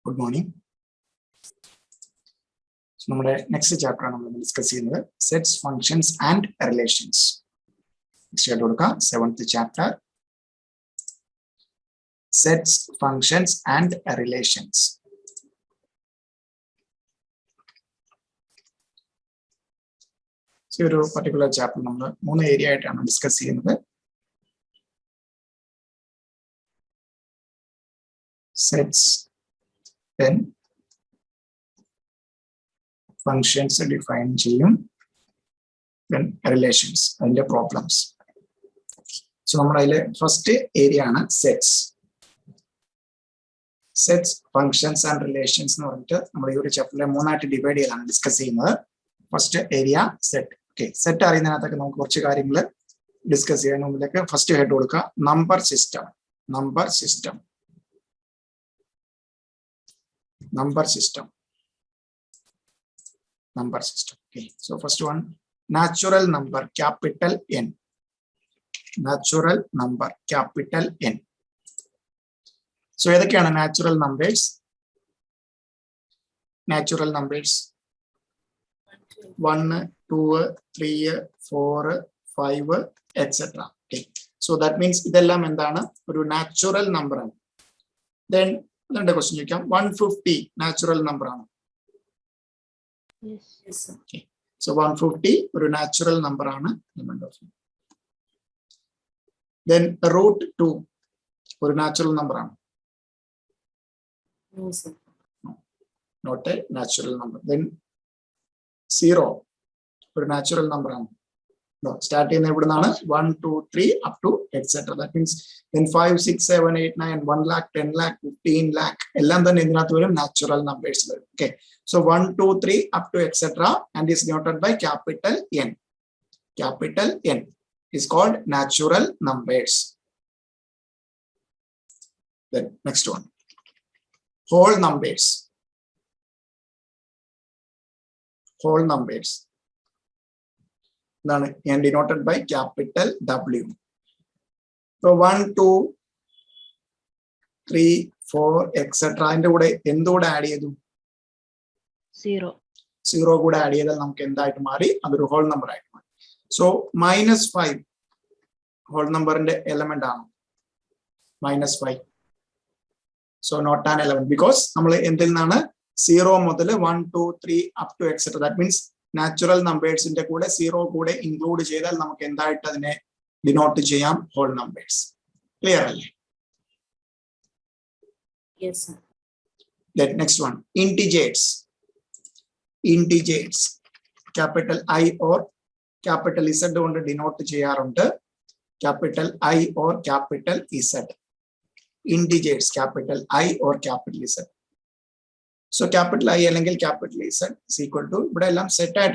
Good morning. So, next chapter we will discuss sets, functions, and relations. Seventh chapter. Sets, functions, and relations. So, this particular chapter we area discuss sets, then functions define then relations and the problems. So, first area is sets. Sets, functions, and relations. We chapter divide discuss first area set. Okay, set discuss first head number system. Number system. Number system. Number system. Okay, so first one, natural number, capital N. Natural number, capital N. So, what are natural numbers? Natural numbers 1, 2, 3, 4, 5, etc. Okay. So, that means this is a natural number. Then, the question is 150 natural number. Yes. Okay. So 150 is a natural number. Then root 2 is a natural number. No, sir. No, not a natural number. Then 0 is a natural number. No, starting 1, 2, 3 up to etc. That means then 5, 6, 7, 8, 9, 1 lakh, 10 lakh, 15 lakh, natural numbers. Okay. So 1, 2, 3 up to etc. and is denoted by capital N. Capital N is called natural numbers. Then next one. Whole numbers. Whole numbers. And denoted by capital W. So 1, 2, 3, 4, etc. And what add 0. 0 would add the whole number. So minus 5 whole number in the element minus 5. So not an element because 0 1, 2, 3 up to etc. That means natural numbers in the 0 could include denote whole numbers. Clear? Yes, sir. Then next one, integers. Integers. Capital I or capital Z don't denote capital I or capital Z. Integers, capital I or capital Z. So capital I and capital Z is equal to, but I love set at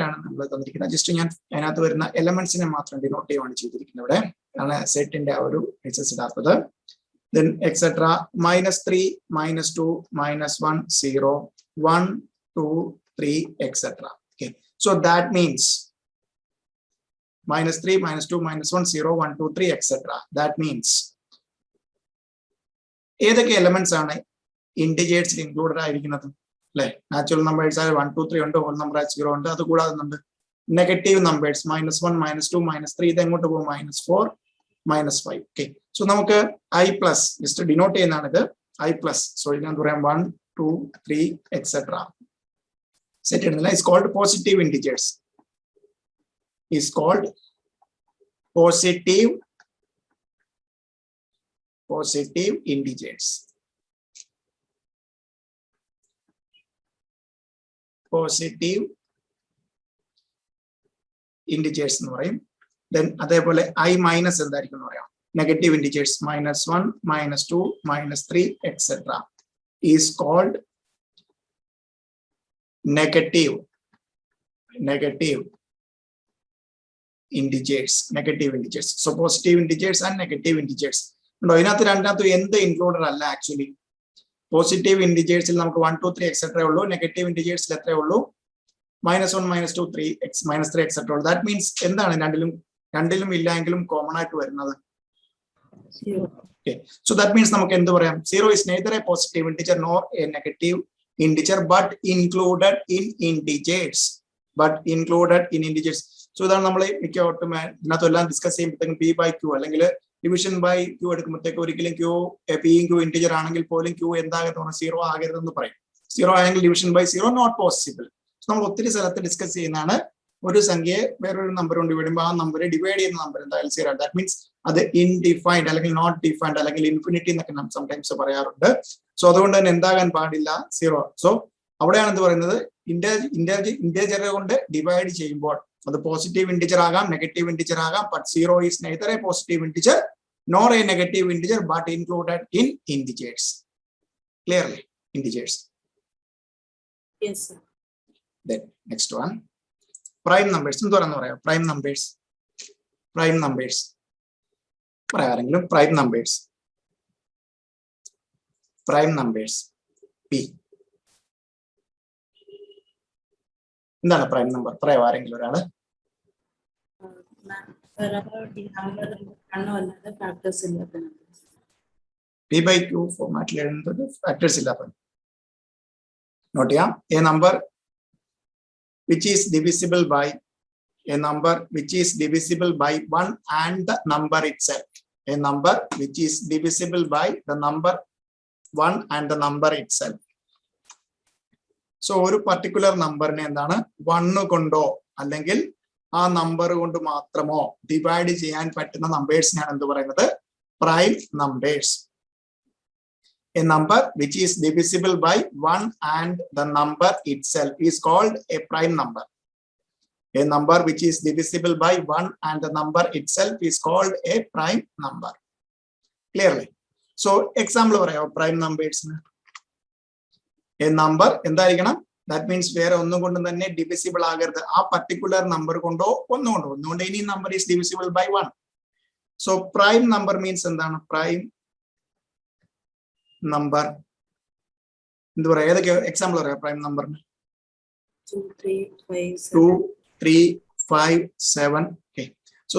just elements in a matron denote and set in the then etc. minus 3, minus 2, minus 1, 0, 1, 2, 3, etc. Okay. So that means minus 3, minus 2, minus 1, 0, 1, 2, 3, etc. That means the elements are integers included. Natural numbers are 1, 2, 3, whole number is 0, negative numbers minus 1, minus 2, minus 3, then go to minus 4, minus 5. Okay. So now I plus is to denote another I plus. So 1, 2, 3, etc. Set is called positive integers. Is called positive integers. Positive integers. Then I minus negative integers minus 1, minus 2, minus 3, etc. is called negative integers. Negative integers. So positive integers and negative integers. No, included actually. Positive integers 1, 2, 3, etc. Negative integers minus 1, minus 2, 3, x minus 3, etc. That means common 0. Okay, so that means നമുക്ക് എന്ത് പറയാം? 0 is neither a positive integer nor a negative integer but included in integers. But included in integers. So ഇതാണ് നമ്മൾ മിക്കവാറും ഇതിനകത്തെല്ലാം discuss ചെയ്യുമ്പോഴത്തേക്കും p by q അല്ലെങ്കിൽ division by q എടുക്കുമ്പോഴത്തേക്ക് ഒരിക്കലും q p q integer ആണെങ്കിൽ പോലും q എന്താകരുത്? 0 ആകരുതെന്ന് പറയും. 0 ആയെങ്കിൽ ഡിവിഷൻ ബൈ 0 നോട്ട് പോസിബിൾ. നമ്മൾ ഒത്തിരി സ്ഥലത്ത് ഡിസ്കസ് ചെയ്യുന്നതാണ്. ഒരു സംഖ്യയെ വേറൊരു നമ്പർ കൊണ്ട് ഡിവൈഡ് ആ നമ്പറെ ഡിവൈഡ് ചെയ്യുന്ന നമ്പർ എന്തായാലും 0. ദാറ്റ് മീൻസ് അത് ഇൻഡിഫൈൻഡ് അല്ലെങ്കിൽ നോട്ട് ഡിഫൈൻഡ് അല്ലെങ്കിൽ ഇൻഫിനിറ്റി എന്നൊക്കെ നാം സംടൈംസ് പറയാറുണ്ട്. സോ അതുകൊണ്ട് തന്നെ എന്താകാൻ പാടില്ല? 0. സോ അവിടെയാണ് എന്ത് പറയുന്നത്? ഇന്റീജർ കൊണ്ട് ഡിവൈഡ് ചെയ്യുമ്പോൾ അത് പോസിറ്റീവ് ഇന്റിജർ ആകാം, നെഗറ്റീവ് ഇന്റിജർ ആകാം. But 0 is neither A positive integer nor a negative integer but included in integers. Clearly, integers. Yes, sir. Then next one, prime numbers. എന്തുവാണെന്ന് പറയാം? Prime numbers. Prime numbers. പറയാരെങ്കിലും prime numbers. Prime numbers. P. എന്താണ് prime number? പറയാം ആരെങ്കിലും ഒരാള്. P by Q ഫോർമാറ്റിൽ എഴുതുന്നത് factors ഇല്ലാത്ത. Not ചെയ്യാം. A number which is divisible by a number which is divisible by 1 and the number itself. A number which is divisible by the number 1 and the number itself. So ഒരു particular നമ്പറിനെ എന്താണ് 1 കൊണ്ടോ അല്ലെങ്കിൽ ആ number കൊണ്ട് മാത്രമോ divide ചെയ്യാൻ പറ്റുന്ന നമ്പേഴ്സിനാണ് എന്ത് പറയുന്നത്? Prime numbers. A number which is divisible by 1 and the number itself is called a prime number. A number which is divisible by 1 and the number itself is called a prime number. Clearly. So example പറയാമോ prime numbers? A number എന്തായിരിക്കണം? That means വേറെ ഒന്നും കൊണ്ടും തന്നെ divisible ആകരുത്. ആ particular number കൊണ്ടോ ഒന്നുകൊണ്ട് any number is divisible by 1. So prime number means എന്താണ്? Prime നമ്പർ എന്ത് പറയാ? ഏതൊക്കെ എക്സാമ്പിൾ പറയാം പ്രൈം നമ്പറിന്? 2, 3, 5, 7. Okay. So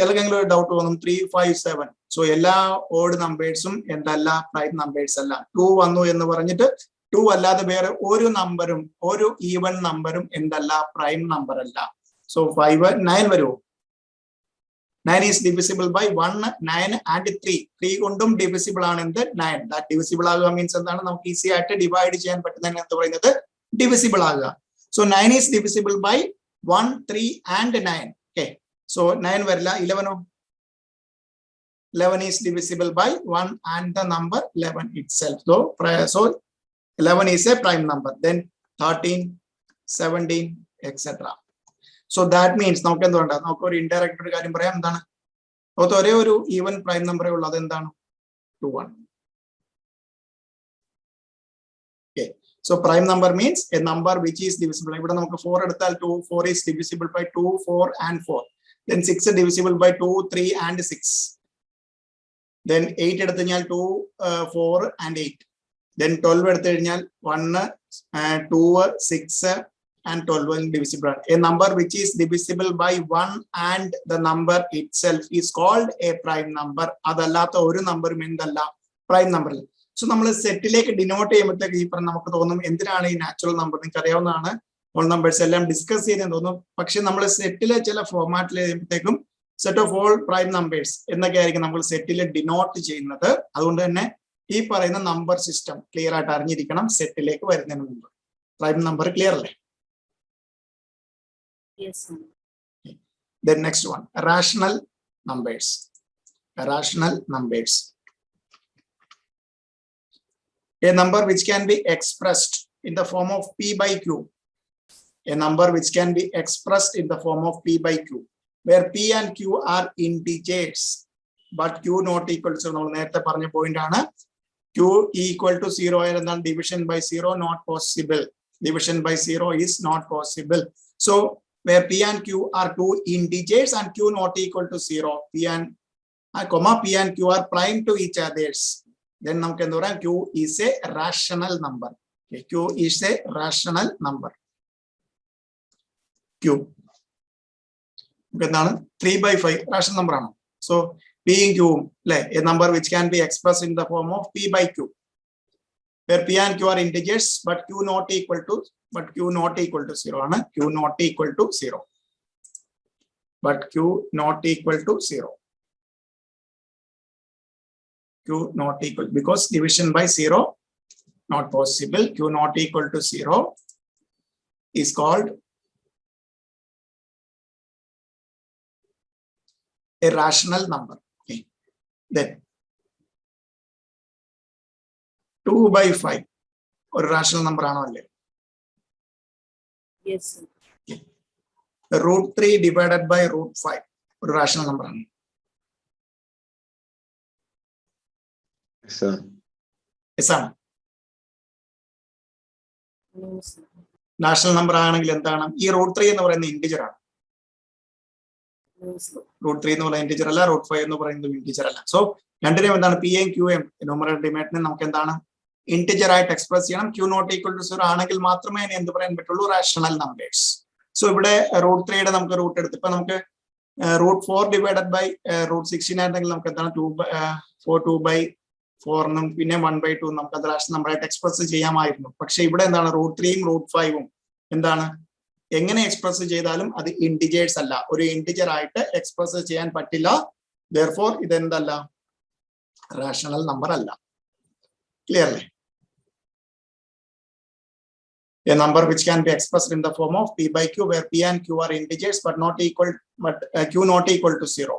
തെലങ്കെങ്കിലും ഒരു ഡൗട്ട് തോന്നും 3, 5, 7. സോ എല്ലാ ഓഡ് നമ്പേഴ്സും എന്തല്ല? പ്രൈം നമ്പേഴ്സ് അല്ല. 2 വന്നു എന്ന് പറഞ്ഞിട്ട് 2 അല്ലാതെ വേറെ ഒരു നമ്പറും ഒരു ഈവൻ നമ്പറും എന്തല്ല? പ്രൈം നമ്പർ അല്ല. സോ 5, 9 വരുമോ? 9 is divisible by 1, 9 and 3. 3 കൊണ്ടും divisible ആണ് എന്ത്? 9. That divisible ആകുക മീൻസ് എന്താണ്? നമുക്ക് ഈസി ആയിട്ട് ഡിവൈഡ് ചെയ്യാൻ പറ്റുന്നതിന് എന്ത് പറയുന്നത്? divisible ആകുക. So 9 is divisible by 1, 3 and 9. Okay. So 9 വരില്ല. 11 11 is divisible by 1 and the number 11 itself. So 11 is a prime number. Then 13, 17, etc. So that means നമുക്ക് എന്തുകൊണ്ടാണ്? നമുക്ക് ഒരു ഇൻഡയറക്റ്റ് ഒരു കാര്യം പറയാം. എന്താണ്? നമുക്ക് ഒരേ ഒരു ഈവൻ പ്രൈം നമ്പറേ ഉള്ളൂ. അതെന്താണ്? 2, 1. Okay. So prime number means a number which is divisible. ഇവിടെ നമുക്ക് 4 എടുത്താൽ 4 is divisible by 2, 4 and 4. Then 6 divisible by 2, 3 and 6. Then 8 എടുത്തു കഴിഞ്ഞാൽ 2, 4 and 8. Then 12 എടുത്തു കഴിഞ്ഞാൽ 1, 2, 6 and 12 divisible. A number which is divisible by 1 and the number itself is called a prime number. അതല്ലാത്ത ഒരു നമ്പറും എന്തല്ല? Prime number. സോ നമ്മൾ സെറ്റിലേക്ക് ഡിനോട്ട് ചെയ്യുമ്പോഴത്തേക്ക് ഈ പറഞ്ഞ നമുക്ക് തോന്നും എന്തിനാണ് ഈ നാച്ചുറൽ നമ്പർ? നിങ്ങൾക്ക് അറിയാവുന്നതാണ്. ഓൾ നമ്പേഴ്സ് എല്ലാം ഡിസ്കസ് ചെയ്തെന്ന് തോന്നും. പക്ഷെ നമ്മൾ സെറ്റിലെ ചില ഫോർമാറ്റിൽ ചെയ്യുമ്പോഴത്തേക്കും set of all prime numbers എന്നൊക്കെ ആയിരിക്കും നമ്മൾ സെറ്റിൽ ഡിനോട്ട് ചെയ്യുന്നത്. അതുകൊണ്ട് തന്നെ ഈ പറയുന്ന നമ്പർ സിസ്റ്റം ക്ലിയർ ആയിട്ട് അറിഞ്ഞിരിക്കണം സെറ്റിലേക്ക് വരുന്നതിന് മുമ്പ്. പ്രൈം നമ്പർ ക്ലിയർ അല്ലേ? Yes, sir. Then next one, rational numbers. Rational numbers. A number which can be expressed in the form of p by q. A number which can be expressed in the form of p by q, where p and q are integers, but q not equal to, നമ്മൾ നേരത്തെ പറഞ്ഞ point ആണ്, q equal to 0 ആയിരുന്നാൽ division by 0 not possible. Division by 0 is not possible. So where p and q are two integers and q not equal to 0, p and q are prime to each others, then നമുക്ക് എന്താ പറയാം? q is a rational number. Okay, q is a rational number. q എന്താണ്? 3 by 5 rational number ആണ്. So P in Q, a number which can be expressed in the form of P by Q, where P and Q are integers, but Q not equal to 0. Q not equal to 0. But Q not equal to 0. Q not equal, because division by 0 not possible. Q not equal to 0 is called a rational number. Okay. Then 2 by 5 or rational number only. Yes, sir. Okay. Root 3 divided by root 5 or rational number. Yes, sir. Yes, sir. No, sir. National number ആണെങ്കിൽ എന്താണ് ഈ root 3 എന്ന് പറയുന്നത് integer ആണ്. No, sir. Root 3 എന്ന് പറയുന്നത് integer അല്ല, root 5 എന്ന് പറയുന്നത് ഇന്റിജർ അല്ല. സോ രണ്ടിനും എന്താണ് P M Q M numerator ഡിനോമിനേറ്ററിനെ നമുക്ക് എന്താണ് ഇന്റിജർ ആയിട്ട് എക്സ്പ്രസ് ചെയ്യണം. ക്യൂ നോട്ട് ഈക്വൽ ടു 0 ആണെങ്കിൽ മാത്രമേ ഇനി എന്ത് പറയാൻ പറ്റുള്ളൂ, റാഷണൽ നമ്പേഴ്സ്. സോ ഇവിടെ റൂട്ട് 3യുടെ നമുക്ക് റൂട്ട് എടുത്ത് ഇപ്പൊ നമുക്ക് റൂട്ട് 4 ഡിവൈഡഡ് ബൈ റൂട്ട് 16 ആയിരുന്നെങ്കിൽ നമുക്ക് എന്താണ് 2 by 4 എന്നും പിന്നെ 1 by 2 നമുക്ക് അത് റാഷണൽ നമ്പർ ആയിട്ട് എക്സ്പ്രസ് ചെയ്യാമായിരുന്നു. പക്ഷെ ഇവിടെ എന്താണ് റൂട്ട് 3യും റൂട്ട് 5ഉം എന്താണ് എങ്ങനെ എക്സ്പ്രസ് ചെയ്താലും അത് ഇന്റിജേഴ്സ് അല്ല, ഒരു ഇന്റിജർ ആയിട്ട് എക്സ്പ്രസ് ചെയ്യാൻ പറ്റില്ല. therefore ഇതെന്തല്ല, റാഷണൽ നമ്പർ അല്ല. ക്ലിയർ അല്ലേ? A number which can be expressed in the form of P by Q, where P and Q are integers but Q not equal to 0,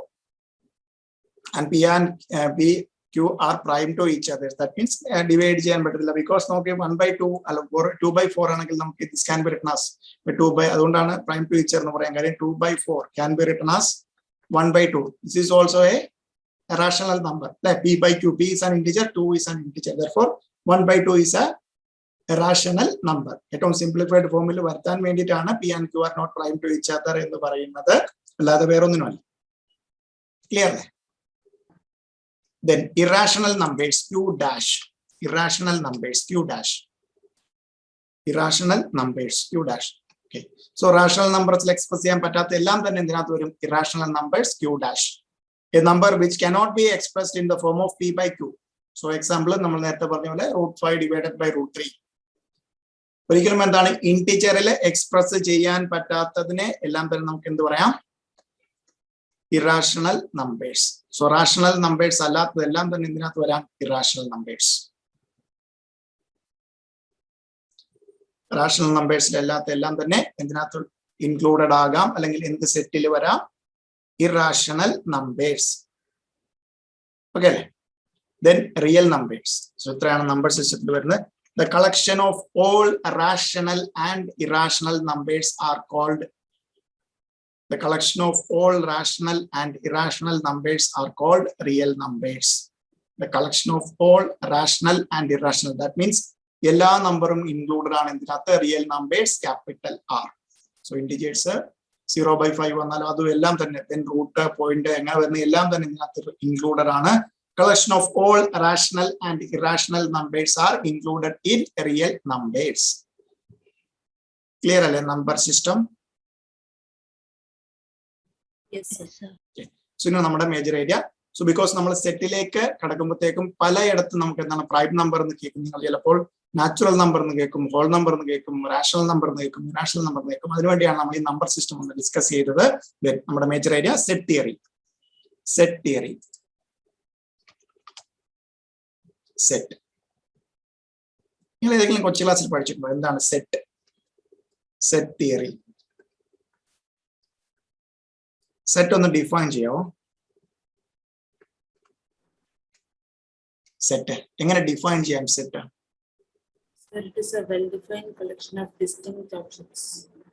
and P and Q are prime to each other. That means divide ചെയ്യാൻ പറ്റില്ല, because നമുക്ക് 1 by 2 അല്ല 2 by 4 ആണെങ്കിൽ നമുക്ക് this can be written as 2 by, അതുകൊണ്ടാണ് prime to each other എന്ന് പറയാൻ കാര്യം. 2 by 4 can be written as 1 by 2. This is also a rational number. Like P by Q, P is an integer, 2 is an integer. Therefore 1 by 2 is a rational number. ഏറ്റവും simplified ഫോമിൽ വരുത്താൻ വേണ്ടിയിട്ടാണ് P and Q are not prime to each other എന്ന് പറയുന്നത്, അല്ലാതെ വേറൊന്നിനുമല്ല. Clear അല്ലേ? Then irrational numbers Q dash. Irrational numbers Q dash. Irrational numbers Q dash. Okay. So rational numbers express ചെയ്യാൻ പറ്റാത്ത എല്ലാം തന്നെ ഇതിനകത്ത് വരും irrational numbers Q dash. A number which cannot be expressed in the form of P by Q. So example നമ്മൾ നേരത്തെ പറഞ്ഞ പോലെ root 5 divided by root 3. ഒരിക്കലും എന്താണ് ഇന്റിജറിൽ എക്സ്പ്രസ് ചെയ്യാൻ പറ്റാത്തതിനെ എല്ലാം തന്നെ നമുക്ക് എന്ത് പറയാം, irrational numbers. So rational numbers അല്ലാത്തതെല്ലാം തന്നെ ഇതിനകത്ത് വരാം ഇറാഷണൽ നമ്പേഴ്സ്. റാഷണൽ നമ്പേഴ്സിൽ അല്ലാത്ത എല്ലാം തന്നെ എന്തിനകത്ത് ഇൻക്ലൂഡഡ് ആകാം, അല്ലെങ്കിൽ എന്ത് സെറ്റിൽ വരാം, ഇറാഷണൽ നമ്പേഴ്സ്. ഓക്കെ അല്ലേ? Then real numbers. സോ ഇത്രയാണ് നമ്പർ സിസ്റ്റത്തിൽ വരുന്നത്. The collection of all rational and irrational numbers are called. The collection of all rational and irrational numbers are called real numbers. The collection of all rational and irrational. That means എല്ലാ നമ്പറും included ആണ് ഇതിനകത്ത്, real numbers capital R. So integers 0 by 5 വന്നാലും അതും എല്ലാം തന്നെ, then root point എങ്ങനെ വരുന്ന എല്ലാം തന്നെ ഇതിനകത്ത് ഇൻക്ലൂഡഡ് ആണ്. Collection of all rational and irrational numbers are included in real numbers. Clear alle number system? Yes, sir. Okay. So ഇന്ന് നമ്മുടെ മേജർ ഏരിയ. സോ ബിക്കോസ് നമ്മൾ സെറ്റിലേക്ക് കടക്കുമ്പോഴത്തേക്കും പലയിടത്തും നമുക്ക് എന്താണ് പ്രൈം നമ്പർ എന്ന് കേൾക്കും, നിങ്ങൾ ചിലപ്പോൾ നാച്ചുറൽ നമ്പർ എന്ന് കേൾക്കും, ഹോൾ നമ്പർ എന്ന് കേൾക്കും, റാഷണൽ നമ്പർ എന്ന് കേൾക്കും, ഇറാഷണൽ നമ്പർ എന്ന് കേൾക്കും. അതിനുവേണ്ടിയാണ് നമ്മൾ ഈ നമ്പർ സിസ്റ്റം ഒന്ന് ഡിസ്കസ് ചെയ്തത്. നമ്മുടെ major area set theory. Set theory, set. നിങ്ങൾ ഏതെങ്കിലും കൊച്ചു ക്ലാസ്സിൽ പഠിച്ചിട്ടുണ്ടോ എന്താണ് സെറ്റ്? Set theory. സെറ്റ് ഒന്ന് ഡിഫൈൻ ചെയ്യാമോ? സെറ്റ് എങ്ങനെ ഡിഫൈൻ ചെയ്യാം? Set It is a well-defined collection of distinct objects.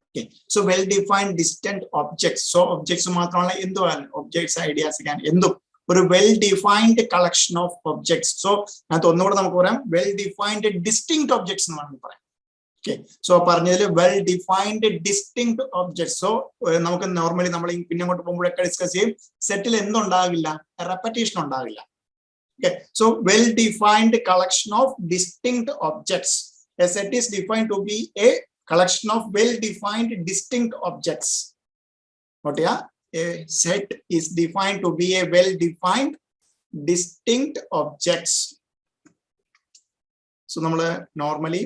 Okay. So well-defined distant objects. So objects മാത്രമല്ല, എന്തും objects, ideas, എന്തും ഒരു well defined collection of objects. So അതിനകത്ത് ഒന്നുകൂടെ നമുക്ക് പറയാം വെൽ ഡിഫൈൻഡ് ഡിസ്റ്റിങ്ക്ട് ഒബ്ജക്ട്സ് എന്ന് വേണമെങ്കിൽ പറയാം. ഓക്കെ. സോ പറഞ്ഞതിൽ well defined distinct objects. So നമുക്ക് നോർമലി നമ്മൾ പിന്നെ അങ്ങോട്ട് പോകുമ്പോഴൊക്കെ ഡിസ്കസ് ചെയ്യും, സെറ്റിൽ എന്തുണ്ടാകില്ല, റെപ്പറ്റീഷൻ ഉണ്ടാകില്ല. Okay. So well-defined collection of distinct objects. A set is defined to be a collection of well-defined distinct objects. What yeah? a set is defined to be a well-defined distinct objects. So നമ്മൾ normally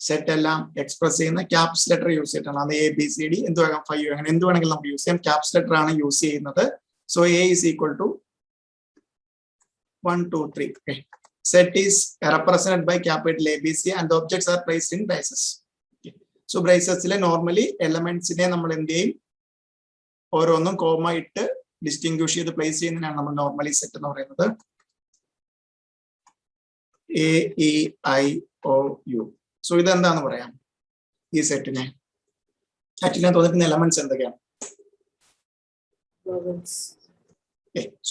set എല്ലാം express ചെയ്യുന്ന caps letter use ചെയ്തിട്ടാണ്. അത് A B C D എന്ത് വേണം 5 അങ്ങനെ എന്ത് വേണമെങ്കിലും നമുക്ക് യൂസ് ചെയ്യാം. ക്യാപ്സ് ലെറ്റർ ആണ് യൂസ് ചെയ്യുന്നത്. So A is equal to 1 2 3. Okay. Set is represented by capital ABC and the objects are placed in braces. Okay. So braces normally elements ne നമ്മൾ എന്ത് ചെയ്യും, ഓരോന്നും കോമ ഇട്ട് ഡിസ്റ്റിംഗ്വിഷ് ചെയ്ത് place ചെയ്യുന്നതിനാണ് നമ്മൾ നോർമലി സെറ്റ് എന്ന് പറയുന്നത്. A E I O U. So ഇതെന്താന്ന് പറയാം ഈ സെറ്റിനെ? ആക്ച്വലി ഞാൻ തോന്നിക്കുന്ന എലമെന്റ്സ് എന്തൊക്കെയാണ്?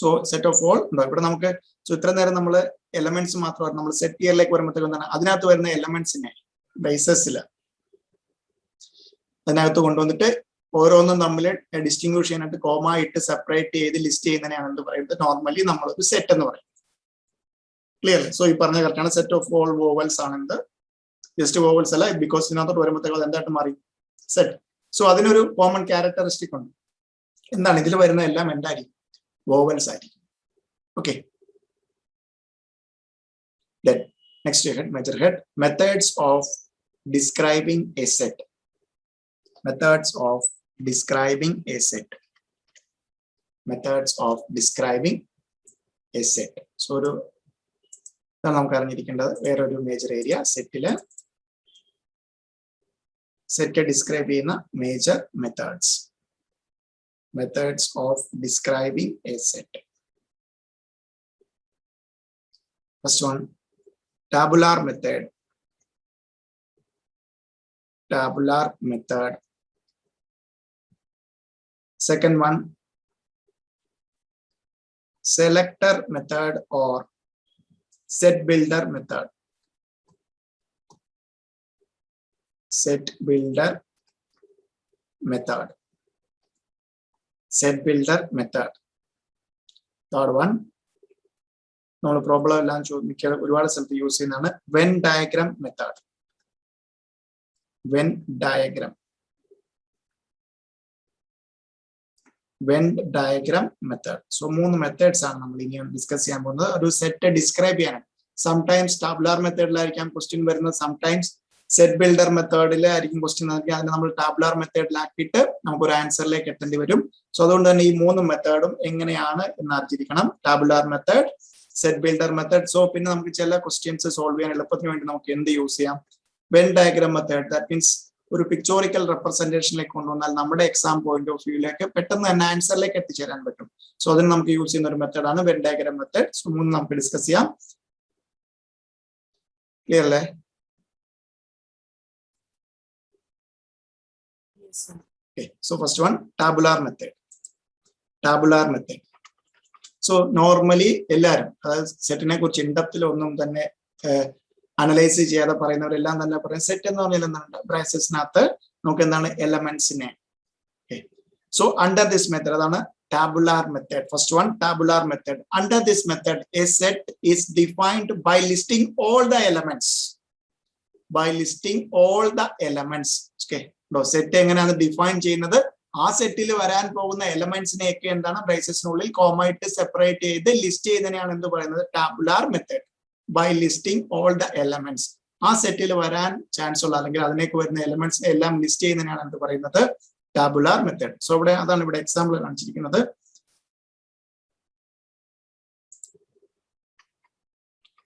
സോ സെറ്റ് ഓഫ് ഓൾ ഉണ്ടോ ഇവിടെ നമുക്ക്? സോ ഇത്ര നേരം നമ്മൾ എലമെന്റ്സ് മാത്രമാണ്. നമ്മൾ സെറ്റ് ഇയറിലേക്ക് വരുമ്പോഴത്തേക്ക് എന്താണ് അതിനകത്ത് വരുന്ന എലമെന്റ്സിനെ ബേസസിൽ അതിനകത്ത് കൊണ്ടുവന്നിട്ട് ഓരോന്നും തമ്മിൽ ഡിസ്റ്റിംഗ്വിഷ് ചെയ്യാനായിട്ട് കോമ ഇട്ട് സെപ്പറേറ്റ് ചെയ്ത് ലിസ്റ്റ് ചെയ്യുന്നതിനാണ് എന്ത് പറയുന്നത്? നോർമലി നമ്മളൊരു സെറ്റ് എന്ന് പറയും. ക്ലിയർ? സോ ഈ പറഞ്ഞ കറക്റ്റാണ്. സെറ്റ് ഓഫ് ഓൾ വോവൽസ് ആണ് എന്ത്? ജസ്റ്റ് വോവൽസ് അല്ല, ബിക്കോസ് ഇതിനകത്തോട്ട് വരുമ്പോഴത്തേക്ക് അത് എന്തായിട്ട് മാറി? സെറ്റ്. സോ അതിനൊരു കോമൺ ക്യാരക്ടറിസ്റ്റിക് ഉണ്ട്. എന്താണ്? ഇതിൽ വരുന്ന എല്ലാം എന്തായിരിക്കും? വോവൽസ് ആയിരിക്കും. Okay. Next head, major head, methods of describing a set. Methods of describing a set. Methods of describing a set. So ഒരു നമുക്ക് അറിഞ്ഞിരിക്കേണ്ടത് വേറൊരു മേജർ ഏരിയ സെറ്റില് സെറ്റ് ഡിസ്ക്രൈബ് ചെയ്യുന്ന major methods. Methods of describing a set. First one, tabular method. Tabular method. Second one, selector method or set builder method. Set builder method. Set builder method. Third one, നമ്മൾ problem എല്ലാം മിക്ക ഒരുപാട് സ്ഥലത്ത് use ചെയ്യുന്നതാണ് when diagram method. When diagram. Venn diagram method. So 3 methods ആണ് നമ്മൾ ഇനി discuss ചെയ്യാൻ പോകുന്നത്. ഒരു സെറ്റ് ഡിസ്ക്രൈബ് ചെയ്യാനാണ്. സംടൈംസ് ടാബുലാർ മെത്തേഡിലായിരിക്കാം ക്വസ്റ്റ്യൻ വരുന്നത്, സംടൈംസ് സെറ്റ് ബിൽഡർ മെത്തേഡിലായിരിക്കും ക്വസ്റ്റ്യൻ നൽകി. അതിനെ നമ്മൾ ടാബുലാർ മെത്തേഡിലാക്കിയിട്ട് നമുക്കൊരു ആൻസറിലേക്ക് എത്തേണ്ടി വരും. സോ അതുകൊണ്ട് തന്നെ ഈ 3 മെത്തേഡും എങ്ങനെയാണ് എന്ന് അറിഞ്ഞിരിക്കണം. Tabular method, set builder method. So പിന്നെ നമുക്ക് ചില ക്വസ്റ്റ്യൻസ് സോൾവ് ചെയ്യാൻ എളുപ്പത്തിന് വേണ്ടി നമുക്ക് എന്ത് യൂസ് ചെയ്യാം? When diagram method. That means ഒരു പിക്ചോറിക്കൽ റെപ്രസെന്റേഷനിലേക്ക് കൊണ്ടുവന്നാൽ നമ്മുടെ എക്സാം പോയിന്റ് ഓഫ് വ്യൂയിലേക്ക് പെട്ടെന്ന് തന്നെ ആൻസറിലേക്ക് എത്തിച്ചേരാൻ പറ്റും. സോ അതിന് നമുക്ക് യൂസ് ചെയ്യുന്ന ഒരു മെത്തേഡാണ് വെൻ ഡയഗ്രാം മെത്തേഡ്. സോ 3 നമുക്ക് ഡിസ്കസ് ചെയ്യാം. ക്ലിയർ അല്ലേ? Okay. So first one, tabular method. Tabular method. So normally എല്ലാവരും അതായത് സെറ്റിനെ കുറിച്ച് ഇൻഡെപ്തിൽ ഒന്നും തന്നെ അനലൈസ് ചെയ്യാതെ പറയുന്നവരെല്ലാം തന്നെ പറയും സെറ്റ് എന്ന് പറഞ്ഞാൽ എന്താണ്? ബ്രാസസിനകത്ത് നമുക്ക് എന്താണ്? എലമെന്റ്സിനെ. സോ അണ്ടർ ദിസ് മെത്തേഡ് അതാണ് tabular method. First one, tabular method. Under this method, a set is defined by listing all the elements. By listing all the elements. Okay. Set എങ്ങനെയാണ് ഡിഫൈൻ ചെയ്യുന്നത്? ആ സെറ്റിൽ വരാൻ പോകുന്ന എലമെന്റ്സിനെയൊക്കെ എന്താണ് ബ്രേസസിനുള്ളിൽ കോമ ഇട്ട് സെപ്പറേറ്റ് ചെയ്ത് ലിസ്റ്റ് ചെയ്യുന്നതിനാണ് എന്ത് പറയുന്നത്? Tabular method. By listing all the elements. ആ സെറ്റിൽ വരാൻ ചാൻസ് ഉള്ള അല്ലെങ്കിൽ അതിലേക്ക് വരുന്ന എലമെന്റ്സിനെ എല്ലാം ലിസ്റ്റ് ചെയ്യുന്നതിനാണ് എന്ത് പറയുന്നത്? Tabular method. സോ ഇവിടെ അതാണ് ഇവിടെ എക്സാമ്പിൾ കാണിച്ചിരിക്കുന്നത്.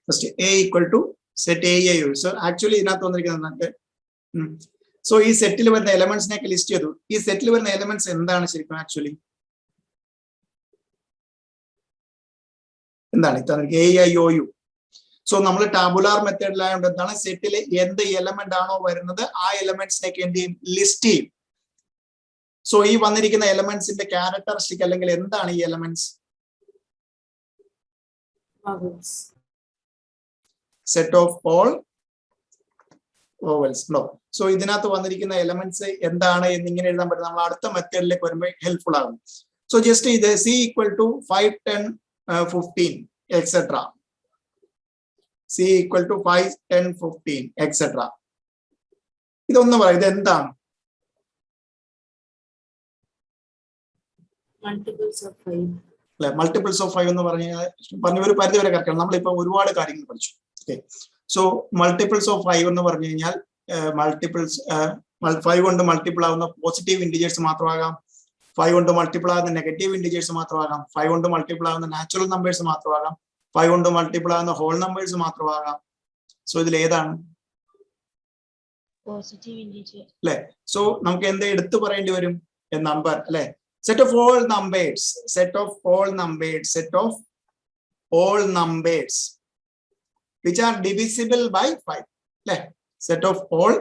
First A equal to set A use. So actually ഇതിനകത്ത് വന്നിരിക്കുന്നത് നമുക്ക് സോ ഈ സെറ്റിൽ വരുന്ന എലമെന്റ്സിനെയൊക്കെ ലിസ്റ്റ് ചെയ്തു. ഈ സെറ്റിൽ വരുന്ന എലമെന്റ്സ് എന്താണ് ശരിക്കും? ആക്ച്വലി എന്താണ്? A I O U. So നമ്മൾ ടാബുലാർ മെത്തേഡിലായതുകൊണ്ട് എന്താണ്? സെറ്റിൽ എന്ത് എലമെന്റ് ആണോ വരുന്നത് ആ എലമെന്റ്സിനെയൊക്കെ എന്ത് ചെയ്യും? ലിസ്റ്റ് ചെയ്യും. സോ ഈ വന്നിരിക്കുന്ന എലമെന്റ്സിന്റെ ക്യാരക്ടറിസ്റ്റിക് അല്ലെങ്കിൽ എന്താണ് ഈ elements? Set of all vowels. No. So ഇതിനകത്ത് വന്നിരിക്കുന്ന എലമെന്റ്സ് എന്താണ് എന്നിങ്ങനെ എഴുതാൻ പറ്റും. നമ്മൾ അടുത്ത മെത്തേഡിലേക്ക് വരുമ്പോൾ ഹെൽപ്ഫുൾ ആകും. സോ ജസ്റ്റ് ഇത് C equal to 5 10 15 etcetera. C equal to 5 10 15 etcetera. ഇതൊന്ന് പറയാം, ഇത് എന്താണ്? Multiples of 5. അല്ലെ മൾട്ടിപ്പിൾസ് ഓഫ് 5 എന്ന് പറഞ്ഞ ഒരു പരിധി വരെ കറക്റ്റാണ്. നമ്മളിപ്പോ ഒരുപാട് കാര്യങ്ങൾ പഠിച്ചു. ഓക്കെ, സോ മൾട്ടിപ്പിൾസ് ഓഫ് 5 എന്ന് പറഞ്ഞു കഴിഞ്ഞാൽ മൾട്ടിപ്പിൾസ് 5 കൊണ്ട് മൾട്ടിപ്പിൾ ആവുന്ന പോസിറ്റീവ് ഇൻഡിജേഴ്സ് മാത്രമാകാം, 5 കൊണ്ട് മൾട്ടിപ്പിൾ ആകുന്ന നെഗറ്റീവ് ഇൻഡിജേഴ്സ് മാത്രമാകാം, 5 കൊണ്ട് മൾട്ടിപ്പിൾ ആകുന്ന നാച്ചുറൽ നമ്പേഴ്സ് മാത്രമാകാം, 5 കൊണ്ട് മൾട്ടിപ്പിൾ ആകുന്ന ഹോൾ നമ്പേഴ്സ് മാത്രമാകാം. സോ ഇതിൽ ഏതാണ് പോസിറ്റീവ് ഇൻഡിജർ? അല്ലെ, സോ നമുക്ക് എന്ത് എടുത്തു പറയേണ്ടി വരും? എ നമ്പർ അല്ലെ, set of all numbers, set of all numbers, set of all numbers which are divisible by 5 അല്ലെ, set of all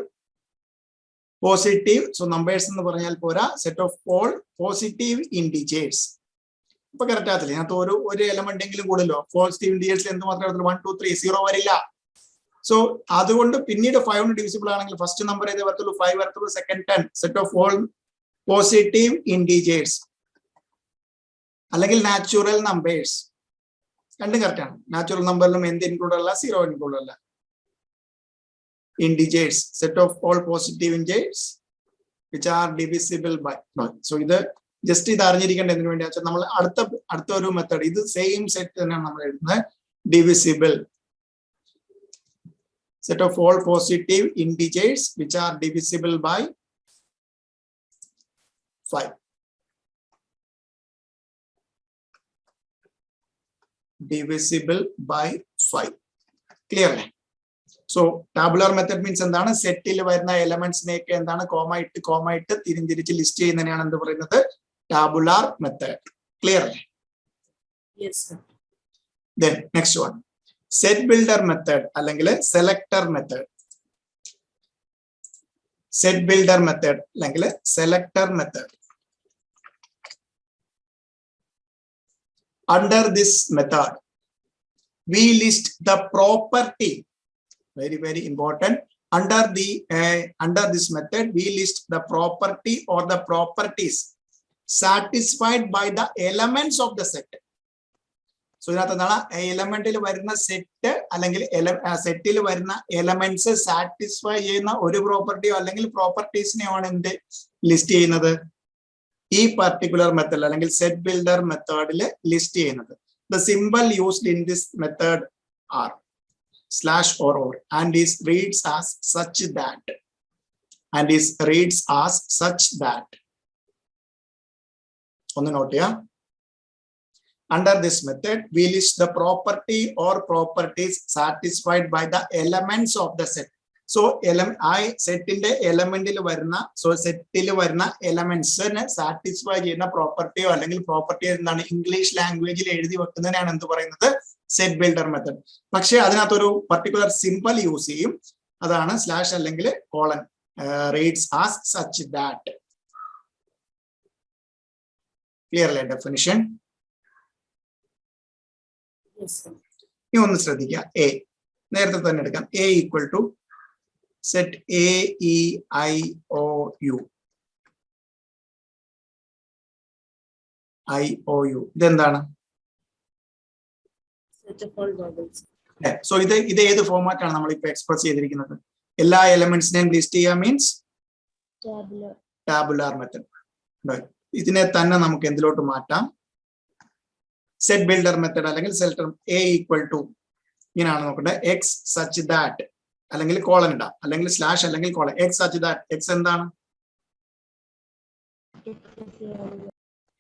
positive, so numbers എന്ന് പറഞ്ഞാൽ പോരാ, set of all positive integers. ഇപ്പൊ കറക്റ്റ് ആകത്തില്ല, ഇതിനകത്ത് ഒരു എലമെന്റ് എങ്കിലും കൂടുതലോ പോസിറ്റീവ് ഇൻഡിജേഴ്സിൽ എന്ത് മാത്രമേ 1 2 3 0 വരില്ല. സോ അതുകൊണ്ട് പിന്നീട് 5 കൊണ്ട് ഡിവിസിബിൾ ആണെങ്കിൽ ഫസ്റ്റ് നമ്പർ ഏത് വരത്തുള്ളൂ? 5 വരത്തുള്ളൂ. Second 10, set of all positive integers അല്ലെങ്കിൽ നാച്ചുറൽ നമ്പേഴ്സ്. രണ്ടും കറക്റ്റ് ആണ്. നാച്ചുറൽ നമ്പറിലും എന്ത് ഇൻക്ലൂഡ് അല്ല? 0 ഇൻക്ലൂഡ് അല്ല. integers, set of all positive integers which are divisible by 1. So ഇത് ജസ്റ്റ് ഇത് അറിഞ്ഞിരിക്കേണ്ടതിന് വേണ്ടി വെച്ചാൽ നമ്മൾ അടുത്ത ഒരു മെത്തേഡ്, ഇത് സെയിം സെറ്റ് തന്നെയാണ് നമ്മൾ എഴുതുന്നത്. Divisible, set of all positive integers which are divisible by 5. Divisible by 5. Clear? So tabular method means എന്താണ്? സെറ്റിൽ വരുന്ന എലമെന്റ്സിനെയൊക്കെ എന്താണ് കോമ ഇട്ട് തിരിച്ച് ലിസ്റ്റ് ചെയ്യുന്നതിനാണ് എന്ത് പറയുന്നത്? Tabular method. ക്ലിയർ അല്ലേ? Yes sir. Then next one, set builder method അല്ലെങ്കിൽ selector method. Set builder method അല്ലെങ്കിൽ selector method. Under this method we list the property, very important. Under this method we list the property or the properties satisfied by the elements of the set. So ഇതിനകത്ത് എന്താണ്? എലമെന്റിൽ വരുന്ന set അല്ലെങ്കിൽ സെറ്റിൽ വരുന്ന elements satisfy ചെയ്യുന്ന ഒരു പ്രോപ്പർട്ടിയോ അല്ലെങ്കിൽ പ്രോപ്പർട്ടീസിനെയാണ് എന്ത് list ചെയ്യുന്നത്? ഈ പർട്ടിക്കുലർ മെത്തേഡ് അല്ലെങ്കിൽ സെറ്റ് ബിൽഡർ മെത്തേഡിൽ ലിസ്റ്റ് ചെയ്യുന്നത്. The symbol used in this method are /or and is reads as such that ഒന്ന് നോട്ട് ചെയ്യാം. Under this method we list the property or properties satisfied by the elements of the set. So സെറ്റിന്റെ എലമെന്റിൽ വരുന്ന സെറ്റിൽ വരുന്ന എലമെന്റ്സിനെ satisfy ചെയ്യുന്ന പ്രോപ്പർട്ടിയോ അല്ലെങ്കിൽ property എന്താണ് English ലാംഗ്വേജിൽ എഴുതി വെക്കുന്നതിനാണ് എന്ത് പറയുന്നത്? Set builder method. പക്ഷെ അതിനകത്തൊരു പർട്ടിക്കുലർ സിമ്പിൾ യൂസ് ചെയ്യും, അതാണ് സ്ലാഷ് അല്ലെങ്കിൽ colon. Reads as such that. Clear അല്ലേ ഡെഫിനിഷൻ? Yes sir. ഇനി ഒന്ന് ശ്രദ്ധിക്കുക. എ നേരത്തെ തന്നെ എടുക്കാം. A equal to set AEIOU. ഇതെന്താണ്? Set of all vowels. So ഇത് ഏത് ഫോർമാറ്റ് ആണ് നമ്മൾ ഇപ്പൊ എക്സ്പ്രസ് ചെയ്തിരിക്കുന്നത്? എല്ലാ എലമെന്റ്സിനെയും ലിസ്റ്റ് ചെയ്യുക മീൻസ് ടാബുലാർ മെത്തഡ്. ഇതിനെ തന്നെ നമുക്ക് എന്തിലോട്ട് മാറ്റാം? സെറ്റ് ബിൽഡർ മെത്തഡ് അല്ലെങ്കിൽ സെലക്ടർ. എ ഈക്വൽ ടു ഇങ്ങനെയാണ് നോക്കേണ്ടത്. എക്സ് സച്ച് ദാറ്റ് അല്ലെങ്കിൽ കോളൻ ഇടാം, അല്ലെങ്കിൽ സ്ലാഷ് അല്ലെങ്കിൽ colon. X such that. X എന്താണ്?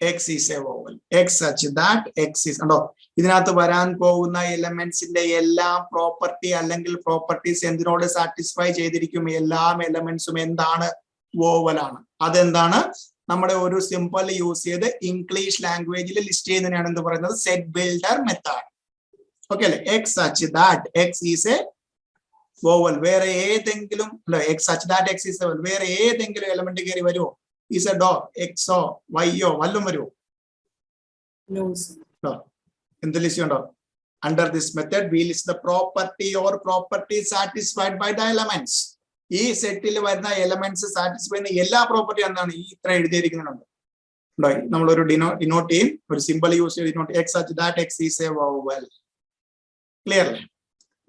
X is a vowel. X such that x is. കണ്ടോ, ഇതിനകത്ത് വരാൻ പോകുന്ന എലമെന്റ്സിന്റെ എല്ലാ പ്രോപ്പർട്ടി അല്ലെങ്കിൽ പ്രോപ്പർട്ടീസ് എന്തിനോട് സാറ്റിസ്ഫൈ ചെയ്തിരിക്കും? എല്ലാ എലമെന്റ്സും എന്താണ്? വോവലാണ്. അതെന്താണ്? നമ്മുടെ ഒരു സിമ്പിൾ യൂസ് ചെയ്ത് ഇംഗ്ലീഷ് ലാംഗ്വേജിൽ ലിസ്റ്റ് ചെയ്യുന്നതിനാണ് എന്ത് പറയുന്നത്? Set builder method. ഓക്കെ അല്ലെ? X such that x is a vowel. വേറെ ഏതെങ്കിലും X such that x is a vowel. വേറെ ഏതെങ്കിലും എലമെന്റ് കയറി വരുമോ? ഈസ് എ ഡോ, എക്സോ വൈയോ വല്ലതും വരുമോ? എന്ത് ലിസ്റ്റ് ഉണ്ടോ? Under this method we list the property or property satisfied by the elements. ഈ സെറ്റിൽ വരുന്ന എലമെന്റ്സ് സാറ്റിസ്ഫൈ ചെയ്യുന്ന എല്ലാ പ്രോപ്പർട്ടി എന്താണ്? ഈ ഇത്ര എഴുതിയിരിക്കുന്നുണ്ട്. നമ്മളൊരു ഡിനോട്ട് ചെയ്യും, ഒരു സിമ്പിൾ യൂസ് ചെയ്ത് denote. X such that x is a vowel. Clear അല്ലേ?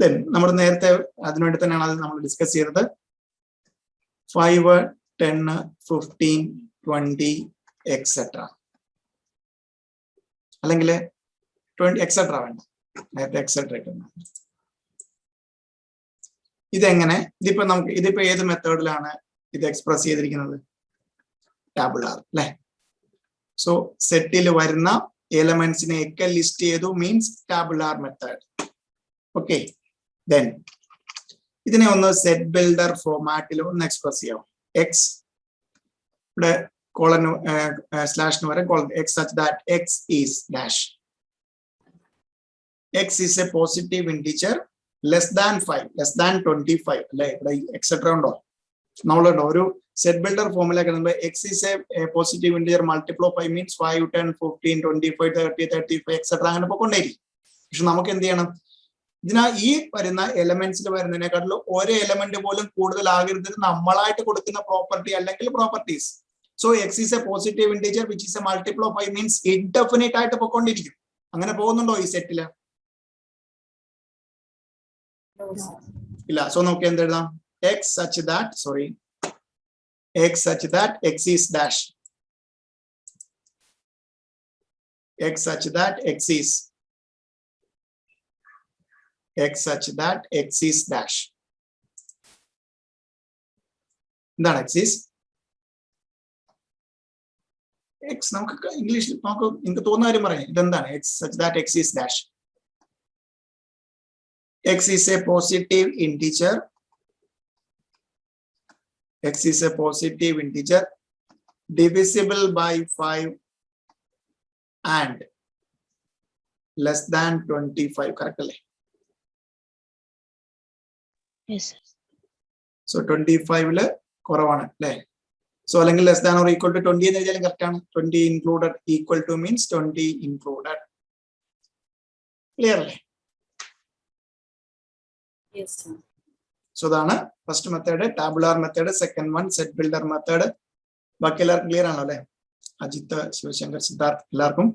ദെൻ നമ്മൾ നേരത്തെ അതിനുവേണ്ടി തന്നെയാണ് അത് നമ്മൾ ഡിസ്കസ് ചെയ്തത്. 5, 10, 15, 20 എക്സെട്ര. അല്ലെങ്കിൽ 20 എക്സെട്ര വേണ്ട, നേരത്തെ എക്സെട്ര ഇട്ടുണ്ട്. ഇതെങ്ങനെ ഇതിപ്പോ ഏത് മെത്തേഡിലാണ് ഇത് എക്സ്പ്രസ് ചെയ്തിരിക്കുന്നത്? ടാബുലാർ അല്ലെ. സോ സെറ്റിൽ വരുന്ന എലമെന്റ്സിനെ ഒക്കെ ലിസ്റ്റ് ചെയ്തു means tabular method. Okay, then ഇതിനെ ഒന്ന് സെറ്റ് ബിൽഡർ ഫോർമാറ്റിൽ ഒന്ന് എക്സ്പ്രസ് ചെയ്യാം. എക്സ് ഇവിടെ കോളൻ സ്ലാഷിന് വരെ colon x such that x is dash. X is a positive integer less than 5, less than 25 അല്ലെ. ഇവിടെ എക്സെട്ര ഉണ്ടോ? നമ്മളുണ്ടോ ഒരു സെറ്റ് ബിൽഡർ ഫോമിലേക്ക് x is a positive integer multiple of 5 means 5, 10, 15, 25, 30, 35 etcetera അങ്ങനെ പോയിക്കൊണ്ടേയിരിക്കും. പക്ഷെ നമുക്ക് എന്ത് ചെയ്യണം? ഈ വരുന്ന എലമെന്റ്സിൽ വരുന്നതിനെക്കാട്ടിലും ഒരു എലമെന്റ് പോലും കൂടുതലാകരുത് നമ്മളായിട്ട് കൊടുക്കുന്ന പ്രോപ്പർട്ടി അല്ലെങ്കിൽ properties. So x is a positive integer which is a multiple of 5 means indefinite ആയിട്ട് പോയിക്കൊണ്ടിരിക്കും. അങ്ങനെ പോകുന്നുണ്ടോ ഈ സെറ്റില്? ഇല്ല. സോ നമുക്ക് എന്ത് എഴുതാം? X such that x such that x is dash, x such that x is dash. എന്താണ് x is? x നമുക്ക് ഇംഗ്ലീഷിൽ എനിക്ക് തോന്നുന്ന കാര്യം പറയാം. ഇതെന്താണ് x such that x is dash? x is a positive integer. X is a positive integer divisible by 5 and less than 25. Correct? Yes. So 25 le koravana le. So അല്ലെങ്കിൽ less than or equal to 20 എന്ന് എഴുതിയാലും correct ആണ്. 20 included equal to means 20 included. Clear അല്ലേ? Yes, sir. So അതാണ് first method tabular method. Second one set builder method. ബാക്കി എല്ലാവർക്കും clear ആണോ അല്ലെ? അജിത്ത്, ശിവശങ്കർ, സിദ്ധാർത്ഥ് എല്ലാവർക്കും?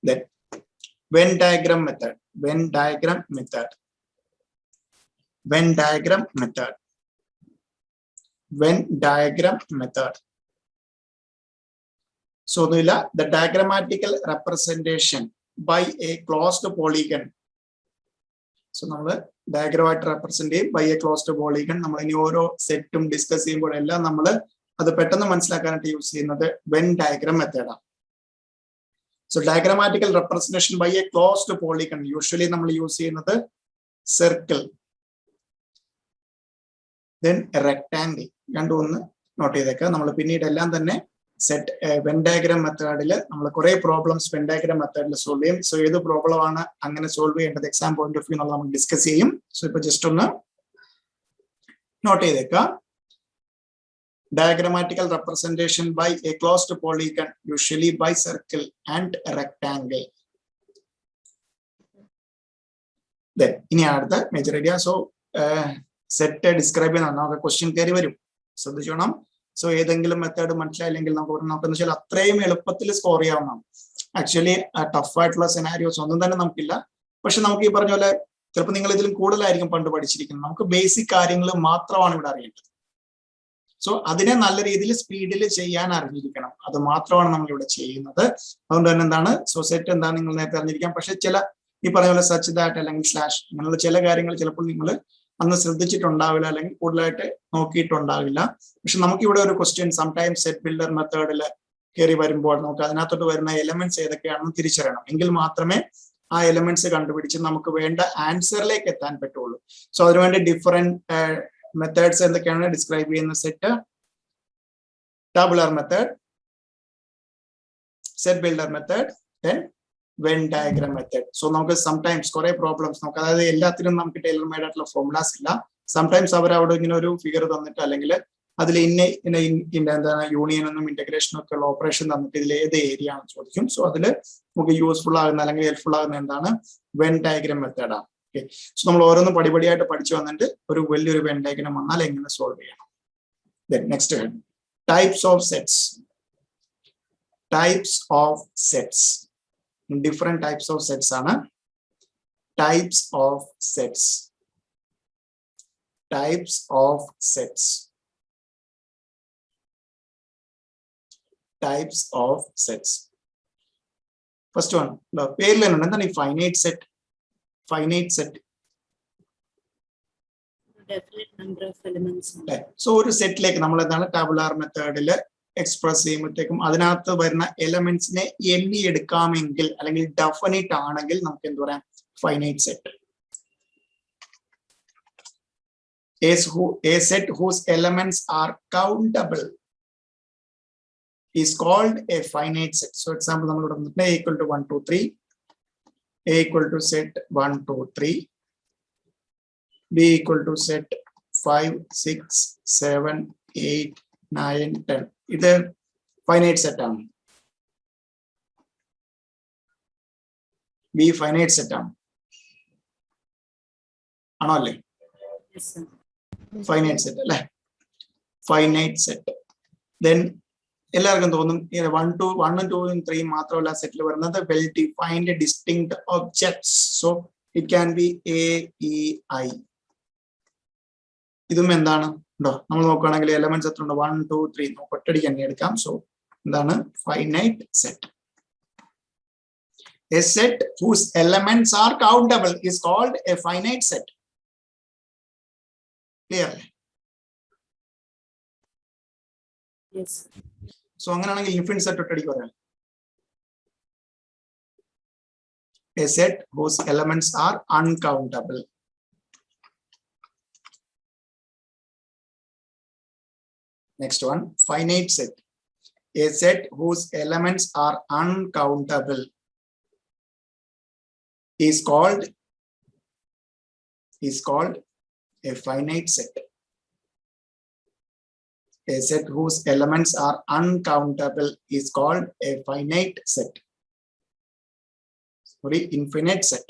Then Venn diagram method. Venn diagram method. Venn diagram method. Venn diagram method. So the diagrammatical representation by a closed polygon. So നമ്മൾ ഡയഗ്രമായിട്ട് represent ചെയ്യും by a closed polygon. നമ്മൾ ഇനി ഓരോ സെറ്റും ഡിസ്കസ് ചെയ്യുമ്പോഴെല്ലാം നമ്മൾ അത് പെട്ടെന്ന് മനസ്സിലാക്കാനായിട്ട് യൂസ് ചെയ്യുന്നത് വെൻ ഡയഗ്രാം മെത്തേഡാണ്. So diagrammatical representation by a closed polygon usually നമ്മൾ യൂസ് ചെയ്യുന്നത് സർക്കിൾ, ദെൻ റെക്ടാംഗിൾ. രണ്ടും ഒന്ന് നോട്ട് ചെയ്തേക്കുക. നമ്മൾ പിന്നീട് എല്ലാം തന്നെ സെറ്റ് വെൻ ഡയഗ്രാം മെത്തേഡിൽ നമ്മൾ കുറെ പ്രോബ്ലംസ് വെൻ ഡയഗ്രാം മെത്തേഡിൽ സോൾവ് ചെയ്യും. സോ ഏത് പ്രോബ്ലം ആണ് അങ്ങനെ സോൾവ് ചെയ്യേണ്ടത് എക്സാം പോയിന്റ് ഓഫ് വ്യൂ നമ്മൾ ഡിസ്കസ് ചെയ്യും. സോ ഇപ്പൊ ജസ്റ്റ് ഒന്ന് നോട്ട് ചെയ്തേക്കുക. Diagrammatical representation by a closed polygon usually by circle and rectangle. ഇനി അടുത്ത major idea. So set describe ചെയ്യുന്ന നമുക്ക് ക്വസ്റ്റ്യൻ കയറി വരും, ശ്രദ്ധിച്ചോണം. സോ ഏതെങ്കിലും മെത്തേഡ് മനസ്സിലായില്ലെങ്കിൽ നമുക്ക് വെച്ചാൽ അത്രയും എളുപ്പത്തിൽ സ്കോർ ചെയ്യാവുന്നതാണ്. ആക്ച്വലി ടഫ് ആയിട്ടുള്ള സെനാരിയോസ് ഒന്നും തന്നെ നമുക്കില്ല. പക്ഷെ നമുക്ക് ഈ പറഞ്ഞ പോലെ ചിലപ്പോൾ നിങ്ങൾ ഇതിലും കൂടുതലായിരിക്കും പണ്ട് പഠിച്ചിരിക്കുന്നത്. നമുക്ക് ബേസിക് കാര്യങ്ങൾ മാത്രമാണ് ഇവിടെ അറിയേണ്ടത്. സോ അതിനെ നല്ല രീതിയിൽ സ്പീഡിൽ ചെയ്യാൻ അറിഞ്ഞിരിക്കണം. അത് മാത്രമാണ് നമ്മൾ ഇവിടെ ചെയ്യുന്നത്. അതുകൊണ്ട് തന്നെ എന്താണ് സെറ്റ് എന്താണ് നിങ്ങൾ നേരത്തെ അറിഞ്ഞിരിക്കാം. പക്ഷെ ചില ഈ പറഞ്ഞ പോലെ സച്ച് ദാറ്റ് അല്ലെങ്കിൽ സ്ലാഷ് അങ്ങനെയുള്ള ചില കാര്യങ്ങൾ ചിലപ്പോൾ നിങ്ങൾ അന്ന് ശ്രദ്ധിച്ചിട്ടുണ്ടാവില്ല അല്ലെങ്കിൽ കൂടുതലായിട്ട് നോക്കിയിട്ടുണ്ടാവില്ല. പക്ഷെ നമുക്ക് ഇവിടെ ഒരു ക്വസ്റ്റ്യൻ സംടൈംസ് സെറ്റ് ബിൽഡർ മെത്തേഡിൽ കയറി വരുമ്പോൾ നമുക്ക് അതിനകത്തോട്ട് വരുന്ന എലമെന്റ്സ് ഏതൊക്കെയാണെന്ന് തിരിച്ചറിയണം. എങ്കിൽ മാത്രമേ ആ എലമെന്റ്സ് കണ്ടുപിടിച്ച് നമുക്ക് വേണ്ട ആൻസറിലേക്ക് എത്താൻ പറ്റുള്ളൂ. സോ അതിനുവേണ്ടി ഡിഫറെന്റ് മെത്തേഡ്സ് എന്തൊക്കെയാണ് ഡിസ്ക്രൈബ് ചെയ്യുന്ന set tabular method, set builder method, then when diagram method. So നമുക്ക് സംടൈംസ് കുറെ പ്രോബ്ലംസ് നമുക്ക്, അതായത് എല്ലാത്തിനും നമുക്ക് ടൈലർ മെയ്ഡ് ആയിട്ടുള്ള ഫോർമുലാസ് ഇല്ല. സംടൈംസ് അവർ അവിടെ ഇങ്ങനെ ഒരു ഫിഗർ തന്നിട്ട് അല്ലെങ്കിൽ അതിൽ എന്താണ് യൂണിയനും ഇന്റഗ്രേഷനും ഒക്കെ ഉള്ള ഓപ്പറേഷൻ തന്നിട്ട് ഇതിൽ ഏത് ഏരിയ ആണെന്ന് ചോദിക്കും. സോ അതിൽ നമുക്ക് യൂസ്ഫുൾ ആകുന്ന അല്ലെങ്കിൽ ഹെൽപ്ഫുൾ ആകുന്ന എന്താണ് വെൻ ഡയഗ്രാം മെത്തേഡാണ്. ഓക്കെ, സോ നമ്മൾ ഓരോന്നും പടിപടിയായിട്ട് പഠിച്ചു വന്നിട്ട് ഒരു വലിയൊരു വെൻ ഡയഗ്രാം വന്നാൽ എങ്ങനെ സോൾവ് ചെയ്യണം. Then next types of sets. Types of sets, different types of sets ആണ്. Types of sets, types of sets. types of sets. First one, finite set. Finite set. Definite number of elements. So ഒരു സെറ്റിലേക്ക് നമ്മൾ എന്താണ് tabular മെത്തേഡിൽ express ചെയ്യുമ്പോഴത്തേക്കും അതിനകത്ത് വരുന്ന എലമെന്റ്സിനെ എണ്ണി എടുക്കാമെങ്കിൽ അല്ലെങ്കിൽ ഡെഫിനിറ്റ് ആണെങ്കിൽ നമുക്ക് എന്ത് പറയാം, finite set. A set whose elements are countable is called a finite set. So example നമ്മൾ ഇവിടെ a equal to 1 2 3, a equal to set 1 2 3, b equal to set 5 6 7 8 9 10. ഇത് ഫൈനൈറ്റ് സെറ്റ് ആണ്. b ഫൈനൈറ്റ് സെറ്റ് ആണ്, ആണോ അല്ലേ? Yes, sir. Finite set അല്ലേ, finite set. Then എല്ലാവർക്കും തോന്നും 1 2 ഉം 3 മാത്രമല്ല സെറ്റിൽ വരുന്നത് well defined distinct objects. So it can be A E I. ഇതും എന്താണ് ഉണ്ടോ, നമ്മൾ നോക്കുകയാണെങ്കിൽ എലമെന്റ്സ് എത്ര ഉണ്ട്, 1 2 3 ഒറ്റടിക്ക് തന്നെ എടുക്കാം. സോ എന്താണ് finite set. A set whose elements are countable is called a finite set. Clear? Yes. So അങ്ങനെയാണെങ്കിൽ ഇൻഫിനിറ്റ് സെറ്റ് ഒറ്റടിക്ക് പറയാം. A set whose elements are uncountable. Next one, finite set. A set whose elements are uncountable is called a finite set. A set whose elements are uncountable is called a finite set. Sorry, infinite set.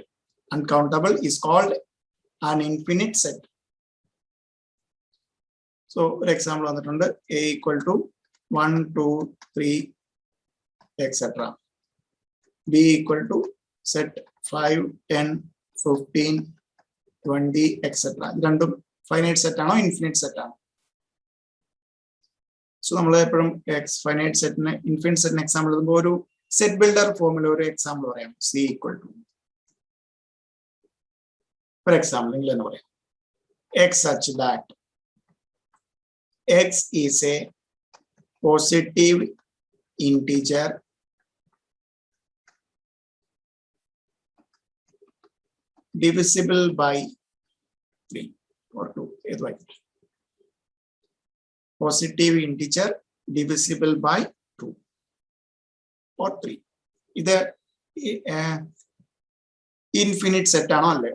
Uncountable is called an infinite set. So, for example, a equal to 1 2 3 etc. b equal to set 5 10 15 20 etc. രണ്ടും finite set ആണോ infinite set ആണോ? So നമ്മൾ എപ്പോഴും finite സെറ്റിന് infinite സെറ്റിന് example എടുക്കുമ്പോൾ ഒരു set builder ഫോമിൽ ഒരു എക്സാമ്പിൾ പറയാം. C equal to, for example നിങ്ങൾ എന്ന് പറയാം, x such that x is a positive integer divisible by 3 or 2. Positive integer divisible by 2 or 3. ഇത് ഇൻഫിനിറ്റ് സെറ്റ് ആണോ അല്ലേ?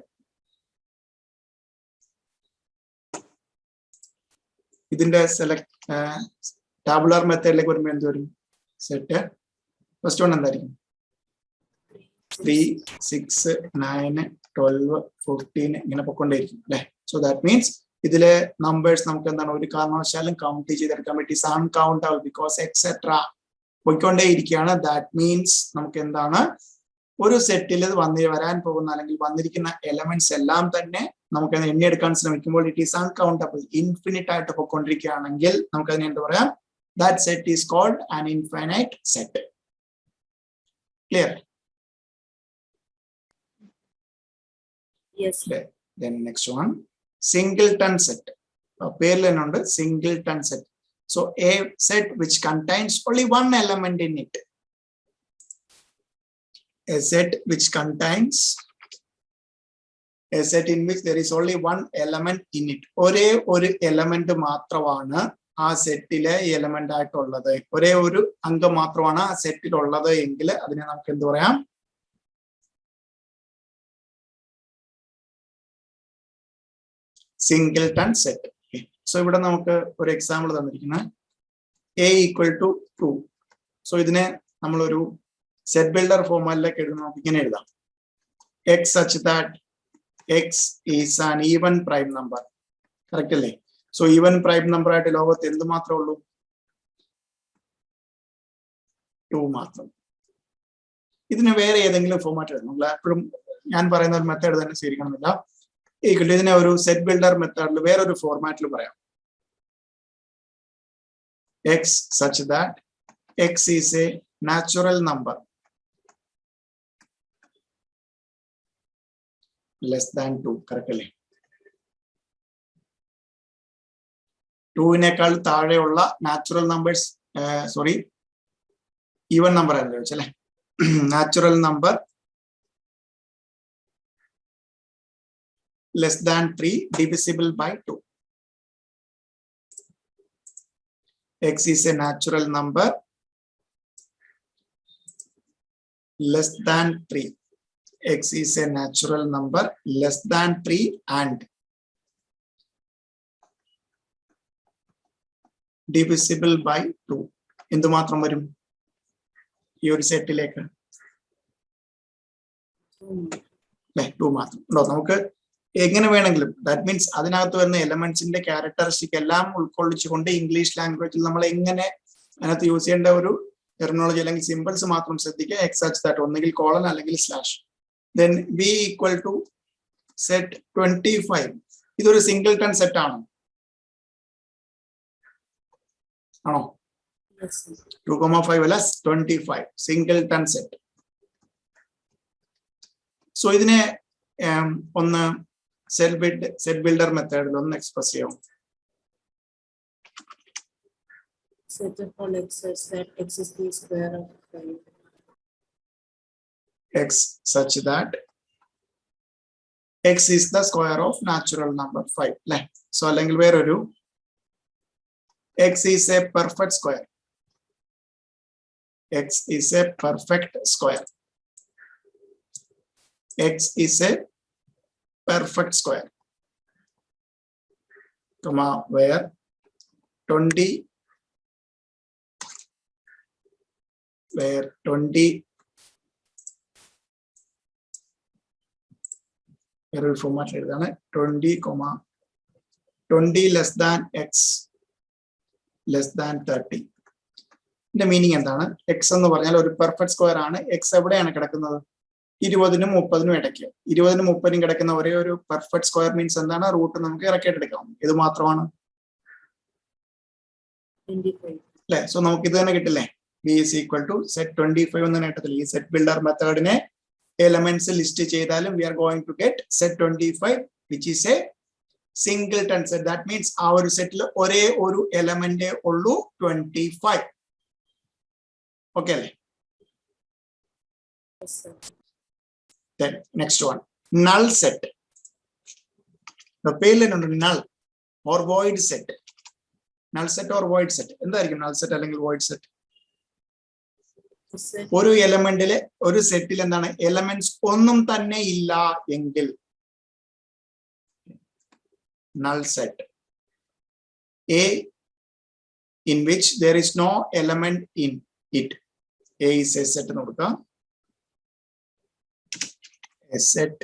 ഇതിന്റെ ടാബുലാർ മെത്തേഡിലേക്ക് വരുമ്പോൾ എന്ത് വരും? സെറ്റ് ഫസ്റ്റ് വൺ എന്തായിരിക്കും? 3 6 9 12 14 ഇങ്ങനെ പൊക്കൊണ്ടേയിരിക്കും അല്ലെ. സോ ദാറ്റ് മീൻസ് ഇതിലെ നമ്പേഴ്സ് നമുക്ക് എന്താണ് ഒരു കാരണവശാലും കൗണ്ട് ചെയ്തെടുക്കാൻ പറ്റി, അൺകൗണ്ടബിൾ ബിക്കോസ് എക്സെട്ര പോയിക്കൊണ്ടേ ഇരിക്കുകയാണ്. ദാറ്റ് മീൻസ് നമുക്ക് എന്താണ് ഒരു സെറ്റിൽ വരാൻ പോകുന്ന അല്ലെങ്കിൽ വന്നിരിക്കുന്ന എലമെന്റ്സ് എല്ലാം തന്നെ നമുക്ക് എണ്ണിയെടുക്കാൻ ശ്രമിക്കുമ്പോൾ ഇറ്റ് ഈസ് അൺകൗണ്ടബിൾ, ഇൻഫിനിറ്റ് ആയിട്ട് പോയിക്കൊണ്ടിരിക്കുകയാണെങ്കിൽ നമുക്ക് അതിനെ എന്താ പറയാം? That set is called an infinite set. Clear? Yes. Then next one, singleton set. Pairlen under singleton set. So a set which contains only one element in it. A set which contains a set in which there is only one element in it. ഒരേ ഒരു element മാത്രമാണ് ആ സെറ്റിലെ element ആയിട്ടുള്ളത്, ഒരേ ഒരു അംഗം മാത്രമാണ് ആ സെറ്റിൽ ഉള്ളത് എങ്കിൽ അതിനെ നമുക്ക് എന്ത് പറയാം? Singleton set. സോ ഇവിടെ നമുക്ക് ഒരു എക്സാമ്പിൾ തന്നിരിക്കുന്നത് a ഈക്വൽ ടു 2. സോ ഇതിനെ നമ്മളൊരു സെറ്റ് ബിൽഡർ ഫോർമാറ്റിലേക്ക് എഴുതുന്ന നമുക്ക് ഇങ്ങനെ എഴുതാം, X such that x is an even prime number. Correct അല്ലേ? സോ ഈവൻ പ്രൈം നമ്പർ ആയിട്ട് ലോകത്ത് എന്ത് മാത്രമേ ഉള്ളൂ? 2 മാത്രം. ഇതിന് വേറെ ഏതെങ്കിലും ഫോർമാറ്റ് എഴുതാം. നമ്മൾ എപ്പോഴും ഞാൻ പറയുന്ന ഒരു മെത്തേഡ് തന്നെ സ്വീകരിക്കണമെന്നില്ല. ഇതിനെ ഒരു സെറ്റ് ബിൽഡർ മെത്തേഡിൽ വേറൊരു ഫോർമാറ്റിൽ പറയാം, x such that X is a natural number less than 2. Correctly. 2-നേക്കാൾ താഴെയുള്ള natural numbers, sorry, even number ആണല്ലോ വെച്ചല്ലേ. Natural number less than 3 divisible by 2. X is a natural number less than 3. X is a natural number less than 3 and divisible by 2. എന്ത് മാത്രം വരും ഈ ഒരു സെറ്റിലേക്ക്? 2 മാത്രം ഉണ്ടോ? നമുക്ക് എങ്ങനെ വേണമെങ്കിലും, ദാറ്റ് മീൻസ് അതിനകത്ത് വരുന്ന എലമെന്റ്സിന്റെ ക്യാരക്ടറിസ്റ്റിക് എല്ലാം ഉൾക്കൊള്ളിച്ചുകൊണ്ട് ഇംഗ്ലീഷ് ലാംഗ്വേജിൽ നമ്മൾ എങ്ങനെ അതിനകത്ത് യൂസ് ചെയ്യേണ്ട ഒരു ടെർമിനോളജി അല്ലെങ്കിൽ സിമ്പിൾസ് മാത്രം ശ്രദ്ധിക്കുക. എക്സ് സച്ച് ദാറ്റ്, ഒന്നുകിൽ കോളൻ അല്ലെങ്കിൽ slash. Then B equal to set 25. ഇതൊരു സിംഗിൾട്ടൺ സെറ്റ് ആണോ? ആണോ? 2,5 അല്ല 25 സിംഗിൾട്ടൺ സെറ്റ്. സോ ഇതിനെ ഒന്ന് സെറ്റ് ബിൽഡർ മെത്തേഡിൽ ഒന്ന് എക്സ്പ്രസ് ചെയ്യാം. Set of all x such that x is the square of 5. X such that x is the square of natural number 5. So അല്ലെങ്കിൽ വേറൊരു x is a perfect square. X is a perfect square. X is a perfect square, comma, where 20 error format എഴുതാണ് 20 less than x less than 30. ഇതിന്റെ meaning എന്താണ്? x എന്ന് പറഞ്ഞാൽ ഒരു perfect square ആണ്. x എവിടെയാണ് കിടക്കുന്നത്? 20-നും 30-നും ഇടയ്ക്ക്. 20-നും 30-നും കിടക്കുന്ന ഒരേ ഒരു പെർഫെക്റ്റ് സ്ക്വയർ മീൻസ് എന്താണ്? റൂട്ട് നമുക്ക് ഇറക്കിയിട്ടെടുക്കാം. ഇത് മാത്രമാണ് അല്ലെ? സോ നമുക്ക് ഇത് തന്നെ കിട്ടില്ലേ? b is equal to set 25 എന്ന നേട്ടത്തിൽ ഈ സെറ്റ് ബിൽഡർ മെത്തേഡിനെ എലമെന്റ്സ് ലിസ്റ്റ് ചെയ്താലും we are going to get set 25 which is a singleton set. That means ആ ഒരു സെറ്റിൽ ഒരേ ഒരു എലമെന്റേ ഉള്ളൂ 25. ഓക്കെ അല്ലേ? Then next one, null set. The പേരിൽ null or void set. Null set or void set. എന്തായിരിക്കും null set അല്ലെങ്കിൽ void set? ഒരു എലമെന്റിലെ ഒരു സെറ്റിൽ എന്താണ് എലമെന്റ്സ് ഒന്നും തന്നെ ഇല്ല എങ്കിൽ null set. A in which there is no element in it. A is a set എന്ന് കൊടുക്കാം. A set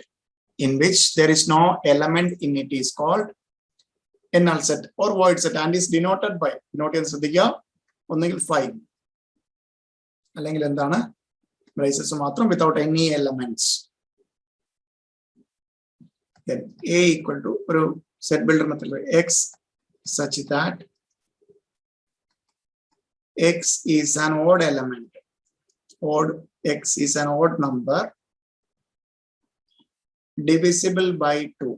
in which there is no element in it is called a null set or void set and is denoted by, denote ചെയ്യാൻ ശ്രദ്ധിക്കുക, ഒന്നുകിൽ 5 അല്ലെങ്കിൽ എന്താണ് braces മാത്രം without any elements. Then A equal to ഒരു set builder method x such that x is an odd element. X is an odd number divisible by 2.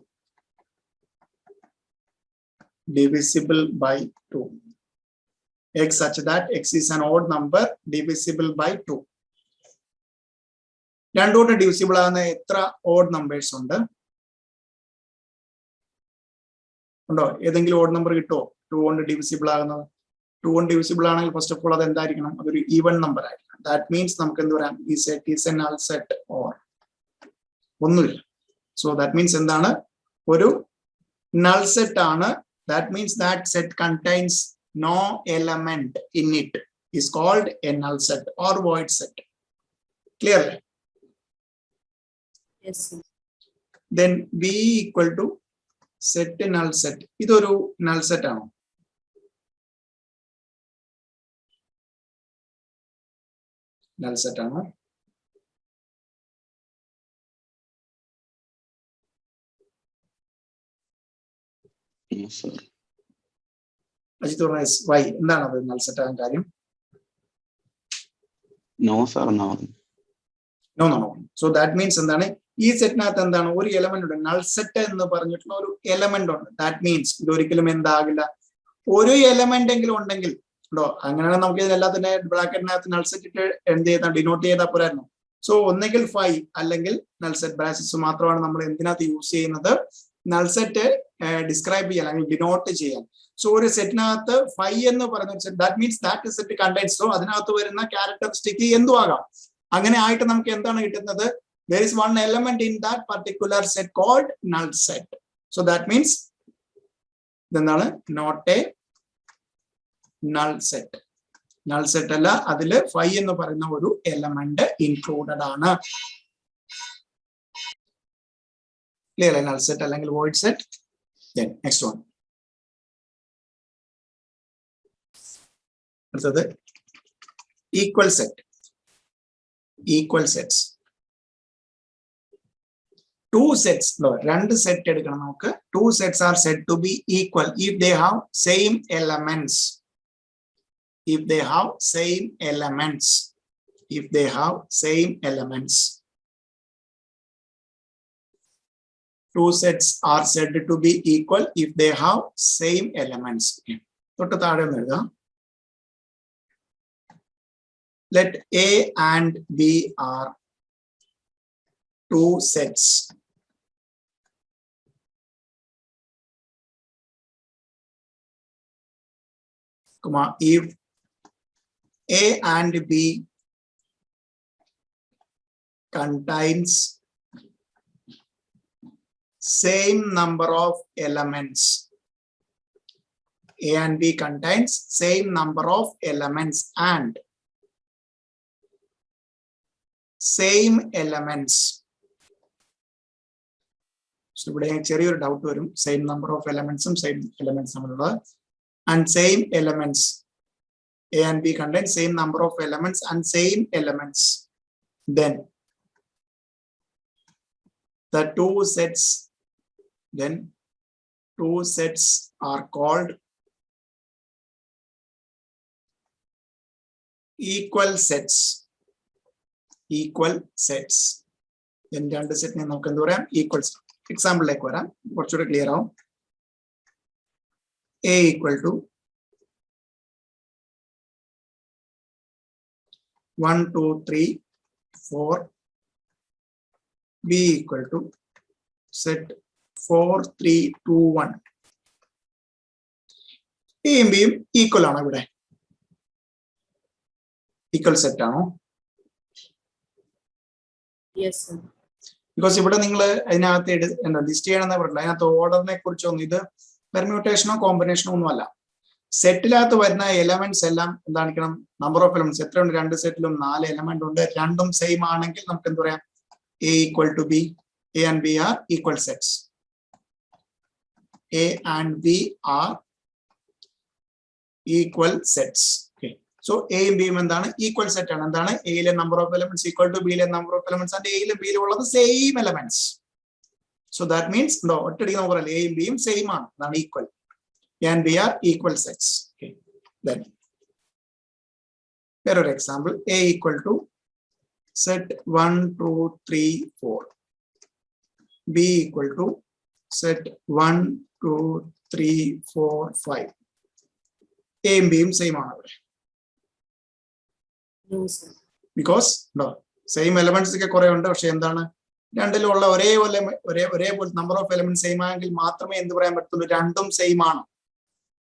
Divisible by 2. X such that x is an odd number divisible by 2. രണ്ടോട്ട് divisible ആകുന്ന എത്ര odd numbers ഉണ്ട്? ഉണ്ടോ? ഏതെങ്കിലും odd number കിട്ടുമോ 2 കൊണ്ട് divisible ആകുന്നത്? 2 കൊണ്ട് divisible ആണെങ്കിൽ ഫസ്റ്റ് ഓഫ് ഓൾ അത് എന്തായിരിക്കണം? അതൊരു ഈവൻ നമ്പർ ആയിരിക്കണം. ദാറ്റ് മീൻസ് നമുക്ക് എന്ത് പറയാം? ഈ set is A null set or ഒന്നുമില്ല. സോ ദാറ്റ് മീൻസ് എന്താണ്? ഒരു നൾ സെറ്റ് ആണ്. That means that set contains no element in it is called a null set or void set. Clear? Yes, sir. Then b equal to set null set. ഇതൊരു null set ആണോ? null set ആണോ? Yes, sir. Ajith പറഞ്ഞ Y എന്താണ് അത് null set ആകാൻ കാര്യം? No, sir, no. No, no, no. So that means എന്താണ് ഈ സെറ്റിനകത്ത് എന്താണ് ഒരു എലമെന്റ് ഉണ്ട് നൾ സെറ്റ് എന്ന് പറഞ്ഞിട്ടുള്ള ഒരു എലമെന്റ് ഉണ്ട്. ദാറ്റ് മീൻസ് ഇത് ഒരിക്കലും എന്താകില്ല ഒരു എലമെന്റ് എങ്കിലും ഉണ്ടെങ്കിൽ ഉണ്ടോ അങ്ങനെയാണെങ്കിൽ നമുക്ക് ഇതിനെല്ലാത്തിന്റെ ബ്രാക്കറ്റിനകത്ത് നൾ സെറ്റ് ഇട്ട് എന്ത് ചെയ്താൽ ഡിനോട്ട് ചെയ്താൽ പോരായിരുന്നു. സോ ഒന്നെങ്കിൽ 5 അല്ലെങ്കിൽ നൾ സെറ്റ് ബ്രാക്കറ്റ്സ് മാത്രമാണ് നമ്മൾ എന്തിനകത്ത് യൂസ് ചെയ്യുന്നത് നൾ സെറ്റ് ഡിസ്ക്രൈബ് ചെയ്യാൻ അല്ലെങ്കിൽ ഡിനോട്ട് ചെയ്യാൻ. സോ ഒരു സെറ്റിനകത്ത് 5 എന്ന് പറയുന്ന that means that set contains so അതിനകത്ത് വരുന്ന ക്യാരക്ടറിസ്റ്റിക് എന്തും ആകാം. അങ്ങനെ ആയിട്ട് നമുക്ക് എന്താണ് കിട്ടുന്നത് there is one element in that particular set called null set. So that means എന്താണ് not a null set. null set അല്ല അതില് 5 എന്ന് പറയുന്ന ഒരു എലമെന്റ് ഇൻക്ലൂഡഡ് ആണ്. ക്ലിയർ അല്ലേ? null set അല്ലെങ്കിൽ void set. Then next one. അടുത്തത് equal set. Equal sets. Two sets, രണ്ട് സെറ്റ് എടുക്കണം നമുക്ക്. Two sets are said to be equal if they have same elements. If they have same elements. If they have same elements. Two sets are said to be equal if they have same elements. തൊട്ട് താഴെ എഴുതാം. Let A and B are two sets. If A and B contains same number of elements. A and B contains same number of elements and same elements. So ഇവിടെ ചെറിയൊരു doubt വരും. Same number of എലമെന്റ്സും same elements തമ്മിലുള്ള and same elements. A and B contain same number of elements and same elements. Then the two sets are called equal sets. Equal sets. Then രണ്ട് സെറ്റിനെ നമുക്ക് എന്ത് പറയാം equal. എക്സാമ്പിളിലേക്ക് വരാം കുറച്ചുകൂടെ clear ആവും. A equal to 1 2 3 4. B equal to set 4 3 2 1. A യും ബിയും ഈക്വൽ ആണോ ഇവിടെ? ഈക്വൽ സെറ്റ് ആണോ? Yes, sir. ബിക്കോസ് ഇവിടെ നിങ്ങൾ അതിനകത്ത് എന്താ ലിസ്റ്റ് ചെയ്യണമെന്ന് പറഞ്ഞില്ല. അതിനകത്ത് ഓർഡറിനെ കുറിച്ചൊന്നും ഇത് പെർമ്യൂട്ടേഷനോ കോമ്പിനേഷനോ ഒന്നും അല്ല. സെറ്റിനകത്ത് വരുന്ന എലമെന്റ്സ് എല്ലാം എന്താണിക്കണം നമ്പർ ഓഫ് എലമെന്റ്സ് എത്രയുണ്ട്? രണ്ട് സെറ്റിലും 4 എലമെന്റ് ഉണ്ട്. രണ്ടും സെയിം ആണെങ്കിൽ നമുക്ക് എന്ത് പറയാം A equal to B. A and B are equal sets. A and B are equal sets. Okay. So A യും ബിയും എന്താണ് ഈക്വൽ സെറ്റ് ആണ്. എന്താണ് എയിലെ number of elements equal to ബിയിലെ നമ്പർ ഓഫ് എലമെന്റ്സ് ആൻഡ് എയിലും ബിയിലും ഉള്ളത് same elements. So that means no ഒറ്റയടിക്ക് നമുക്ക് പറയാം A യും ബിയും സെയിം ആണ്. അതാണ് equal. A and B are equal sets. Okay. Then വേറൊരു example A equal to set 1 2 3 4. B equal to set 1 2 3 4 5. A യും ബിയും സെയിം ആണ് ഇവിടെ. No, sir. Because same elements ഒക്കെ കുറെ ഉണ്ട്. പക്ഷെ എന്താണ് രണ്ടിലുള്ള ഒരേപോലെ നമ്പർ ഓഫ് എലമെന്റ് സെയിം ആണെങ്കിൽ മാത്രമേ എന്ത് പറയാൻ പറ്റുള്ളൂ രണ്ടും സെയിം ആണ്.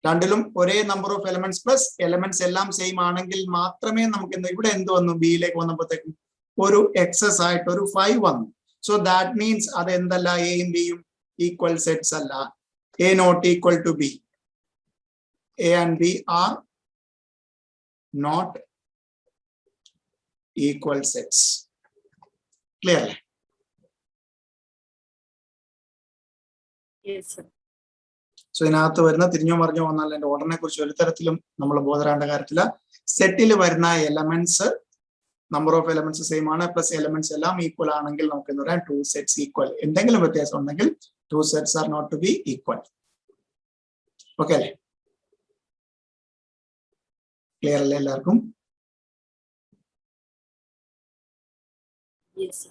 രണ്ടിലും ഒരേ number of elements plus elements എല്ലാം സെയിം ആണെങ്കിൽ മാത്രമേ നമുക്ക് ഇവിടെ എന്ത് വന്നു ബിയിലേക്ക് വന്നപ്പോഴത്തേക്കും ഒരു എക്സസ് ആയിട്ട് ഒരു 5 വന്നു. സോ ദാറ്റ് മീൻസ് അത് എന്തല്ല എയും ബിയും ഈക്വൽ സെറ്റ്സ് അല്ല. A not equal to B. A and B are not equal sets. Clear അല്ലേ? Yes, sir. സോ ഇതിനകത്ത് വരുന്ന തിരിഞ്ഞോ മറിഞ്ഞോ വന്നാൽ എന്റെ ഓർഡറിനെ കുറിച്ച് ഒരു തരത്തിലും നമ്മൾ ബോധരാണ്ട കാര്യത്തില്ല. സെറ്റിൽ വരുന്ന elements number of elements same ആണ് പ്ലസ് എലമെന്റ്സ് എല്ലാം ഈക്വൽ ആണെങ്കിൽ നമുക്ക് എന്ന് പറയാം ടു സെറ്റ്സ് ഈക്വൽ. എന്തെങ്കിലും വ്യത്യാസം ഉണ്ടെങ്കിൽ two sets are not to be equal. Okay അല്ലേ? ക്ലിയർ അല്ലേ എല്ലാവർക്കും? Yes, sir.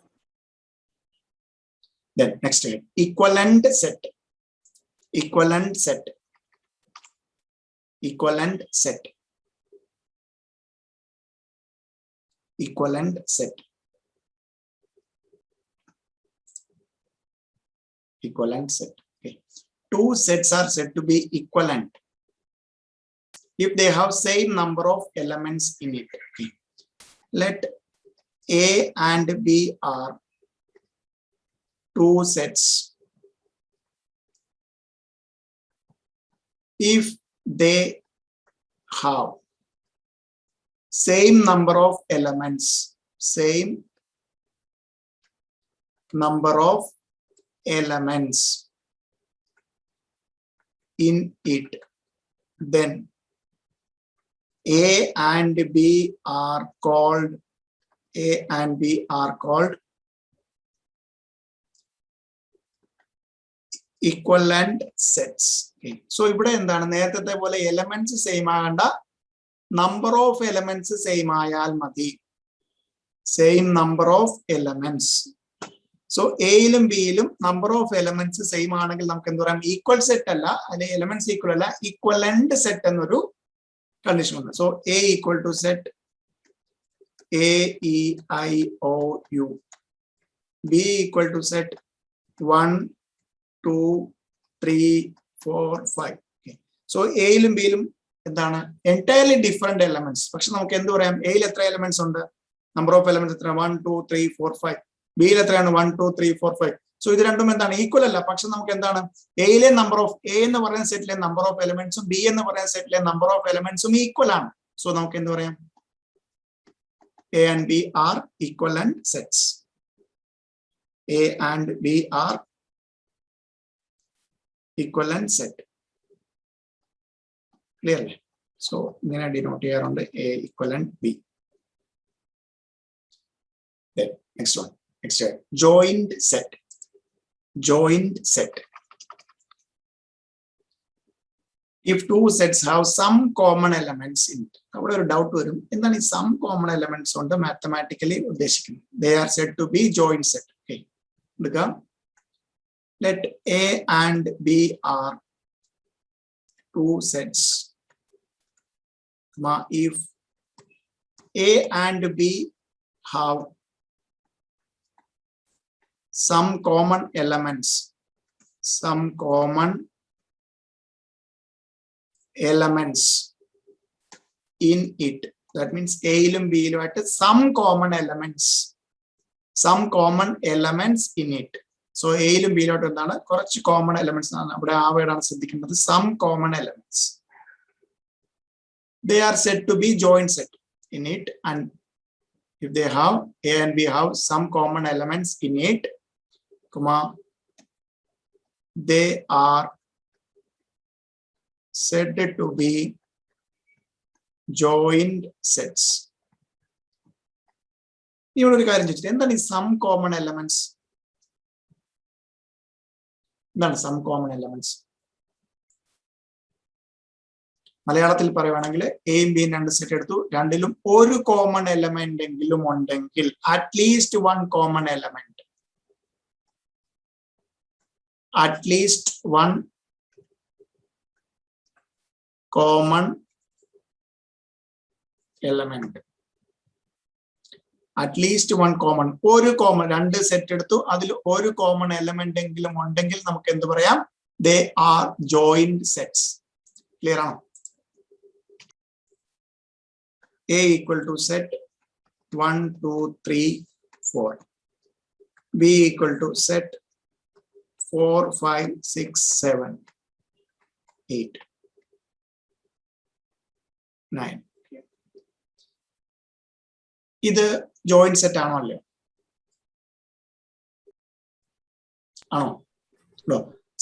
Then next again, equivalent set. Equivalent set. Equivalent set. Equivalent set. Equivalent set. Okay. Two sets are said to be equivalent if they have same number of elements in it. Okay. Let A and B are two sets if they have same number of elements, same number of elements in it, then A and B are called equivalent sets. Okay. So ഇവിടെ എന്താണ് നേരത്തെ പോലെ elements same ആകണ്ട, number of elements same ആയാൽ മതി. Same number of elements. So എയിലും ബിയിലും number of elements same ആണെങ്കിൽ നമുക്ക് എന്ത് പറയാം, ഈക്വൽ സെറ്റ് അല്ല, അല്ലെങ്കിൽ എലമെന്റ്സ് ഈക്വൽ അല്ല, ഈക്വലന്റ് സെറ്റ് എന്നൊരു കണ്ടീഷൻ ഉണ്ട്. So A equal to set AEIOU, B equal to set 1 2 3 4 5. Okay. So എയിലും ബിയിലും എന്താണ് entirely different elements. പക്ഷെ നമുക്ക് എന്ത് പറയാം, എയിൽ എത്ര എലമെന്റ്സ് ഉണ്ട്, നമ്പർ ഓഫ് എലമെന്റ്സ് എത്ര, 1 2 3 4 5. ബിയിൽ എത്രയാണ്, 1 2 3 4 5. സോ ഇത് രണ്ടും എന്താണ് ഈക്വൽ അല്ല. പക്ഷെ നമുക്ക് എന്താണ് എയിലെ നമ്പർ ഓഫ് എ എന്ന് പറയുന്ന സെറ്റിലെ നമ്പർ ഓഫ് എലമെന്റ്സും ബി എന്ന് പറയുന്ന സെറ്റിലെ നമ്പർ ഓഫ് എലമെന്റ്സും ഈക്വൽ ആണ്. സോ നമുക്ക് എന്ത് പറയാം, A and B are equivalent sets. A and B are equivalent set. Clearly. So, I'm going to denote here on the A equivalent B. Then, next one. Next one. Joined set. Joined set. If two sets have some common elements in it, അവിടെ ഒരു doubt വരും, എന്താണ് ഈ some common elements കൊണ്ട് mathematically ഉദ്ദേശിക്കുന്നത്. They are said to be joint set. Okay. എടുക്കാം. Let A and B are two sets. If A and B have some common elements, in it, that means A ilum B ilum at some common elements in it. So A ilum B ilum endana korchu common elements aanu avade aa word aanu ശ്രദ്ധിക്കേണ്ടത്, some common elements. They are said to be joint set in it, and if they have A and B have some common elements in it, they are said to be joined sets. ഇവിടെ ഒരു കാര്യം ചോദിച്ചിട്ട്, എന്താണ് ഈ some common elements? എന്താണ് some common elements? മലയാളത്തിൽ പറയുവാണെങ്കിൽ എയും ബിയും രണ്ട് സെറ്റ് എടുത്തു, രണ്ടിലും ഒരു കോമൺ എലമെന്റ് എങ്കിലും ഉണ്ടെങ്കിൽ, at least one common element, at least one common element, at least one common, ഒരു കോമൺ, രണ്ട് സെറ്റ് എടുത്തു, അതിൽ ഒരു കോമൺ എലമെന്റ് എങ്കിലും ഉണ്ടെങ്കിൽ നമുക്ക് എന്ത് പറയാം, they are joined sets. Clear ആണോ? A equal to set 1 2 3 4, B equal to set 4 5 6 7 8 9. ഇത് ജോയിന്റ് സെറ്റ് ആണോ അല്ലേ? ആണോ?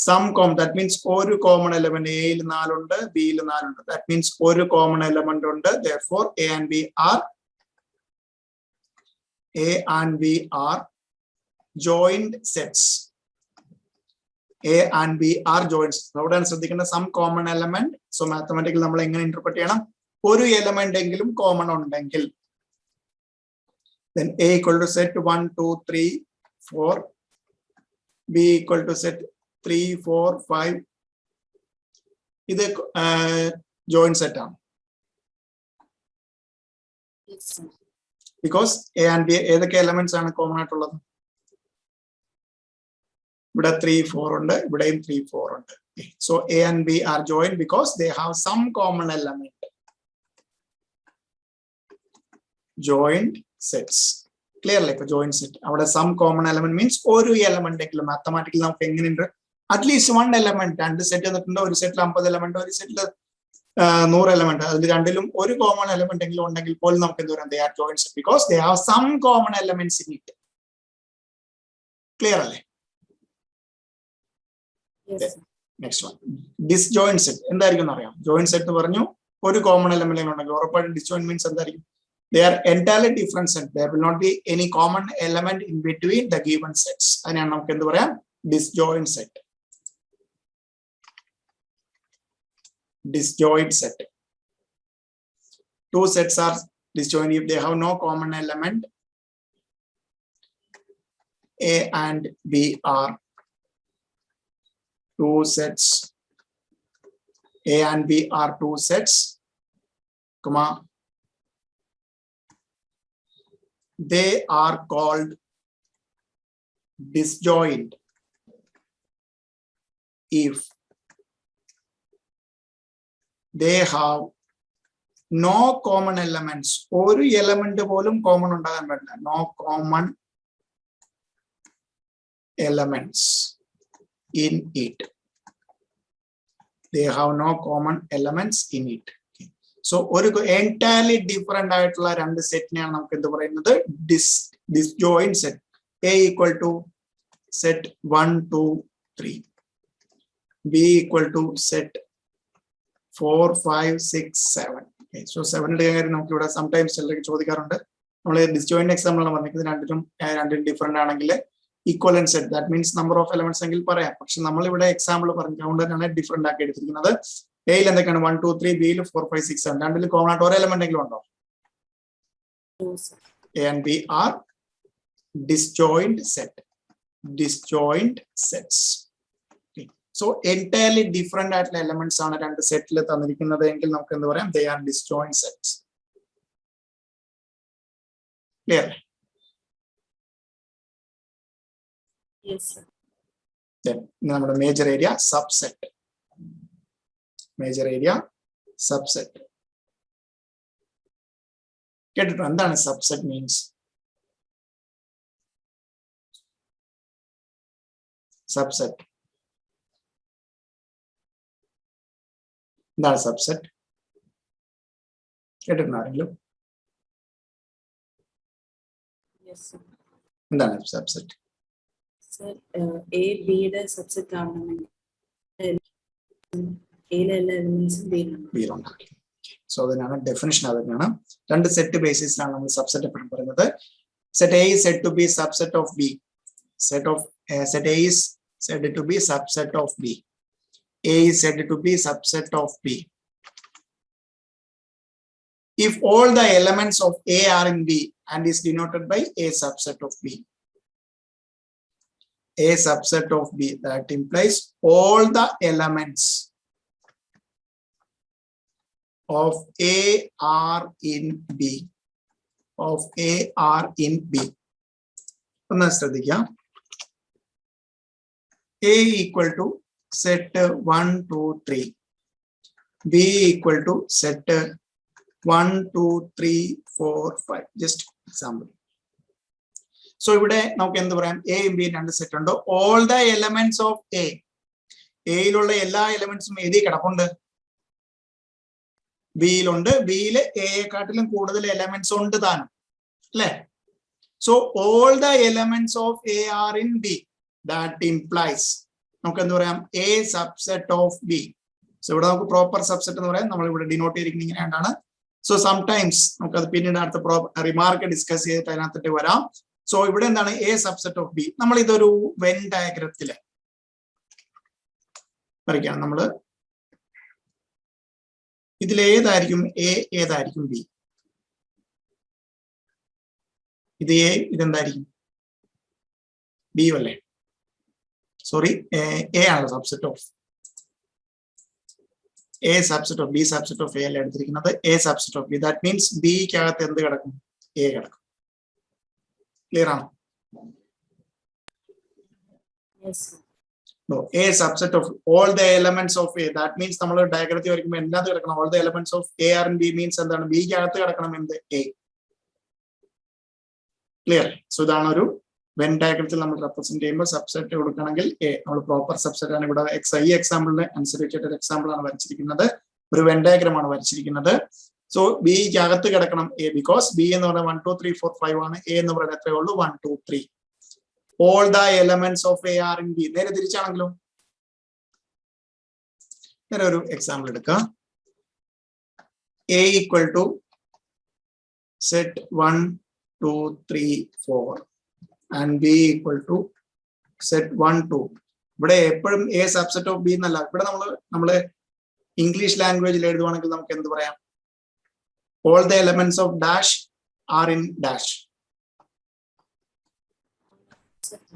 സം കോമൺ, ദാറ്റ് മീൻസ് ഒരു കോമൺ എലമെന്റ് എയിൽ 4 ഉണ്ട്, ബിയിൽ 4 ഉണ്ട്. ദാറ്റ് മീൻസ് ഒരു കോമൺ എലമെന്റ് ഉണ്ട്. Therefore A and B are joined sets. A and B are joined sets. അവിടെയാണ് ശ്രദ്ധിക്കേണ്ട some common element. So mathematical നമ്മൾ എങ്ങനെ ഇന്റർപ്രറ്റ് ചെയ്യണം, ഒരു എലമെന്റ് എങ്കിലും കോമൺ ഉണ്ടെങ്കിൽ. Then A equal to set 1, 2, 3, 4. B equal to set 3, 4, 5. This is joint set. Yes, sir. Because A and B elements are common. But 3, 4 ഉണ്ട് ഇവിടെയും 3, 4 ഉണ്ട്. So A and B are joined because they have some common element. Joint sets. Clearly, for joint set. Our some common element means one element. Mathematically, at least one element. And the set one set element or set no element. One common element they are joint set because they have some common elements in it. Clearly. Yes, sir. Next one. Disjoint set. Joint set one common element. Disjoint means they are entirely different set. There will not be any common element in between the given sets. Disjoint set. Disjoint set. Two sets are disjoint if they have no common element. A and B are two sets. A and B are two sets. Comma. They are called disjoint if they have no common elements. Or element common no common elements in it. They have no common elements in it. So, entirely different set disjoint set. A equal to set 1, 2, 3. B equal to set 4, 5, 6, 7. Okay. So 7 sometimes disjoint example different equivalent set. That means number of elements example different. A 1, 2, 3, B 4, 5, 6, 7. Common element. No, sir. A and B are disjoint set. Disjoint sets. Okay. So entirely different elements on a set. They are disjoint sets. Clear? Yes, sir. Then number major area subset. Major area subset. Get it? What does subset means? Subset. That is subset. Get it? Yes, sir. That is subset. Sir, A, B the subset A elements B. So then definition of it. Set basis subset. Set A is said to be subset of B. Set A is said to be subset of B. A is said to be subset of B. If all the elements of A are in B and is denoted by A subset of B. A subset of B, that implies all the elements of A are in B. Of A are in B. A equal to set 1, 2, 3. B equal to set 1, 2, 3, 4, 5. Just example. So now A and B and set all the elements of A. A elements B A elements so all the elements of A are in B. That implies A subset of B. So proper subset denote. So sometimes remark discuss so A subset of B. We have a Venn diagram. This is A, B. ഇത് A, ഇതെന്തായിരിക്കും B അല്ലേ? Sorry, A ആണ് subset of A, subset of B, subset of A അല്ല എടുത്തിരിക്കുന്നത്, A subset of B. That means ബിക്കകത്ത് എന്ത് കിടക്കും? A കിടക്കും. ക്ലിയർ ആണോ? Yes, sir. No, A subset of all the elements of A. That means നമ്മൾ ഡയഗ്രത്തിൽ വരയ്ക്കുമ്പോൾ എന്ത് കിടക്കണം? All the elements of A are in B means എന്താണ്? B ക്കകത്ത് കിടക്കണം എന്ത്? A. ക്ലിയർ? സോ ഇതാണ് ഒരു വെൻ ഡയഗ്രത്തിൽ നമ്മൾ റെപ്രസെന്റ് ചെയ്യുമ്പോൾ സബ്സെറ്റ് കൊടുക്കണമെങ്കിൽ A. നമ്മൾ പ്രോപ്പർ സബ്സെറ്റ് ആണ് ഇവിടെ ഈ എക്സാമ്പിളിന് അനുസരിച്ചിട്ട് ഒരു എക്സാമ്പിൾ ആണ് വരച്ചിരിക്കുന്നത്, ഒരു വെൻ ഡയഗ്രം ആണ് വരച്ചിരിക്കുന്നത്. സോ B ക്കകത്ത് കിടക്കണം A, ബിക്കോസ് B എന്ന് പറയുന്നത് 1 2 3 4 5 ആണ്. A എന്ന് പറയുന്നത് എത്രയേ ഉള്ളൂ? 1 2 3. All the elements of A are in B. നേരെ തിരിച്ചാണെങ്കിലും നേരെ ഒരു എക്സാമ്പിൾ എടുക്കാം. A equal to set 1 2 3 4 and B equal to set 1 2. ഇവിടെ എപ്പോഴും A സബ്സെറ്റ് ഓഫ് B എന്നല്ല, ഇവിടെ നമ്മള് ഇംഗ്ലീഷ് ലാംഗ്വേജിൽ എഴുതുവാണെങ്കിൽ നമുക്ക് എന്ത് പറയാം? All the elements of dash are in dash.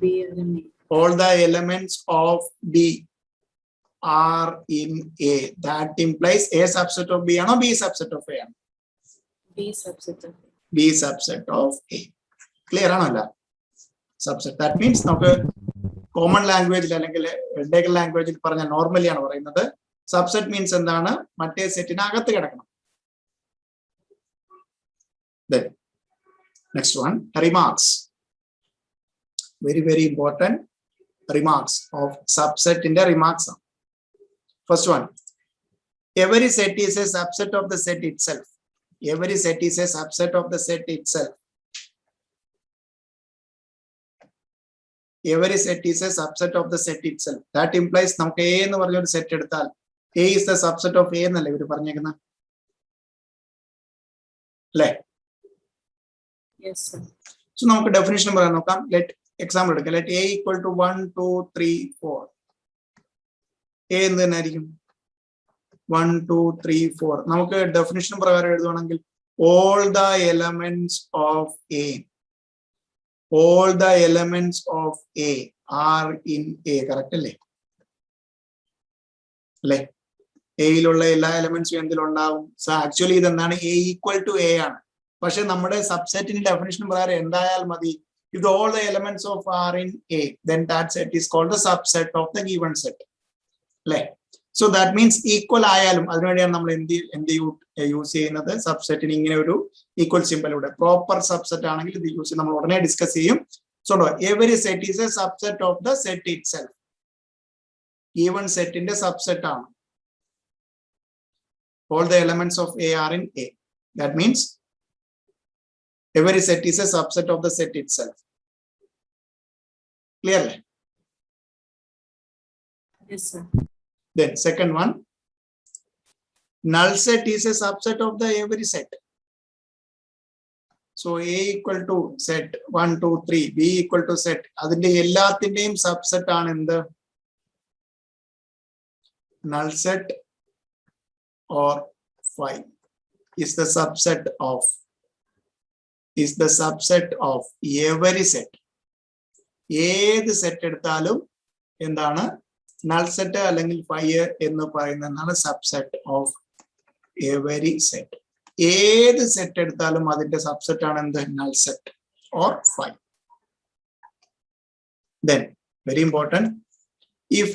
B are in A. All the elements of B are in A. That implies A subset of B or B subset of A? B subset of A. B subset of A. Clear or subset? That means നമുക്ക് common language അല്ലെങ്കിൽ legal language പറഞ്ഞ normally ആണ് പറയുന്നത്. Subset means എന്താണ്? മറ്റേ സെറ്റിനകത്ത് കിടക്കണം. Then next one, remarks. Very important remarks of subset in the remarks. First one, every set is a subset of the set itself. Every set is a subset of the set itself. Every set is a subset of the set itself. That implies നമുക്ക് A എന്ന് പറഞ്ഞ ഒരു set എടുത്താൽ A is the subset of A എന്നല്ലേ ഇവര് പറഞ്ഞേക്കുന്നത് അല്ലേ? Yes, sir. So നമുക്ക് ഡെഫിനിഷൻ പറയാൻ നോക്കാം. ലെറ്റ് എക്സാമ്പിൾ എടുക്കാം. Let A equal to 1 2 3 4. A എന്ത് തന്നെ ആയിരിക്കും? 1 2 3 4. നമുക്ക് ഡെഫിനിഷൻ പ്രകാരം എഴുതുവാണെങ്കിൽ all the elements of A, all the elements of A are in A. Correct അല്ലേ? അല്ലേ? എയിലുള്ള എല്ലാ എലമെന്റ്സും എന്തിലുണ്ടാവും? സോ ആക്ച്വലി ഇതെന്താണ്? A equal to A ആണ്. പക്ഷെ നമ്മുടെ സബ്സെറ്റിന്റെ ഡെഫിനിഷൻ പ്രകാരം എന്തായാലും മതി, if all the elements of are in A, then that set is called the subset of the given set. അല്ലേ? So that means equal ആയാലും അതിനുവേണ്ടിയാണ് നമ്മൾ എന്ത് യൂസ് ചെയ്യുന്നത്? സബ്സെറ്റിന് ഇങ്ങനെ ഒരു ഈക്വൽ സിമ്പൽ ഇവിടെ. പ്രോപ്പർ സബ്സെറ്റ് ആണെങ്കിൽ ഇത് യൂസ് നമ്മൾ ഉടനെ ഡിസ്കസ് ചെയ്യും. So every set is A subset of the set itself. Given സെറ്റിന്റെ സബ്സെറ്റ് ആണ്. All the elements of A are in A. That means every set is a subset of the set itself. Clearly? Yes, sir. Then second one, null set is a subset of the every set. So A equal to set 1 2 3, B equal to set. അതിന്റെ എല്ലാത്തിന്റെയും subset ആണ് എന്ത്? Null set or 5 is the subset of every set. ഏത് set എടുത്താലും എന്താണ്? Null set അല്ലെങ്കിൽ 5 എന്ന് പറയുന്നതാണ് സബ്സെറ്റ് ഓഫ് എവരി സെറ്റ്. ഏത് സെറ്റ് എടുത്താലും അതിന്റെ സബ്സെറ്റ് ആണ് എന്ത്? Null set or 5. Then very important, if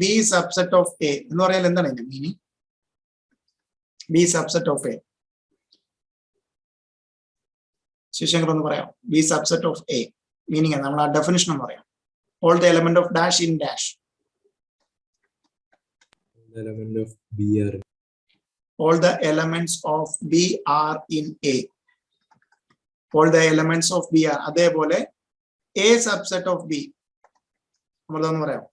B subset of A എന്ന് പറയാൻ എന്താണ് ഇതിന്റെ meaning? B subset of A, ശിശങ്കർ ഒന്ന് പറയാം. B subset of A meaning നമ്മൾ ആ ഡെഫിനിഷൻ ഒന്ന് പറയാം. All the element of dash in dash. The element of B are. All the elements of B are in A. All the elements of B are. അതേപോലെ A subset of B നമ്മളൊന്ന് പറയാം.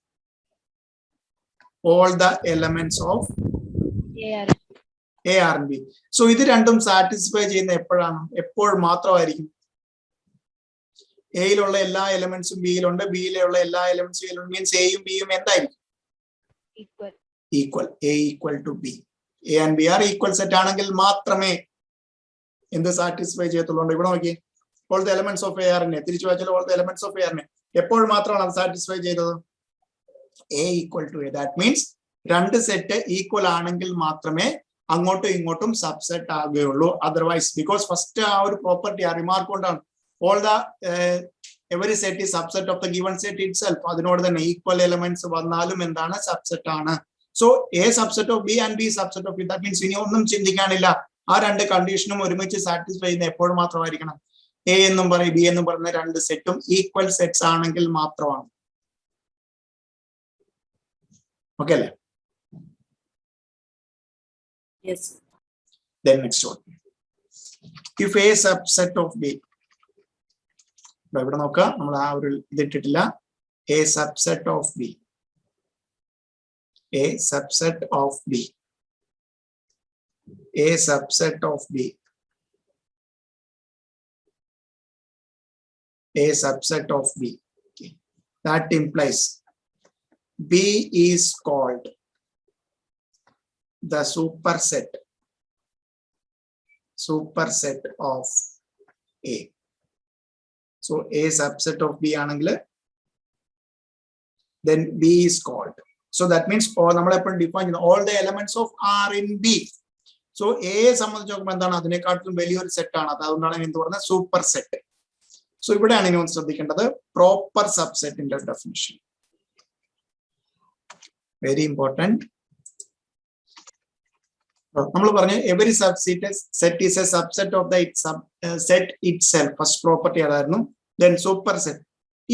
All the elements of A are in B. So ഇത് രണ്ടും satisfy ചെയ്യുന്ന എപ്പോഴാണ്? എപ്പോൾ മാത്രമായിരിക്കും? എയിലുള്ള എല്ലാ എലമെന്റ്സും ബിയിലുണ്ട്, ബിയിലുള്ള എല്ലാ എലമെന്റ്സും എയിലുണ്ട്. മീൻസ് എയും ബിയും എന്തായിരിക്കും? Equal. A equal to B. A and B are equal set ആണെങ്കിൽ മാത്രമേ എന്ത് സാറ്റിസ്ഫൈ ചെയ്യത്തുള്ളൂ? ഇവിടെ നോക്കി, all the elements of AR നെ തിരിച്ചു വായിച്ചാൽ all the elements of AR നെ എപ്പോൾ മാത്രമാണ് അത് സാറ്റിസ്ഫൈ ചെയ്തത്? A equal to A. That means രണ്ട് സെറ്റ് ഈക്വൽ ആണെങ്കിൽ മാത്രമേ അങ്ങോട്ടും ഇങ്ങോട്ടും സബ്സെറ്റ് ആകുകയുള്ളൂ. അതർവൈസ്, ബിക്കോസ് ഫസ്റ്റ് ആ ഒരു പ്രോപ്പർട്ടി ആ റിമാർക്ക് കൊണ്ടാണ് all the every set is subset of the given set itself. അതിനോട് തന്നെ ഈക്വൽ എലമെന്റ്സ് വന്നാലും എന്താണ്? സബ്സെറ്റ് ആണ്. So A subset of B and B subset of B. That means ഇനി ഒന്നും ചിന്തിക്കാനില്ല. ആ രണ്ട് കണ്ടീഷനും ഒരുമിച്ച് സാറ്റിസ്ഫൈ ചെയ്യുന്ന എപ്പോഴും മാത്രമായിരിക്കണം A എന്നും പറയും B എന്നും പറയുന്ന രണ്ട് സെറ്റും ഈക്വൽ സെറ്റ്സ് ആണെങ്കിൽ മാത്രമാണ്. ഓക്കെ അല്ലേ? Yes. Then next one. If A subset of B. ഇവിടെ നോക്കുക, നമ്മൾ ആ ഒരു ഇതിട്ടിട്ടില്ല. A subset of B. A subset of B. A subset of B. A subset of B. Okay. That implies B is called the superset of A. So A subset of B ആണെങ്കിൽ then B is called. So that means നമ്മളെപ്പോഴും define ചെയ്യുന്ന all the elements of R in B. So A സംബന്ധിച്ച് നോക്കുമ്പോൾ എന്താണ്? അതിനെക്കാട്ടിലും വലിയൊരു set ആണ്. അതുകൊണ്ടാണ് എന്ത് പറയുന്നത്? Super set. സോ ഇവിടെയാണ് ഇനി ഒന്ന് ശ്രദ്ധിക്കേണ്ടത് പ്രോപ്പർ സബ്സെറ്റിന്റെ ഡെഫിനിഷൻ. Very important. നമ്മൾ പറഞ്ഞു every set is A subset of the set itself. First property അതായിരുന്നു. Then super set.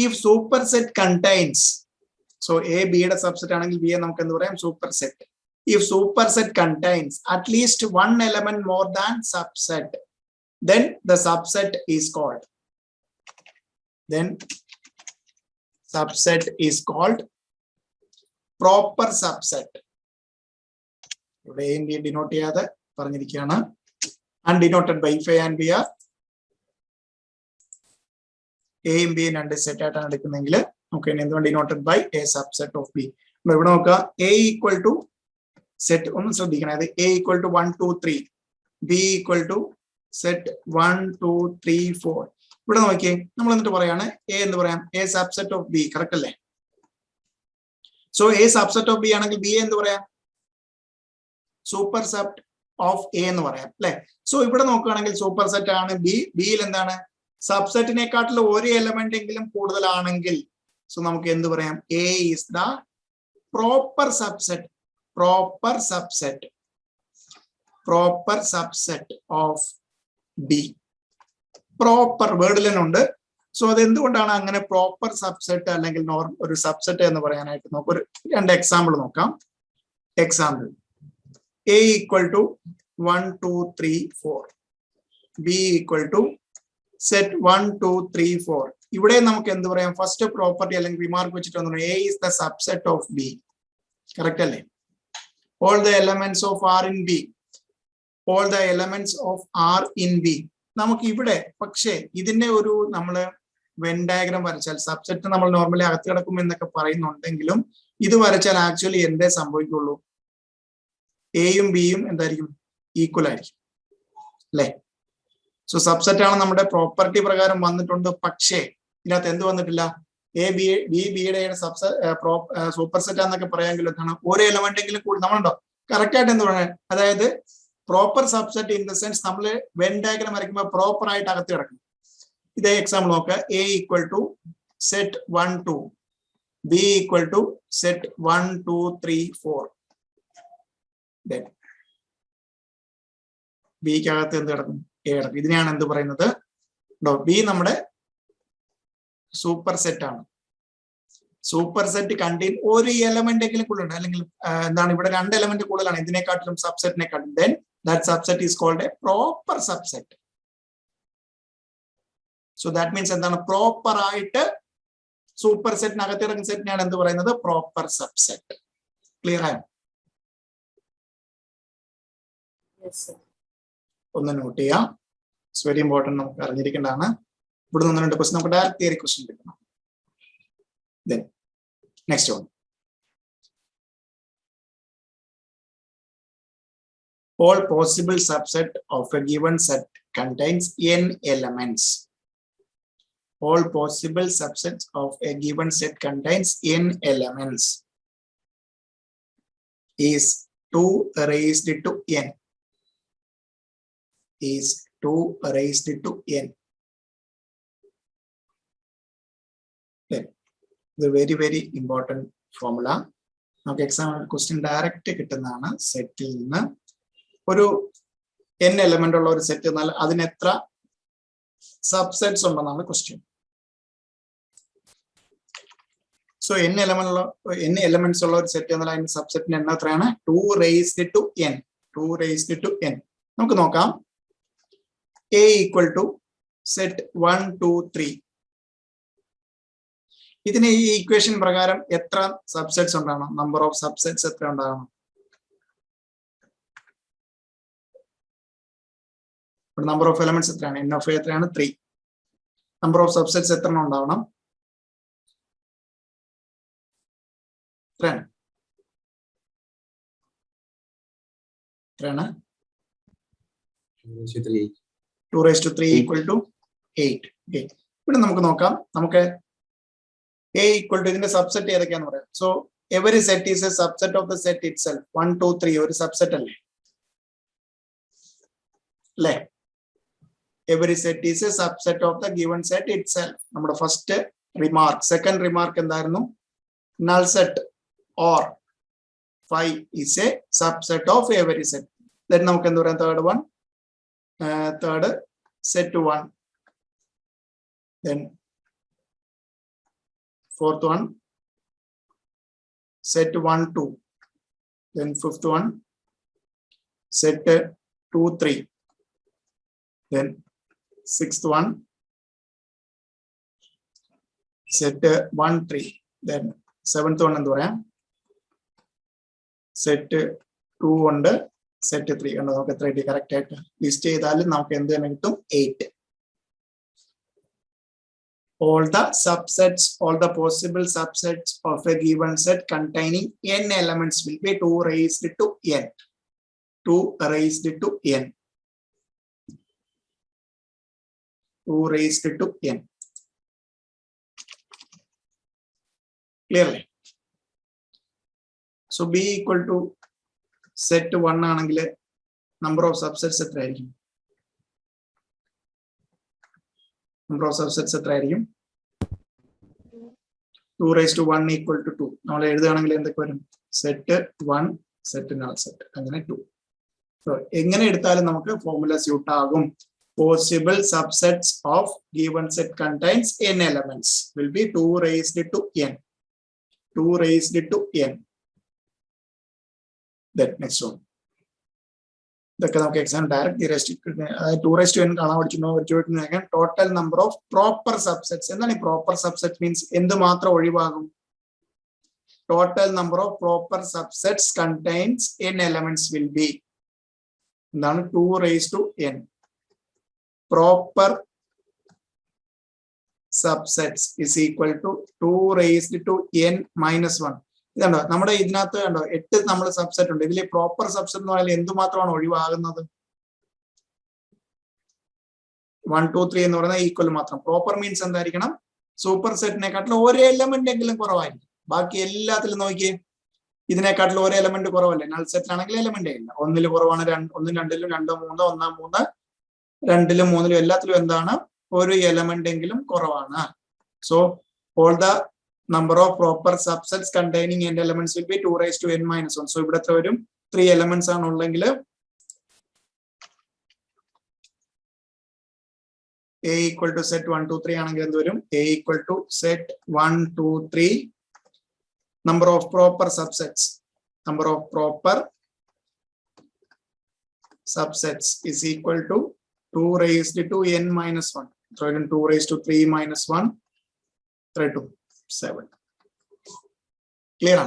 If super set contains, so A ബിയുടെ സബ്സെറ്റ് ആണെങ്കിൽ ബി നമുക്ക് എന്ത് പറയാം? Super set. If super set contains at least one element more than subset, then the subset is called. Then subset is called proper subset. ഇവിടെ A and B denote ചെയ്യാതെ പറഞ്ഞിരിക്കുകയാണ്. Undenoted by if A and B are A and B രണ്ട് set ആയിട്ടാണ് എടുക്കുന്നതെങ്കിൽ നമുക്ക് എന്തുകൊണ്ട് denoted by A subset of B. ഇവിടെ നോക്കുക, A equal to സെറ്റ് ഒന്ന് ശ്രദ്ധിക്കണം. അത് A equal to 1 2 3, B equal to set 1 2 3 4. ഇവിടെ നോക്കിയേ, നമ്മൾ എന്നിട്ട് പറയാണ് A എന്ന് പറയാം A subset of B. Correct അല്ലേ? So A subset of B ആണെങ്കിൽ B എന്ന് പറയാം സൂപ്പർ സെറ്റ് ഓഫ് A എന്ന് പറയാം അല്ലെ? സോ ഇവിടെ നോക്കുകയാണെങ്കിൽ സൂപ്പർ സെറ്റ് ആണ് B. ബിയിൽ എന്താണ്? സബ്സെറ്റിനെക്കാട്ടിലും ഒരു എലമെന്റ് എങ്കിലും കൂടുതലാണെങ്കിൽ സോ നമുക്ക് എന്ത് പറയാം? A is the proper subset. Proper subset of B. Proper വേർഡിൽ തന്നെ ഉണ്ട്. സോ അത് എന്തുകൊണ്ടാണ് അങ്ങനെ പ്രോപ്പർ സബ്സെറ്റ് അല്ലെങ്കിൽ ഒരു സബ്സെറ്റ് എന്ന് പറയാനായിട്ട്? നമുക്ക് ഒരു രണ്ട് എക്സാമ്പിൾ നോക്കാം. Example A equal to 1 2 3 4, B equal to set 1 2 3 4. ഇവിടെ നമുക്ക് എന്ത് പറയാം? ഫസ്റ്റ് പ്രോപ്പർട്ടി അല്ലെങ്കിൽ റിമാർക്ക് വെച്ചിട്ട് A is the subset of B. Correct അല്ലേ? All the elements of R in B. All the elements of R in B. നമുക്ക് ഇവിടെ പക്ഷേ ഇതിന്റെ ഒരു നമ്മള് വെൻ ഡയഗ്രാം വരച്ചാൽ സബ്സെറ്റ് നമ്മൾ നോർമലി അകത്ത് കിടക്കും എന്നൊക്കെ പറയുന്നുണ്ടെങ്കിലും ഇത് വരച്ചാൽ ആക്ച്വലി എന്തേ സംഭവിക്കുള്ളൂ? എയും ബിയും എന്തായിരിക്കും? ഈക്വൽ ആയിരിക്കും അല്ലെ? സോ സബ്സെറ്റ് ആണ് നമ്മുടെ പ്രോപ്പർട്ടി പ്രകാരം വന്നിട്ടുണ്ട്. പക്ഷേ ഇതിനകത്ത് എന്ത് വന്നിട്ടില്ല? എ ബി ബിയുടെ സൂപ്പർ സെറ്റ് എന്നൊക്കെ പറയാമെങ്കിലും എന്താണ്? ഒരു എലമെന്റ് എങ്കിലും കൂടി നമ്മളുണ്ടോ? കറക്റ്റ് ആയിട്ട് എന്ത് പറയാം? അതായത് proper subset in the sense നമ്മൾ വെൻ ഡയഗ്രാം വരയ്ക്കുമ്പോൾ പ്രോപ്പർ ആയിട്ട് അകത്ത് കിടക്കണം. ഇതേ എക്സാമ്പിൾ നോക്കുക. A equal to set 1 2, B equal to set 1 2 3 4. ബിക്ക് അകത്ത് എന്ത് കിടക്കും? A കിടക്കും. ഇതിനെയാണ് എന്ത് പറയുന്നത്? ബി നമ്മുടെ സൂപ്പർ സെറ്റ് ആണ്. സൂപ്പർ സെറ്റ് കണ്ടെയ്ൻ ഒരു എലമെന്റ് എങ്കിലും കൂടുതലുണ്ട്, അല്ലെങ്കിൽ എന്താണ് ഇവിടെ രണ്ട് എലമെന്റ് കൂടുതലാണ് ഇതിനെക്കാട്ടിലും സബ്സെറ്റിനെക്കാട്ടിലും, then that subset is called a proper subset. So that means എന്താണ്? പ്രോപ്പർ ആയിട്ട് സൂപ്പർ സെറ്റിനകത്ത് കിടക്കുന്ന സെറ്റിനെയാണ് എന്ത് പറയുന്നത്? Proper subset. ക്ലിയർ ആയോ? ഒന്ന് നോട്ട് ചെയ്യാം. ഇറ്റ്സ് വെരി ഇമ്പോർട്ടന്റ്, നമുക്ക് അറിഞ്ഞിരിക്കേണ്ടതാണ്. ഇവിടെ നിന്ന് രണ്ട് ക്വസ്റ്റ്യൻ നമുക്ക് ഡയറക്റ്റ് തിയറി ക്വസ്റ്റ്യൻ എടുക്കണം. Then next one. All possible subset of a given set contains n elements. All possible subsets of a given set contains n elements is 2 raised to n. Is 2 raised to n. The very important formula. നമുക്ക് exam question direct കിട്ടുന്നതാണ്. സെറ്റിൽ നിന്ന് ഒരു n element ഉള്ള ഒരു set എന്നാൽ അതിന് എത്ര subsets ഉണ്ടെന്നാണ് ക്വസ്റ്റ്യൻ. സോ n എലമെന്റ്സ് ഉള്ള ഒരു സെറ്റ് എന്നാൽ അതിന്റെ സബ്സെറ്റിന് എണ്ണം എത്രയാണ്? 2 raised to n. 2 raised to n. നമുക്ക് നോക്കാം. A equal to set 1, 2, 3. ഇതിന് ഈ ഇക്വേഷൻ പ്രകാരം എത്ര സബ്സെറ്റ്സ് ഉണ്ടാകണം? നമ്പർ ഓഫ് സബ്സെറ്റ്സ് എത്ര ഉണ്ടാകണം? നമ്പർ ഓഫ് എലമെന്റ്സ് എത്രയാണ്? n of a എത്രയാണ്? 3. നമ്പർ ഓഫ് സബ്സെറ്റ്സ് എത്ര ഉണ്ടാവണം? എത്രയാണ്? 2 raised to 3 equal to 8. Okay. ഇവിടെ നമുക്ക് നോക്കാം. നമുക്ക് A equal to ഇതിന്റെ സബ്സെറ്റ് ഏതൊക്കെയാന്ന് പറയാം. So every set is A subset of the set it self. 1, 2, 3 ഒരു സബ്സെറ്റ് അല്ലേ? അല്ലേ? Every set is A subset of the given set it self. നമ്മുടെ ഫസ്റ്റ് റിമാർക്ക്. സെക്കൻഡ് റിമാർക്ക് എന്തായിരുന്നു? Null set or 5 is A subset of every set. Then നമുക്ക് എന്ത് പറയാം? Third set 1. Then fourth one, set 1, 2. Then fifth one, set 2, 3. Then sixth one, set 1, 3. Then seventh one, set 2 ഉണ്ട്, set 3 ഉണ്ട്. നമുക്ക് എത്ര കിട്ടി? Correct ആയിട്ട് ലിസ്റ്റ് ചെയ്താൽ നമുക്ക് എന്ത് തന്നെ കിട്ടും? 8. All the subsets, all the possible subsets of a given set containing n elements will be 2 raised to n. 2 raised to n. 2 raised to n. Clearly? So B equal to set 1 ആണെങ്കിൽ number of subsets എത്രയായിരിക്കും? Number of subsets എത്ര ആയിരിക്കും? 2 raised to 1 equal to 2. നമ്മൾ എഴുതുകയാണെങ്കിൽ എന്തൊക്കെ വരും? Set 1, set null set, അങ്ങനെ 2. So എങ്ങനെ എടുത്താലും നമുക്ക് ഫോർമുല സ്യൂട്ട് ആകും. Possible subsets of given set contains n elements will be 2 raised to n. 2 raised to n. Then next one. ഇതൊക്കെ നമുക്ക് exam direct 2 raised to n കാണാൻ പഠിച്ചിട്ടുണ്ടോ? Total number of proper subsets. എന്താണ് ഈ proper subset means? എന്ത് മാത്രം ഒഴിവാകും? Total number of proper subsets contains n elements will be എന്താണ്? 2 raised to n. Proper subsets is equal to 2 raised to n minus 1. ഇതുണ്ടോ? നമ്മുടെ ഇതിനകത്ത് കണ്ടോ 8 നമ്മൾ സബ്സെറ്റ് ഉണ്ട്. ഇതിൽ പ്രോപ്പർ സബ്സെറ്റ് എന്ന് പറഞ്ഞാൽ എന്തുമാത്രമാണ് ഒഴിവാകുന്നത്? 1, 2, 3 എന്ന് പറയുന്നത് ഈക്വൽ മാത്രം. പ്രോപ്പർ മീൻസ് എന്തായിരിക്കണം? സൂപ്പർ സെറ്റിനെക്കാട്ടിലും ഒരു എലമെന്റ് എങ്കിലും കുറവായിരിക്കും. ബാക്കി എല്ലാത്തിലും നോക്കിയേ, ഇതിനെക്കാട്ടിലും ഒരു എലമെന്റ് കുറവല്ലേ? നൾ സെറ്റ് ആണെങ്കിൽ എലമെന്റ് ഇല്ല. 1 കുറവാണ്, 1, 2, 2, 3, 1, 3, 2, 3 എല്ലാത്തിലും എന്താണ്? ഒരു എലമെന്റ് എങ്കിലും കുറവാണ്. So all the number of proper subsets containing n elements will be 2 raised to n minus 1. So ഇവിടെ എത്ര വരും? 3 elements ആണ് ഉള്ളെങ്കിൽ A equal to set 1, 2, 3 ആണെങ്കിൽ എന്ത് വരും? A equal to set 1, 2, 3 number of proper subsets. Number of proper subsets is equal to 2 raised to n minus 1. So 2 raised to 3 minus 1, 3 to 7. Clear?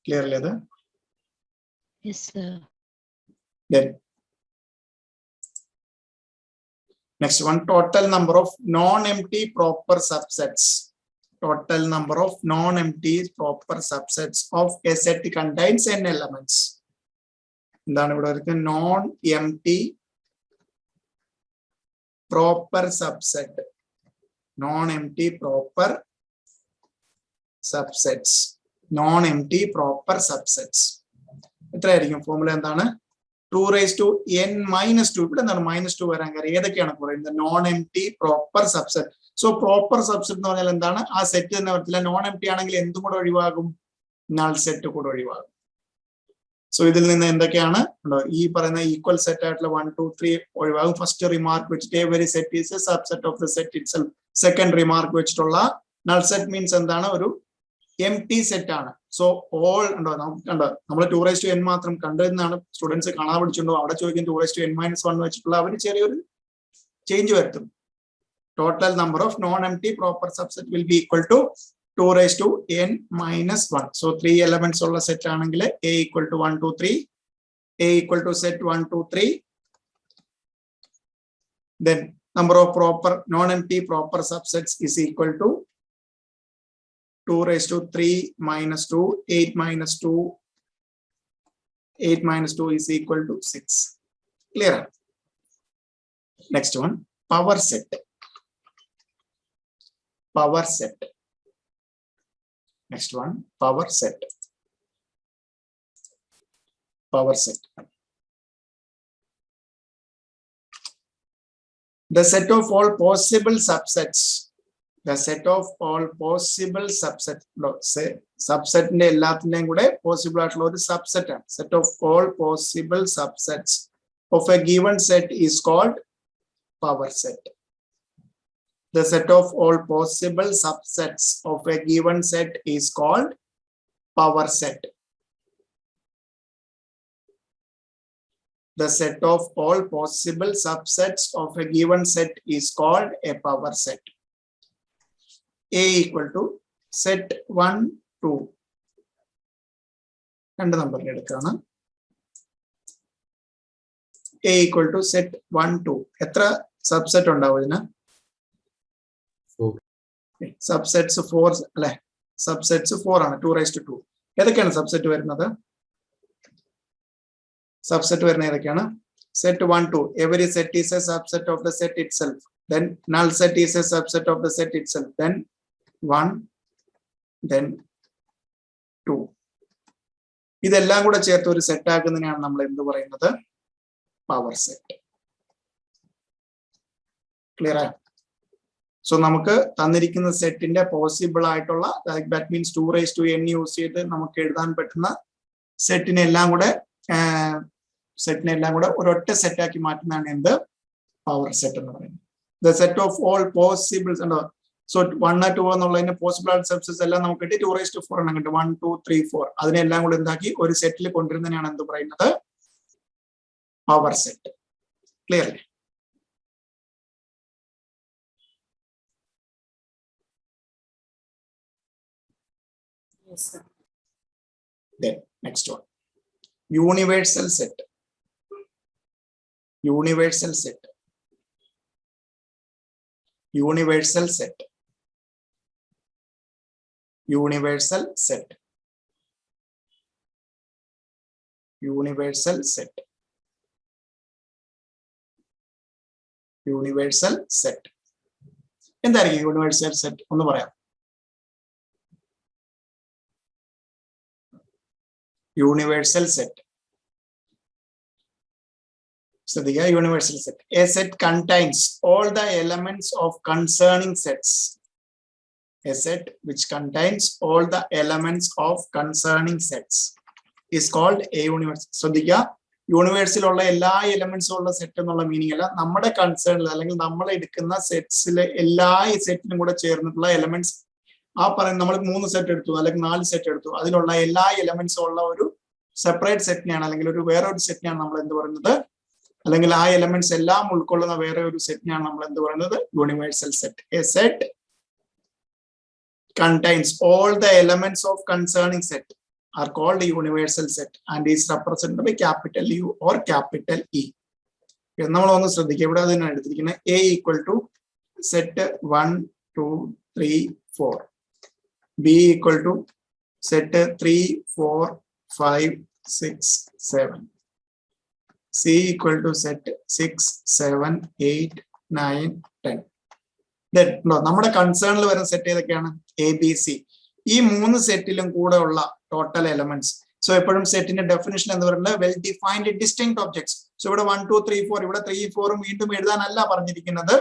Clear leather? Yes, sir. Then next one, total number of non-empty proper subsets. total number of non-empty proper subsets of a set contains n elements. എന്താണ് ഇവിടെ വരുന്നത്? Non-empty proper subset. Non-empty proper subsets. Non-empty proper subsets. എത്രയായിരിക്കും formula? എന്താണ്? 2 raised to n minus 2. ഇവിടെ എന്താണ് -2 വരാൻ കാര്യം? ഏതൊക്കെയാണ് പറയുന്നത്? Non empty proper subset. So proper subset എന്ന് പറഞ്ഞാൽ എന്താണ്? ആ സെറ്റ് തന്നെ വരത്തില്ല. നോൺ എംപ്റ്റി ആണെങ്കിൽ എന്തും കൂടെ ഒഴിവാകും? നൾ സെറ്റ് കൂടെ ഒഴിവാകും. സോ ഇതിൽ നിന്ന് എന്തൊക്കെയാണ് ഈ പറയുന്ന ഈക്വൽ സെറ്റ് ആയിട്ടുള്ള 1 2 3 ഒഴിവാകും. ഫസ്റ്റ് റിമാർക്ക് വെച്ചിട്ട് every set is A subset of the set itself. Second remark വെച്ചിട്ടുള്ള നൾ സെറ്റ് മീൻസ് എന്താണ്? ഒരു എംപ്റ്റി സെറ്റ് ആണ്. സോ ഓൾ നമ്മൾ 2 raised to n മാത്രം കണ്ടിരുന്നാണ് സ്റ്റുഡൻസ് കാണാൻ പഠിച്ചിട്ടുണ്ടോ? അവിടെ ചോദിക്കും 2 raised to n minus 1 വെച്ചിട്ടുള്ള അവർ ചെറിയൊരു ചേഞ്ച് വരുത്തും. Total number of non empty proper subset will be equal to 2 raised to n minus 1. So 3 elements ഉള്ള സെറ്റ് ആണെങ്കിൽ a equal to 1 2 3, a equal to set 1 2 3. Then number of proper non-empty proper subsets is equal to 2 raised to 3 minus 2, 8 minus 2. 8 minus 2 is equal to 6. Clear? Next one, power set. Power set. Next one, power set. Power set. The set of all possible subsets. The set of all possible subsets. No, say subset in the kude possible aayittulla oru subset aanu. Set of all possible subsets of a given set is called power set. The set of all possible subsets of a given set is called power set. The set of all possible subsets of a given set is called a power set. A equal to set 1 2. രണ്ട് നമ്പറിനെ എടുക്കാണ്. A equal to set 1 2. എത്ര subset ഉണ്ടാവും ഇതിന്? Subsets 4 അല്ലെ? Subsets 4 ആണ്. 2 raised to 2. ഏതൊക്കെയാണ് subset വരുന്നത്? Subset വരുന്ന ഏതൊക്കെയാണ്? Set 1 2. Every set is a subset of the set itself. Then null set is a subset of the set itself. Then 1, then 2. ഇതെല്ലാം കൂടെ ചേർത്ത് ഒരു സെറ്റ് ആക്കുന്നതിനാണ് നമ്മൾ എന്ത് പറയുന്നത്? Power set. ക്ലിയർ ആയോ? സോ നമുക്ക് തന്നിരിക്കുന്ന സെറ്റിന്റെ പോസിബിൾ ആയിട്ടുള്ള that means 2 raised to n use ചെയ്ത് നമുക്ക് എഴുതാൻ പറ്റുന്ന സെറ്റിനെ എല്ലാം കൂടെ ഒരൊറ്റ സെറ്റ് ആക്കി മാറ്റുന്നതാണ് എന്ത്? പവർ സെറ്റ് എന്ന് പറയുന്നത്. ദ സെറ്റ് ഓഫ് ഓൾ പോസിബിൾസ് ഉണ്ടോ? സോ 1 2 എന്നുള്ളതിന് പോസിബിൾ ആയിട്ട് സബ്സെറ്റ്സ് എല്ലാം നമുക്ക് കിട്ടി. 2 raised to 4 എണ്ണം കിട്ടി. 1 2 3 4 അതിനെല്ലാം കൂടെ എന്താക്കി ഒരു സെറ്റിൽ കൊണ്ടുവരുന്നതിനാണ് എന്ത് പറയുന്നത്? Power set. ക്ലിയർ അല്ലേ? Yes, sir. Then next one, universal set. Universal set. Universal set. Universal set. Universal set. Universal set. എന്തായിരിക്കും യൂണിവേഴ്സൽ സെറ്റ്? ഒന്ന് പറയാം. Universal set. So the universal set. A set contains all the elements of concerning sets. A set which contains all the elements of concerning sets is called a universal. So the യൂണിവേഴ്സിൽ ഉള്ള എല്ലാ എലമെന്റ്സും ഉള്ള set എന്നുള്ള meaning അല്ല, നമ്മുടെ കൺസേണിൽ അല്ലെങ്കിൽ നമ്മൾ എടുക്കുന്ന സെറ്റ്സിലെ എല്ലാ സെറ്റിനും കൂടെ ചേർന്നിട്ടുള്ള എലമെന്റ്സ്. ആ പറയുന്ന നമ്മൾ 3 സെറ്റ് എടുത്തു അല്ലെങ്കിൽ 4 സെറ്റ് എടുത്തു, അതിലുള്ള എല്ലാ എലമെന്റ്സും ഉള്ള ഒരു സെപ്പറേറ്റ് സെറ്റിനെയാണ് അല്ലെങ്കിൽ ഒരു വേറെ ഒരു സെറ്റിനെയാണ് നമ്മൾ എന്ത് പറയുന്നത്, അല്ലെങ്കിൽ ആ എലമെന്റ്സ് എല്ലാം ഉൾക്കൊള്ളുന്ന വേറെ ഒരു സെറ്റിനെയാണ് നമ്മൾ എന്ത് പറയുന്നത്? Universal set. A set contains all the elements of concerning set are called a universal set and is represented by capital U or capital E. നമ്മൾ ഒന്ന് ശ്രദ്ധിക്കുക, ഇവിടെ അതിനാണ് എടുത്തിരിക്കുന്നത്. A equal to set 1 2 3 4. B equal to set 3, 4, 5, 6, 7. C equal to set 6, 7, 8, 9, 10. Then നമ്മുടെ കൺസേണിൽ വരുന്ന set ഏതൊക്കെയാണ്? A B C. ഈ 3 സെറ്റിലും കൂടെ ഉള്ള ടോട്ടൽ എലമെന്റ്സ്. സോ എപ്പോഴും സെറ്റിന്റെ ഡെഫിനിഷൻ എന്ന് പറയുന്നത് well defined distinct objects. So ഇവിടെ 1, 2, 3, 4 ഇവിടെ 3, 4 വീണ്ടും എഴുതാനല്ല പറഞ്ഞിരിക്കുന്നത്.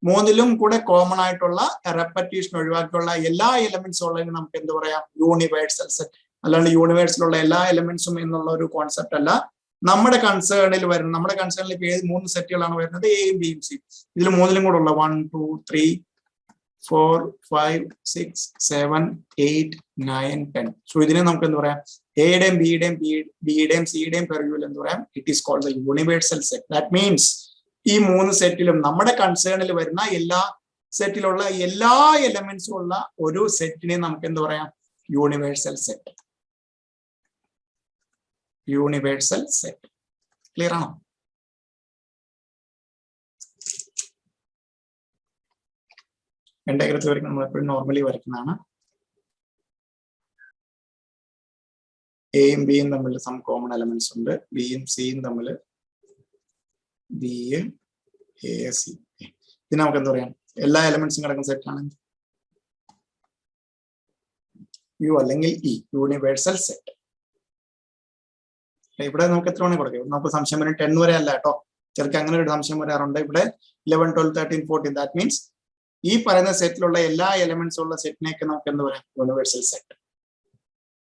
3ലും കൂടെ കോമൺ ആയിട്ടുള്ള റെപ്പറ്റീഷൻ ഒഴിവാക്കിയുള്ള എല്ലാ എലമെന്റ്സ് ഉള്ളതിന് നമുക്ക് എന്ത് പറയാം? Universal set. അല്ലാണ്ട് യൂണിവേഴ്സിലുള്ള എല്ലാ എലമെന്റ്സും എന്നുള്ള ഒരു കോൺസെപ്റ്റ് അല്ല. നമ്മുടെ കൺസേണിൽ വരുന്ന നമ്മുടെ കൺസേണിൽ ഇപ്പൊ 3 സെറ്റുകളാണ് വരുന്നത്, എയും ബിയും സിയും. ഇതിൽ 3ലും കൂടെ ഉള്ള 1, 2, 3, 4, 5, 6, 7, 8, 9, 10. സോ ഇതിനെ നമുക്ക് എന്ത് പറയാം? എയുടെയും ബിയുടെയും സിയുടെയും പെർവ്യൂവിൽ എന്ത് പറയാം? It is called the universal set. That means ഈ 3 സെറ്റിലും നമ്മുടെ കൺസേണിൽ വരുന്ന എല്ലാ സെറ്റിലുള്ള എല്ലാ എലമെന്റ്സും ഉള്ള ഒരു സെറ്റിനെ നമുക്ക് എന്ത് പറയാം? Universal set. Universal set. Clear ആണോ? ഡയഗ്രത്തിൽ വരയ്ക്കുന്നത് നമ്മൾ എപ്പോഴും നോർമലി വരയ്ക്കുന്നതാണ്. എയും ബിയും തമ്മിൽ സം കോമൺ എലമെന്റ്സ് ഉണ്ട്. ബിയും സിയും തമ്മിൽ ബി എ സി. ഇത് നമുക്ക് എന്താ പറയാം? എല്ലാ എലമെന്റ്സും കിടക്കുന്ന സെറ്റ് ആണ് യു അല്ലെങ്കിൽ ഇ, യൂണിവേഴ്സൽ സെറ്റ്. ഇവിടെ നമുക്ക് എത്ര വേണമെങ്കിൽ കൊടുക്കാം. നമുക്ക് സംശയം വരും 10 വരെ അല്ല കേട്ടോ, ചിലർക്ക് അങ്ങനെ ഒരു സംശയം വരാറുണ്ട്. ഇവിടെ 11, 12, 13, 14. ദാറ്റ് മീൻസ് ഈ പറയുന്ന സെറ്റിലുള്ള എല്ലാ എലമെന്റ്സും ഉള്ള സെറ്റിനെയൊക്കെ നമുക്ക് എന്താ പറയാം? Universal set.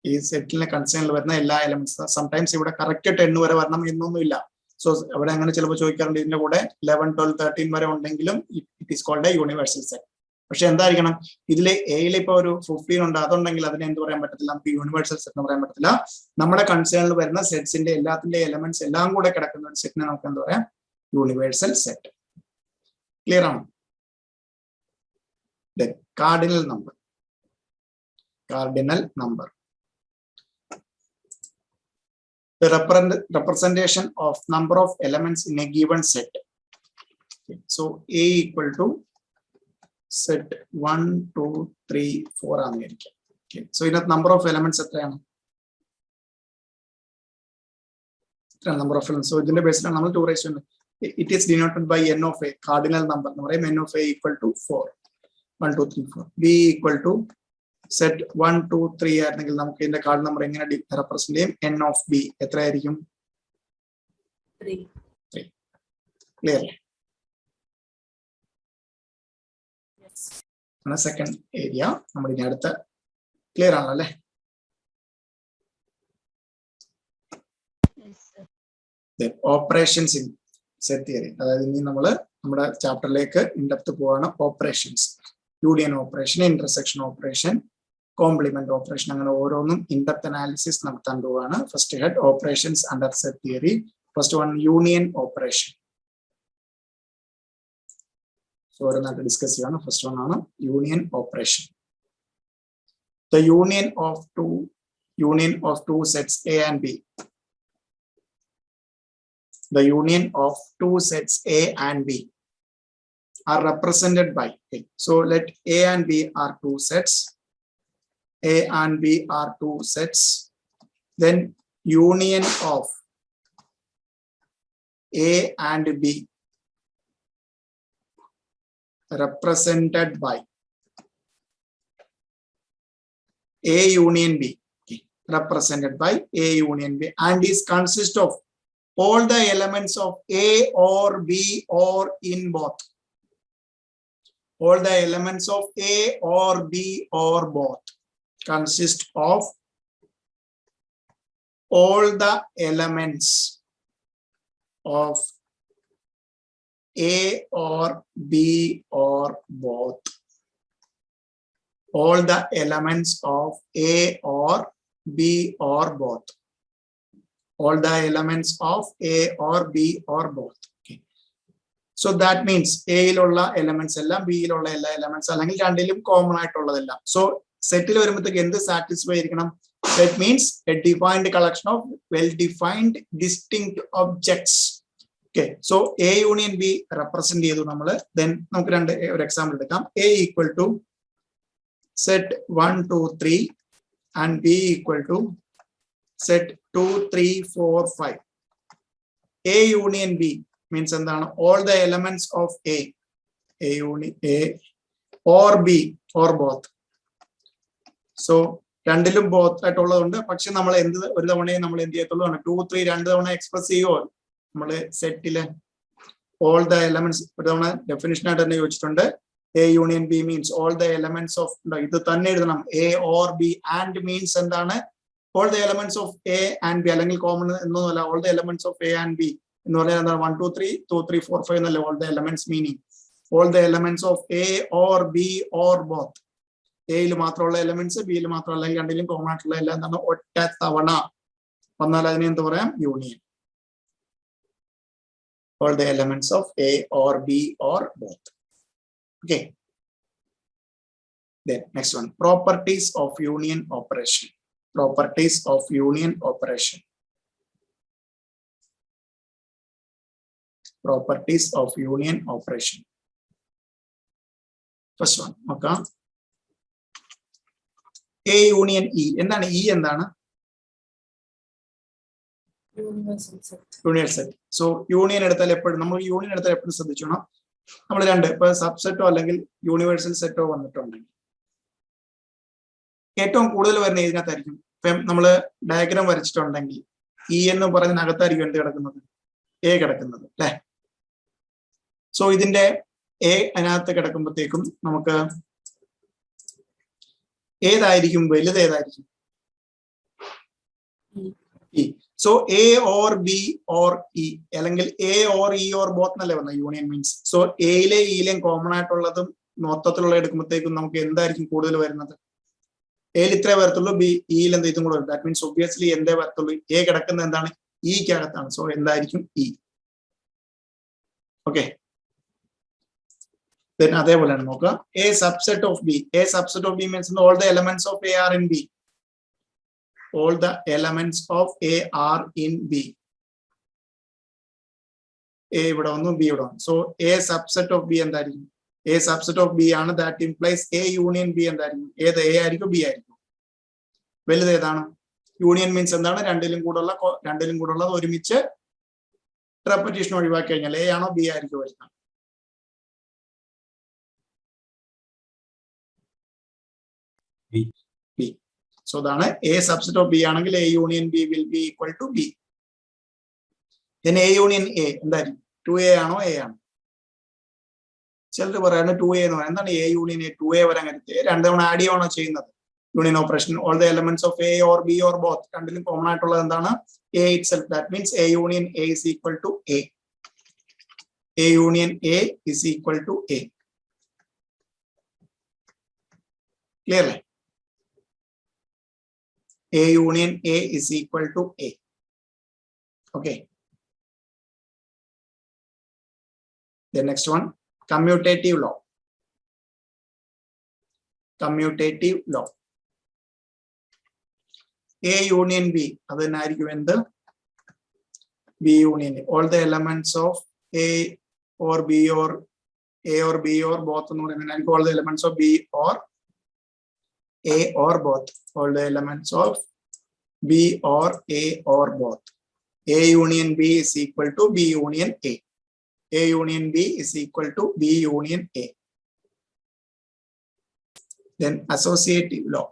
ഈ സെറ്റിലെ കൺസേണിൽ വരുന്ന എല്ലാ എലമെന്റ്സ്. സംടൈംസ് ഇവിടെ കറക്റ്റ് 10 വരെ വരണം എന്നൊന്നുമില്ല. സോ അവിടെ അങ്ങനെ ചിലപ്പോൾ ചോദിക്കാറുണ്ട്. ഇതിന്റെ കൂടെ 11, 12, 13 വരെ ഉണ്ടെങ്കിലും it is called a universal set. പക്ഷെ എന്തായിരിക്കണം? ഇതിൽ എയിൽ ഇപ്പൊ ഒരു 15 ഉണ്ട്, അതുണ്ടെങ്കിൽ അതിനെ എന്ത് പറയാൻ പറ്റത്തില്ല? നമുക്ക് യൂണിവേഴ്സൽ സെറ്റ് എന്ന് പറയാൻ പറ്റത്തില്ല. നമ്മുടെ കൺസേണിൽ വരുന്ന സെറ്റ്സിന്റെ എല്ലാത്തിന്റെ എലമെന്റ്സ് എല്ലാം കൂടെ കിടക്കുന്ന ഒരു സെറ്റിനെ നമുക്ക് എന്താ പറയാം? Universal set. ക്ലിയർ ആണോ? Cardinal number. Cardinal number. The representation of number of elements in a given set. Okay. So A equal to set 1, 2, 3, 4 ആയിരിക്കും. Okay. So in number of elements എത്രയാണ്? Number of elements. So ഇതിന്റെ ബേസിലാണ് നമ്മൾ 2 raised. It is denoted by n of a. Cardinal number എന്ന് പറയും n of a equal to 4. 1, 2, 3, 4. B equal to set 1, 2, 3 ആയിരുന്നെങ്കിൽ നമുക്ക് ഇതിന്റെ കാർഡ് നമ്പർ എങ്ങനെ റെപ്രസെന്റ് ചെയ്യും? n of b എത്രയായിരിക്കും? 3. ക്ലിയർ? Yes. സെക്കൻഡ് ഏരിയ നമ്മൾ ഇനി അടുത്ത ക്ലിയർ ആണല്ലോ അല്ലേ? Operations in set theory. അതായത് ഇനി നമ്മൾ നമ്മുടെ ചാപ്റ്ററിലേക്ക് ഇൻഡെപ്ത് പോവാണ്. Operations, union operation, intersection operation, complement operation, അങ്ങനെ ഓരോന്നും ഇൻഡെപ്ത് അനാലിസിസ് നടത്താൻ പോവാണ്. First head operations under set theory. First one union operation. So ഓരോന്നായിട്ട് ഡിസ്കസ് ചെയ്യാണ്. ഫസ്റ്റ് വൺ ആണ് union operation. The union of two sets A and B. The union of two sets A and B are represented by, okay, so let A and B are two sets. A and B are two sets. Then union of A and B represented by A union B, okay, represented by A union B, and is consist of all the elements of A or B or in both. All the elements of A or B or both consist of all the elements of A or B or both. All the elements of A or B or both. All the elements of A or B or both. Okay. So that means A ilulla elements ellam B ilulla ella elements allengil രണ്ടിലും common ആയിട്ടുള്ളതെല്ലാം. So സെറ്റിൽ വരുമ്പോഴത്തേക്ക് എന്ത് satisfy ആയിരിക്കണം? That means a defined collection of well defined distinct objects. Okay. So A union B represent ചെയ്തു നമ്മൾ. Then നമുക്ക് ഒരു example എടുക്കാം. A equal to set 1, 2, 3 and B equal to set 2, 3, 4, 5. A union B means all the elements of A union A or B or both. So രണ്ടിലും both ആയിട്ടുള്ളതുണ്ട്. പക്ഷെ നമ്മൾ ഒരു തവണയെ നമ്മൾ എന്ത് ചെയ്യത്തുള്ളൂ 2, 3 രണ്ട് തവണ എക്സ്പ്രസ് ചെയ്യുമോ നമ്മള് സെറ്റില് ഓൾ ദ എലമെന്റ്സ് ഒരു തവണ ഡെഫിനിഷൻ ആയിട്ട് തന്നെ ചോദിച്ചിട്ടുണ്ട്. A union B means all the elements of ഇത് തന്നെ എഴുതണം. A or B and means എന്താണ് all the elements of A and B അല്ലെങ്കിൽ common എന്നൊന്നുമല്ല. all the elements of A and B എന്ന് പറഞ്ഞാൽ എന്താണ് 1, 2, 3 2, 3 4 5 എന്നല്ല all the elements meaning all the elements of A or B or both. എയിൽ മാത്രമുള്ള elements ബിയിൽ മാത്രമല്ല രണ്ടിലും കോമൺ ആയിട്ടുള്ള എല്ലാം എന്താണ് ഒറ്റ തവണ വന്നാൽ അതിനെ എന്ത് പറയാം union. all the elements of A or B or both. Okay. Then next one, properties of union operation. Properties of union operation. Properties of union operation. First one, okay. A union E. എന്താണ് E എന്താണ്? Universal set. Universal set. So union എടുത്താൽ എപ്പോഴും നമ്മൾ union എടുത്താൽ എപ്പോഴും ശ്രദ്ധിച്ചോണം. നമ്മൾ രണ്ട് ഇപ്പൊ സബ്സെറ്റോ അല്ലെങ്കിൽ യൂണിവേഴ്സൽ സെറ്റോ വന്നിട്ടുണ്ടെങ്കിൽ ഏറ്റവും കൂടുതൽ വരുന്ന ഇതിനകത്തായിരിക്കും. ഇപ്പം നമ്മള് ഡയഗ്രാം വരച്ചിട്ടുണ്ടെങ്കിൽ ഇ എന്ന് പറയുന്നതിനകത്തായിരിക്കും എന്ത് കിടക്കുന്നത് എ കിടക്കുന്നത് അല്ലെ. സോ ഇതിന്റെ എ അതിനകത്ത് കിടക്കുമ്പോഴത്തേക്കും നമുക്ക് ഏതായിരിക്കും വലുത് ഏതായിരിക്കും? E. So A or B or E അല്ലെങ്കിൽ A or E or both എന്നല്ലേ പറഞ്ഞ യൂണിയൻ മീൻസ്. സോ എയിലെ ഇയിലെയും കോമൺ ആയിട്ടുള്ളതും മൊത്തത്തിലുള്ള എടുക്കുമ്പോഴത്തേക്കും നമുക്ക് എന്തായിരിക്കും കൂടുതൽ വരുന്നത്? എയിൽ ഇത്രേ വരത്തുള്ളൂ, ബി ഇയിൽ എന്ത് ഇതും കൂടെ വരും. ദാറ്റ് മീൻസ് ഒബ്വിയസ്ലി എന്തേ വരത്തുള്ളൂ? എ കിടക്കുന്നത് എന്താണ് ഇക്കകത്താണ്. സോ എന്തായിരിക്കും ഇ. ഓക്കെ. അതേപോലെ നോക്കുക A subset of B. A subset of B means all the elements of A are in B. all the elements of A are in B. A ഇവിടെ വന്നു B ഇവിടെ വന്നു. So A subset of B എന്തായിരിക്കും? A subset of B ആണ്. that implies A union B എന്തായിരിക്കും? ഏത് A ആയിരിക്കും B ആയിരിക്കും? വലുത് ഏതാണ്? യൂണിയൻ മീൻസ് എന്താണ്? രണ്ടിലും കൂടുള്ളത് ഒരുമിച്ച് റെപ്പറ്റീഷൻ ഒഴിവാക്കി കഴിഞ്ഞാൽ A ആണോ B ആയിരിക്കും വരുന്നത്? B. So അതാണ് A subset of B ആണെങ്കിൽ A union B will be equal to B. Then A union A എന്തായിരിക്കും? 2A ആണോ A ആണോ? ചിലർ പറയുന്നത് 2A എന്ന് പറയാം. എന്താണ് A union A? 2A വരാൻ കഴിയും. രണ്ട് തവണ ആഡ് ചെയ്യുകയാണോ ചെയ്യുന്നത് union operation? all the elements of A or B or both രണ്ടിലും കോമൺ ആയിട്ടുള്ളത് എന്താണ്? A itself. That means A union A is equal to A. A union A is equal to A. Clear? A union A is equal to A. Okay. The next one, commutative law. Commutative law. A union B. അതെന്നായിരിക്കും എന്ത്? B union A. All the elements of A or B or A or B or both എന്ന് പറയുന്നത് all the elements of B or A or both. All the elements of B or A or both. A union B is equal to B union A. A union B is equal to B union A. Then associative law.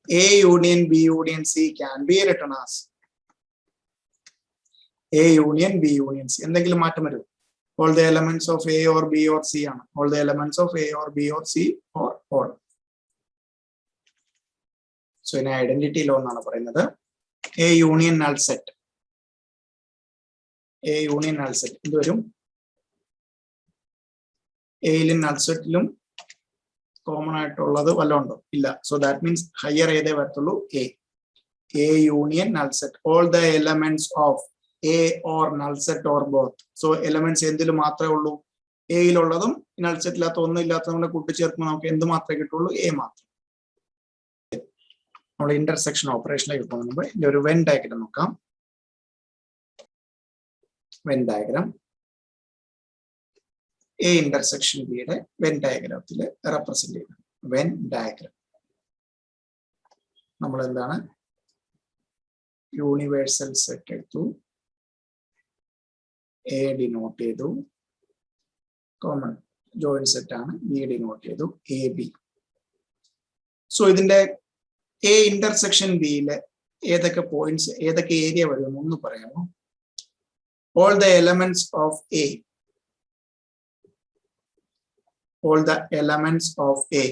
A union B union C can be written as A union B union C. എന്തെങ്കിലും മാറ്റം വരും? All the elements of A or B or C ആണ്. All the elements of A or B or C or all. So in identity law എന്നാണ് പറയുന്നത് A union null set. A union null set ഇത് വരും. എയിലും null setലും common ആയിട്ടുള്ളത് വല്ലതും ഉണ്ടോ? ഇല്ല. So that means higher ഏതേ വരത്തുള്ളൂ A. A union null set. All the elements of A or null set or both. So elements എന്തിലും മാത്രമേ ഉള്ളൂ? എയിലുള്ളതും null set ഇല്ലാത്ത ഒന്നും ഇല്ലാത്തതും കൂടെ കൂട്ടിച്ചേർക്കുമ്പോൾ നമുക്ക് എന്ത് മാത്രമേ കിട്ടുള്ളൂ? A മാത്രം. നമ്മൾ ഇന്റർസെക്ഷൻ ഓപ്പറേഷനിലേക്ക് പോകുമ്പോൾ ഇതിന്റെ ഒരു വെൻ ഡയഗ്രം നോക്കാം. Venn diagram A intersection B യുടെ Venn diagramത്തിൽ represent ചെയ്യുന്നത്. Venn diagram. നമ്മൾ എന്താണ് യൂണിവേഴ്സൽ സെറ്റ് എടുത്തു, A ഡിനോട്ട് ചെയ്തു, കോമൺ ജോയിൻ സെറ്റ് ആണ്, B ഡിനോട്ട് ചെയ്തു, AB. സോ ഇതിന്റെ A ഇന്റർസെക്ഷൻ ബിയിലെ ഏതൊക്കെ പോയിന്റ്സ്, ഏതൊക്കെ ഏരിയ വരും ഒന്ന് പറയാമോ? All the elements of A, all the elements of A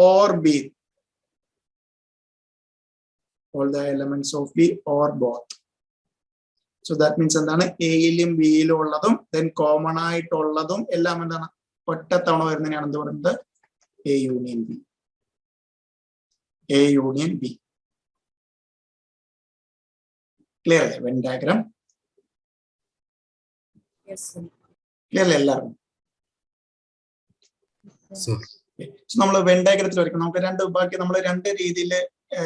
or B, all the elements of B or both. So that means എന്താണ്, എയിലും ബിയിലും ഉള്ളതും then കോമൺ ആയിട്ടുള്ളതും എല്ലാം എന്താണ് ഒറ്റത്തവണ വരുന്നതിനാണ് എന്ത് പറയുന്നത്? A union B. A union B. Clear അല്ലേ Venn diagram? Yes, sir. Clear അല്ലേ എല്ലാവർക്കും? Sir. നമ്മൾ വെൻ ഡയഗ്രത്തിൽ വരയ്ക്കും. നമുക്ക് ബാക്കി നമ്മൾ രണ്ട് രീതിയിൽ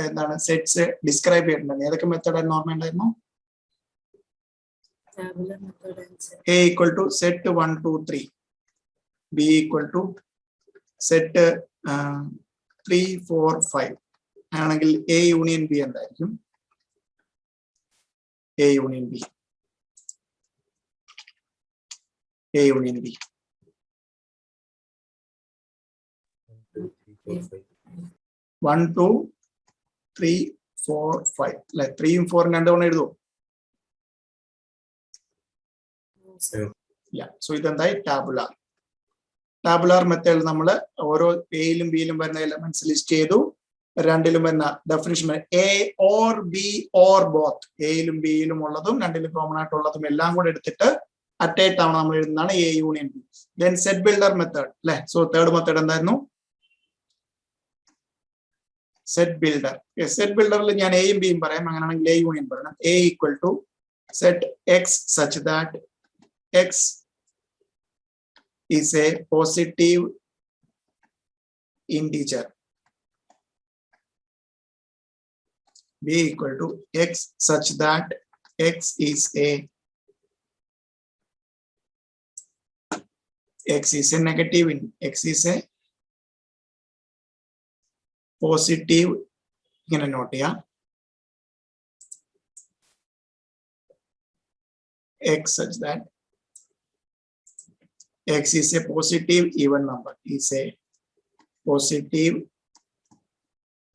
എന്താണ് സെറ്റ്സ് ഡിസ്ക്രൈബ് ചെയ്തിട്ടുണ്ടായിരുന്നു. ഏതൊക്കെ മെത്തേഡ് ഓർമ്മ ഉണ്ടായിരുന്നു? Tabular method and set. A equal to set 1 2 3, B equal to set 3 4 5 ആണെങ്കിൽ A യൂണിയൻ ബി എന്തായിരിക്കും? A union B, A union B 1 2 3 4 5 അല്ലെ? 3ഉം 4ഉം രണ്ടു തവണ എഴുതുമോ? No, sir. ഇല്ല. സോ ഇതെന്തായി? ടാബുലാർ. ടാബുലാർ മെത്തേഡിൽ നമ്മൾ ഓരോ എയിലും ബിയിലും വരുന്ന എലമെന്റ്സ് ലിസ്റ്റ് ചെയ്തു, രണ്ടിലും വരുന്ന definition A or B or both, എയിലും ബിയിലും ഉള്ളതും രണ്ടിലും കോമൺ ആയിട്ടുള്ളതും എല്ലാം കൂടെ എടുത്തിട്ട് അറ്റ് എ തവണ നമ്മൾ എഴുതുന്നതാണ് A union B. Then set builder method അല്ലെ? സോ തേർഡ് മെത്തേഡ് എന്തായിരുന്നു? Set builder. സെറ്റ് ബിൽഡറിൽ ഞാൻ എയും ബിയും പറയാം. അങ്ങനെയാണെങ്കിൽ എ യൂണിയൻ പറയണം. A equal to set x such that x is a positive integer. B equal to x such that x is a negative, x is a positive. ഇങ്ങനെ not ചെയ്യാം. X such that x is a positive even number, is a positive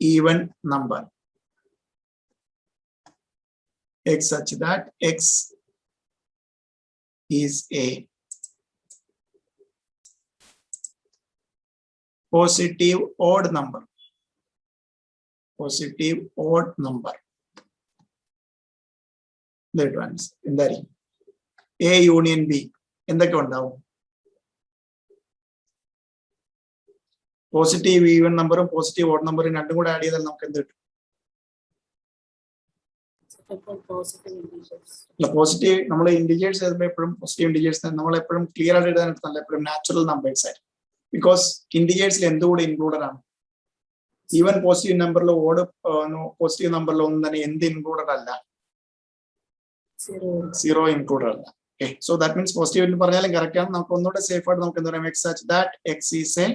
even number. X such that x is a positive odd number, positive odd number. That ones എന്തായിരിക്കും? A union B എന്തൊക്കെ ഉണ്ടാവും? Positive even നമ്പറും positive odd നമ്പറും രണ്ടും കൂടെ add ചെയ്താൽ നമുക്ക് എന്ത് കിട്ടും? Positive integers. അല്ല, പോസിറ്റീവ് നമ്മൾ ഇന്റിജേഴ്സ് എഴുതുമ്പോൾ എപ്പോഴും പോസിറ്റീവ് ഇന്റിജേഴ്സ് നമ്മൾ എപ്പോഴും ക്ലിയർ ആയിട്ട് എഴുതാൻ നല്ല എപ്പോഴും നാച്ചുറൽ നമ്പേഴ്സ് ആയിരിക്കും. ബിക്കോസ് ഇന്റിജേഴ്സിൽ എന്തുകൂടെ ഇൻക്ലൂഡഡ് ആണ്? ഈവൻ പോസിറ്റീവ് നമ്പറിൽ ഓഡ് പോസിറ്റീവ് നമ്പറിൽ ഒന്നും തന്നെ എന്ത് ഇൻക്ലൂഡഡ് അല്ല? Zero. സീറോ ഇൻക്ലൂഡഡ് അല്ല. Okay, so that means positive എന്ന് പറഞ്ഞാലും കറക്റ്റ് ആണ്. നമുക്ക് ഒന്നുകൂടെ സേഫ് ആയിട്ട് നമുക്ക് എന്താ പറയാം? X such that x is A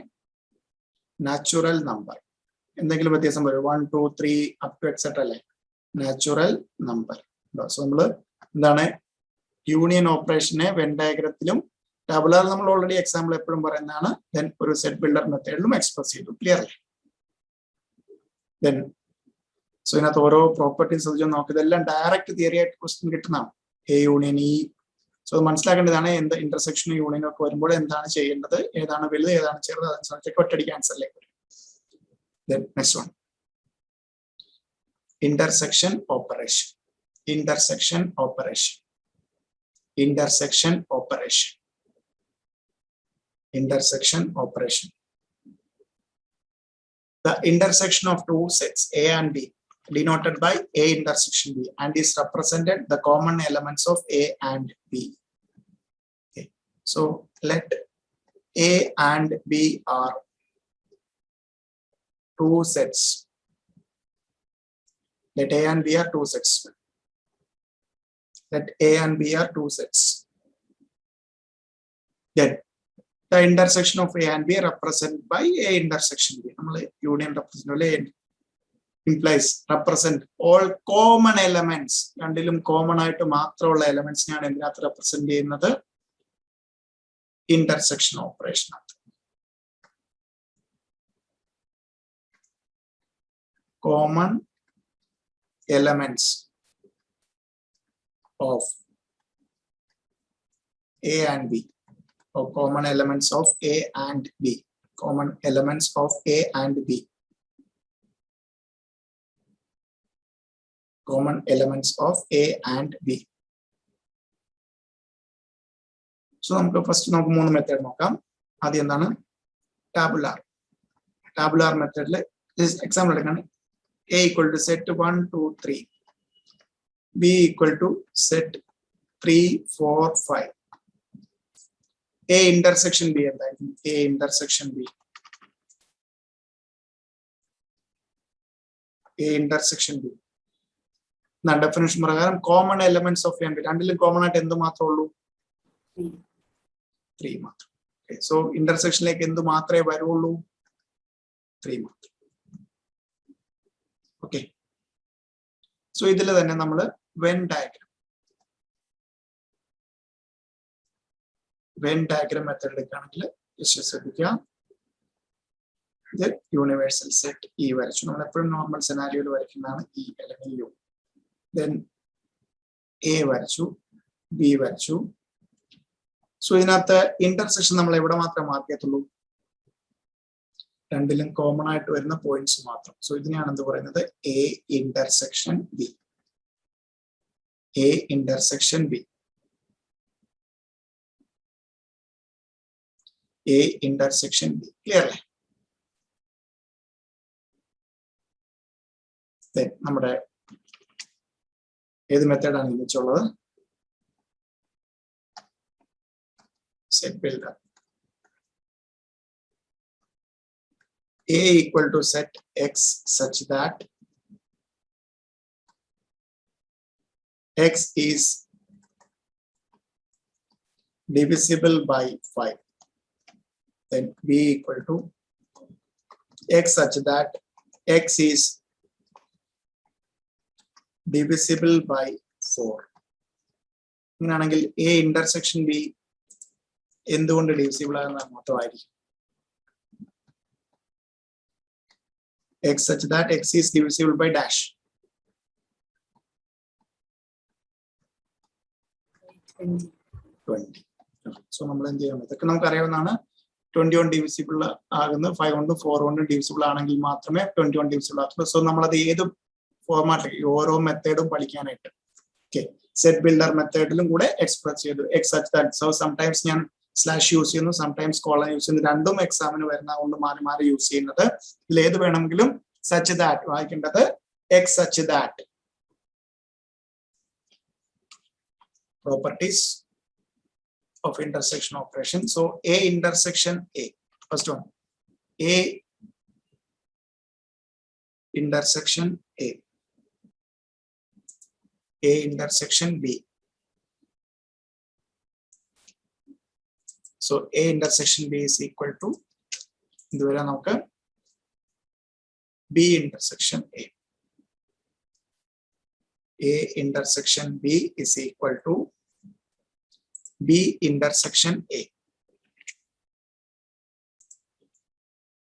natural number. എന്തെങ്കിലും വ്യത്യാസം വരും? 1 2 3 അപ് ടു എക്സെട്ര അല്ലേ? Natural number. സോ നമ്മള് എന്താണ് യൂണിയൻ ഓപ്പറേഷനെ വെൻ ഡയഗ്രത്തിലും ടാബുലാർ നമ്മൾ ഓൾറെഡി എക്സാമ്പിൾ എപ്പോഴും പറയുന്നതാണ്. ദെൻ ഒരു സെറ്റ് ബിൽഡർ മെത്തേഡിലും എക്സ്പ്രസ് ചെയ്തു. ക്ലിയർ അല്ലേ? ദെൻ സോ ഇതിനകത്ത് ഓരോ പ്രോപ്പർട്ടീസ് നോക്കി ഇതെല്ലാം ഡയറക്റ്റ് തിയറി ആയിട്ട് ക്വസ്റ്റ്യൻ കിട്ടുന്നതാണ്. A union E. സോ മനസ്സിലാക്കേണ്ടതാണ് എന്ത് ഇന്റർസെക്ഷനും യൂണിയനും ഒക്കെ വരുമ്പോൾ എന്താണ് ചെയ്യേണ്ടത്, ഏതാണ് വലുത് ഏതാണ് ചെറുത്, അതനുസരിച്ചൊക്കെ ഒറ്റയടിക്ക് ആൻസറിലേക്ക് വരും. Then next one, intersection operation, intersection operation, intersection operation, intersection operation. The intersection of two sets A and B denoted by A intersection B and is represented the common elements of A and B. Okay. So let A and B are two sets. Let A and B are two sets. Let A and B are two sets. Then the intersection of A and B represented by A intersection B. Union represent implies represent all common elements. രണ്ടിലും common ആയിട്ട് മാത്രമുള്ള elements ഞാൻ ഇതിനകത്ത് represent ചെയ്യുന്നത് intersection operation ആണ്. Common elements of A and B, or common elements of A and B, common elements of A and B, common elements of A and B. So നമുക്ക് first നമുക്ക് മൂന്ന് method നോക്കാം. ആദ്യം എന്താണ്? Tabular മെത്തേഡിൽ example എടുക്കണം. A equal to set 1 2 3, B equal to set 3 4 5. A intersection B എന്തായിരിക്കും? A intersection B, A intersection B എന്ന ഡെഫിനിഷൻ പ്രകാരം common elements of N B, രണ്ടിലും കോമൺ ആയിട്ട് എന്ത് മാത്രമേ ഉള്ളൂ? 3 മാത്രം. സോ ഇന്റർസെക്ഷനിലേക്ക് എന്ത് മാത്രമേ വരുള്ളൂ? 3 മാത്രം. ഓക്കെ, സോ ഇതിൽ തന്നെ നമ്മൾ വെൻ ഡയഗ്രാം മെത്തേഡ് എടുക്കുകയാണെങ്കിൽ ശ്രദ്ധിക്കുക, ഇത് യൂണിവേഴ്സൽ സെറ്റ് ഇ വരച്ചു. നമ്മൾ എപ്പോഴും നോർമൽ സെനാരിയോയിൽ വരയ്ക്കുന്നതാണ് ഇ അല്ലെങ്കിൽ യു. ദെൻ എ വരച്ചു, ബി വരച്ചു. സോ ഇതിനകത്ത് ഇന്റർസെക്ഷൻ നമ്മൾ എവിടെ മാത്രമേ മാർക്ക് ചെയ്യത്തുള്ളൂ? രണ്ടിലും കോമൺ ആയിട്ട് വരുന്ന പോയിന്റ്സ് മാത്രം. സോ ഇതിനെയാണ് എന്ത് പറയുന്നത്? A intersection B, A intersection B, A intersection B. Clear അല്ലേ? നമ്മുടെ ഏത് മെത്തേഡാണ് നിർമ്മിച്ചുള്ളത്? Set builder. A equal to set x such that x is divisible by 5. Then B equal to x such that x is divisible by 4. ഇങ്ങനെയാണെങ്കിൽ A intersection B എന്തുകൊണ്ട് divisible ആകുന്ന മൊത്തമായിരിക്കും? X such that x is divisible by dash. 20. So നമ്മൾ എന്ത് ചെയ്യണം? ഇതൊക്കെ നമുക്ക് അറിയാവുന്നതാണ്. 21 divisible ആകുന്നത് 5 കൊണ്ട് 4 കൊണ്ട് ഡിവിസിബിൾ ആണെങ്കിൽ മാത്രമേ 21 ഡിവിസിബിൾ ആകത്തുള്ളൂ. സോ നമ്മളത് ഏത് ഫോർമാറ്റിലേക്ക് ഓരോ മെത്തേഡും പഠിക്കാനായിട്ട് സെറ്റ് ബിൽഡർ മെത്തേഡിലും കൂടെ എക്സ്പ്രസ് ചെയ്തു. X such that. So sometimes ഞാൻ സ്ലാഷ് യൂസ് ചെയ്യുന്നു, സംടൈംസ് കോളൻ യൂസ് ചെയ്യുന്നു. രണ്ടും എക്സാമിന് വരുന്നതുകൊണ്ട് മാറി മാറി യൂസ് ചെയ്യുന്നത്. ഇതിൽ ഏത് വേണമെങ്കിലും സച്ച് ദാറ്റ് വായിക്കേണ്ടത് x such that. Properties of intersection operation. So A intersection A, first one, A intersection A, A intersection B. So A intersection B is equal to B intersection A. A intersection B is equal to B intersection A.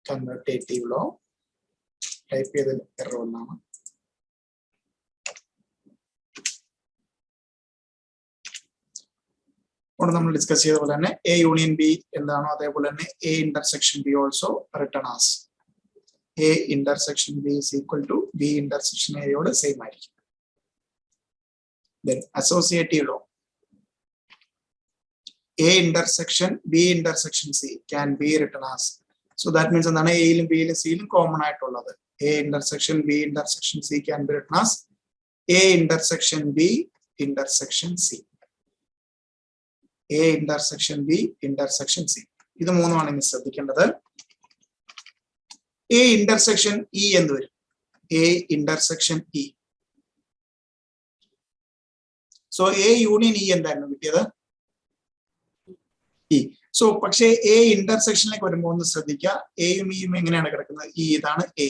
Commutative law. Type ചെയ്തതിൽ error വന്നാണ്. അപ്പോൾ നമ്മൾ discuss ചെയ്ത പോലെ തന്നെ A union B എന്താണോ അതേപോലെ തന്നെ A intersection B also written as A intersection B is equal to B intersection A യോട് സെയിം ആയിരിക്കും. Then associative law. A intersection B intersection C can be written as. So that means എന്താണ്? A യിലും B യിലും C യിലും common ആയിട്ടുള്ളത്. A intersection B intersection C can be written as A intersection B intersection C. A intersection B intersection C. ഇത് മൂന്നുമാണ് ഇനി ശ്രദ്ധിക്കേണ്ടത്. A intersection E എന്ന് വരും. A intersection E. So A union E എന്തായിരുന്നു കിട്ടിയത്? E. സോ പക്ഷേ A ഇന്റർസെക്ഷനിലേക്ക് വരുമ്പോൾ ഒന്ന് ശ്രദ്ധിക്കുക, എയും ഇയും എങ്ങനെയാണ് കിടക്കുന്നത്? ഈ ഇതാണ് എ,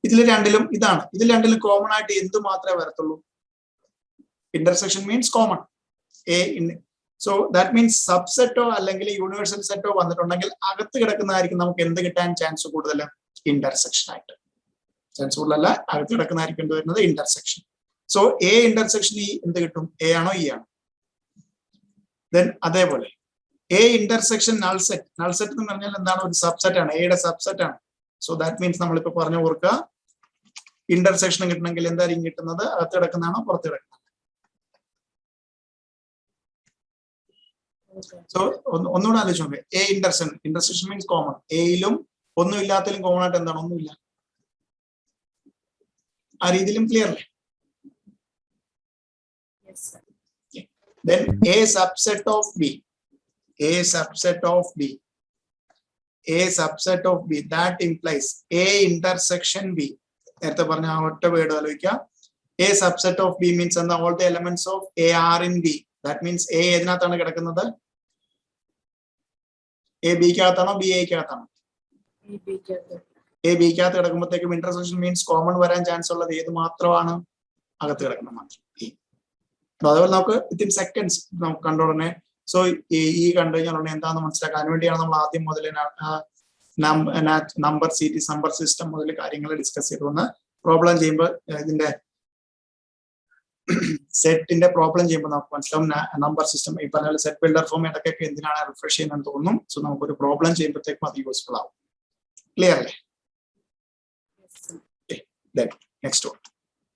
ഇതിൽ രണ്ടിലും ഇതാണ്, ഇതിൽ രണ്ടിലും കോമൺ ആയിട്ട് എന്ത് മാത്രമേ വരത്തുള്ളൂ? Intersection means common A. So that means സബ്സെറ്റോ അല്ലെങ്കിൽ യൂണിവേഴ്സൽ സെറ്റോ വന്നിട്ടുണ്ടെങ്കിൽ അകത്ത് കിടക്കുന്നതായിരിക്കും നമുക്ക് എന്ത് കിട്ടാൻ ചാൻസ് കൂടുതൽ? ഇന്റർസെക്ഷൻ ആയിട്ട് ചാൻസ് കൂടുതലല്ല, അകത്ത് കിടക്കുന്നതായിരിക്കും എന്ത് വരുന്നത്? Intersection. So A intersection E എന്ത് കിട്ടും? എ ആണോ ഇ ആണോ? ദെൻ അതേപോലെ A intersection null set. Null set എന്ന് പറഞ്ഞാൽ എന്താണ്? ഒരു സബ്സെറ്റ് ആണ്, എയുടെ സബ്സെറ്റ് ആണ്. സോ ദാറ്റ് മീൻസ് നമ്മളിപ്പോ പറഞ്ഞു ഓർക്കുക, ഇന്റർസെക്ഷൻ കിട്ടണമെങ്കിൽ എന്തായിരിക്കും കിട്ടുന്നത്? അകത്ത് കിടക്കുന്നതാണോ പുറത്ത് കിടക്കുന്നതാണോ? സോ ഒന്നുകൂടെ ആലോചിച്ച് നോക്കുക, എ ഇന്റർസെക്ഷൻ മീൻസ് കോമൺ. എയിലും ഒന്നും ഇല്ലാത്തതിലും കോമൺ ആയിട്ട് എന്താണ്? ഒന്നുമില്ല. ആ രീതിയിലും ക്ലിയർ അല്ലേ? Then a subset of B, a subset of B, a subset of B, that implies a intersection B. നേരത്തെ പറഞ്ഞ ആ ഒറ്റ വേർഡ് ആലോചിക്കുക, a subset of B means എന്താ? all the elements of A are in B. That means A ഏതിനകത്താണ് കിടക്കുന്നത്? A B ക്കകത്താണോ B A ക്കകത്താണോ? A B ക്കകത്ത് കിടക്കുമ്പോഴത്തേക്കും ഇന്റർസെക്ഷൻ മീൻസ് കോമൺ വരാൻ ചാൻസ് ഉള്ളത് ഏത് മാത്രമാണ്? അകത്ത് കിടക്കുന്ന മാത്രം. അതുപോലെ നമുക്ക് വിത്തിൻ സെക്കൻഡ്സ് നമുക്ക് കണ്ട ഉടനെ, സോ ഈ കണ്ടു കഴിഞ്ഞാൽ ഉടനെ എന്താണെന്ന് മനസ്സിലാക്കാൻ വേണ്ടിയാണ് നമ്മൾ ആദ്യം മുതൽ നമ്പർ സീരീസ്, നമ്പർ സിസ്റ്റം മുതൽ കാര്യങ്ങൾ ഡിസ്കസ് ചെയ്തുകൊണ്ട് പ്രോബ്ലം ചെയ്യുമ്പോൾ ഇതിന്റെ സെറ്റിന്റെ പ്രോബ്ലം ചെയ്യുമ്പോൾ നമുക്ക് മനസ്സിലാവും നമ്പർ സിസ്റ്റം ഈ പറഞ്ഞ സെറ്റ് ബിൽഡർ ഫോം ഇടയ്ക്കൊക്കെ എന്തിനാണ് റിഫ്രഷ് ചെയ്യുന്നതെന്ന് തോന്നും. സോ നമുക്കൊരു പ്രോബ്ലം ചെയ്യുമ്പോഴത്തേക്കും അത് യൂസ്ഫുൾ ആവും. ക്ലിയർ അല്ലേ? Next one.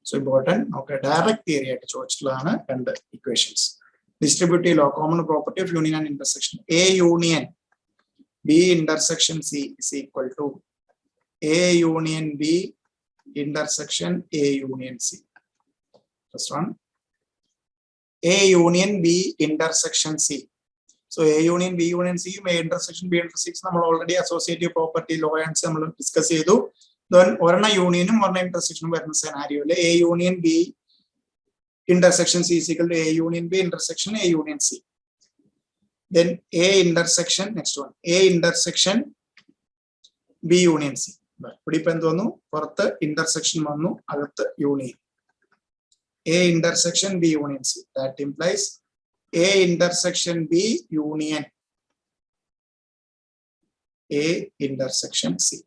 So important, okay, direct theory ആയിട്ട് ചോദിച്ചിട്ടുള്ളതാണ് രണ്ട് equations. Distributive law, common property of union and intersection. A union B intersection C is equal to A union B intersection A union C. First one, A union B intersection C. So A union B union C യും A intersection B intersection നമ്മൾ already associative property law and നമ്മൾ discuss ചെയ്തു. ഒരെണ്ണ യൂണിയനും ഒരെണ്ണ ഇന്റർസെക്ഷനും വരുന്ന സെനാരിയോയില് A union B intersection C is equal to A union B intersection A union C. Then A intersection, next one, A intersection B union C. ഇവിടെ ഇപ്പൊ എന്ത് വന്നു? പുറത്ത് ഇന്റർസെക്ഷൻ വന്നു, അകത്ത് union. A intersection B union C. That implies A intersection B union A intersection C.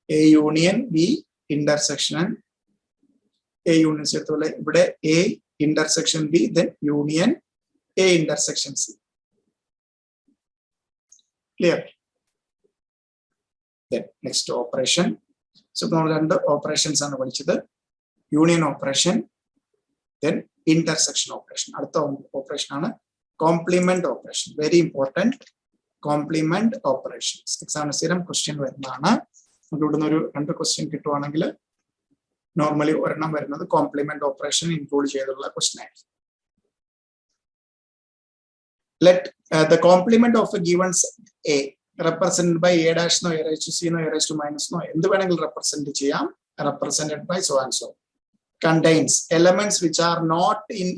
A union B intersection A union C എടുത്തോളെ. ഇവിടെ A intersection B, then union A intersection C. Clear? Then next operation. So നമ്മൾ രണ്ട് operations ആണ് പഠിച്ചത്, union operation, then intersection operation. അടുത്ത operation ആണ് complement operation. Very important, complement operations. എക്സാമിന് സ്ഥിരം question വരുന്നതാണ്. നമുക്ക് ഇവിടുന്ന് ഒരു രണ്ട് ക്വസ്റ്റ്യൻ കിട്ടുവാണെങ്കിൽ നോർമലി ഒരെണ്ണം വരുന്നത് കോംപ്ലിമെന്റ് ഓപ്പറേഷൻ ഇൻക്ലൂഡ് ചെയ്തുള്ള ക്വസ്റ്റ്യൻ ആയിരിക്കും. Let the complement of a given set A represented by A dash no A raised to C no A raised to minus no എന്ത് വേണമെങ്കിലും റെപ്രസെന്റ് ചെയ്യാം, represented by so and so, contains elements which are not in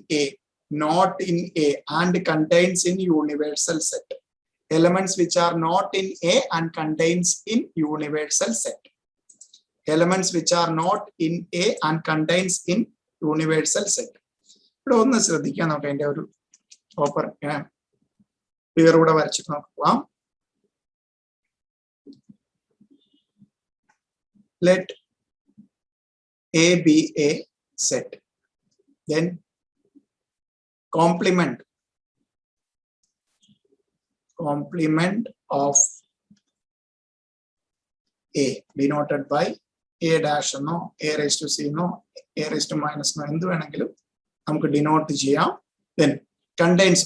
A and contains in universal set. Elements which are not in A and contains in universal set. Elements which are not in A and contains in universal set. ഇവിടെ ഒന്ന് ശ്രദ്ധിക്കാൻ നോക്കാം, അതിന്റെ ഒരു proper figure കൂടെ വരച്ചിട്ട് നോക്കാം. Let A be a set, then complement of A denoted by A dash no A raised to C no A raised to minus no എന്ത് വേണമെങ്കിലും നമുക്ക് ഡിനോട്ട് ചെയ്യാം. Then contains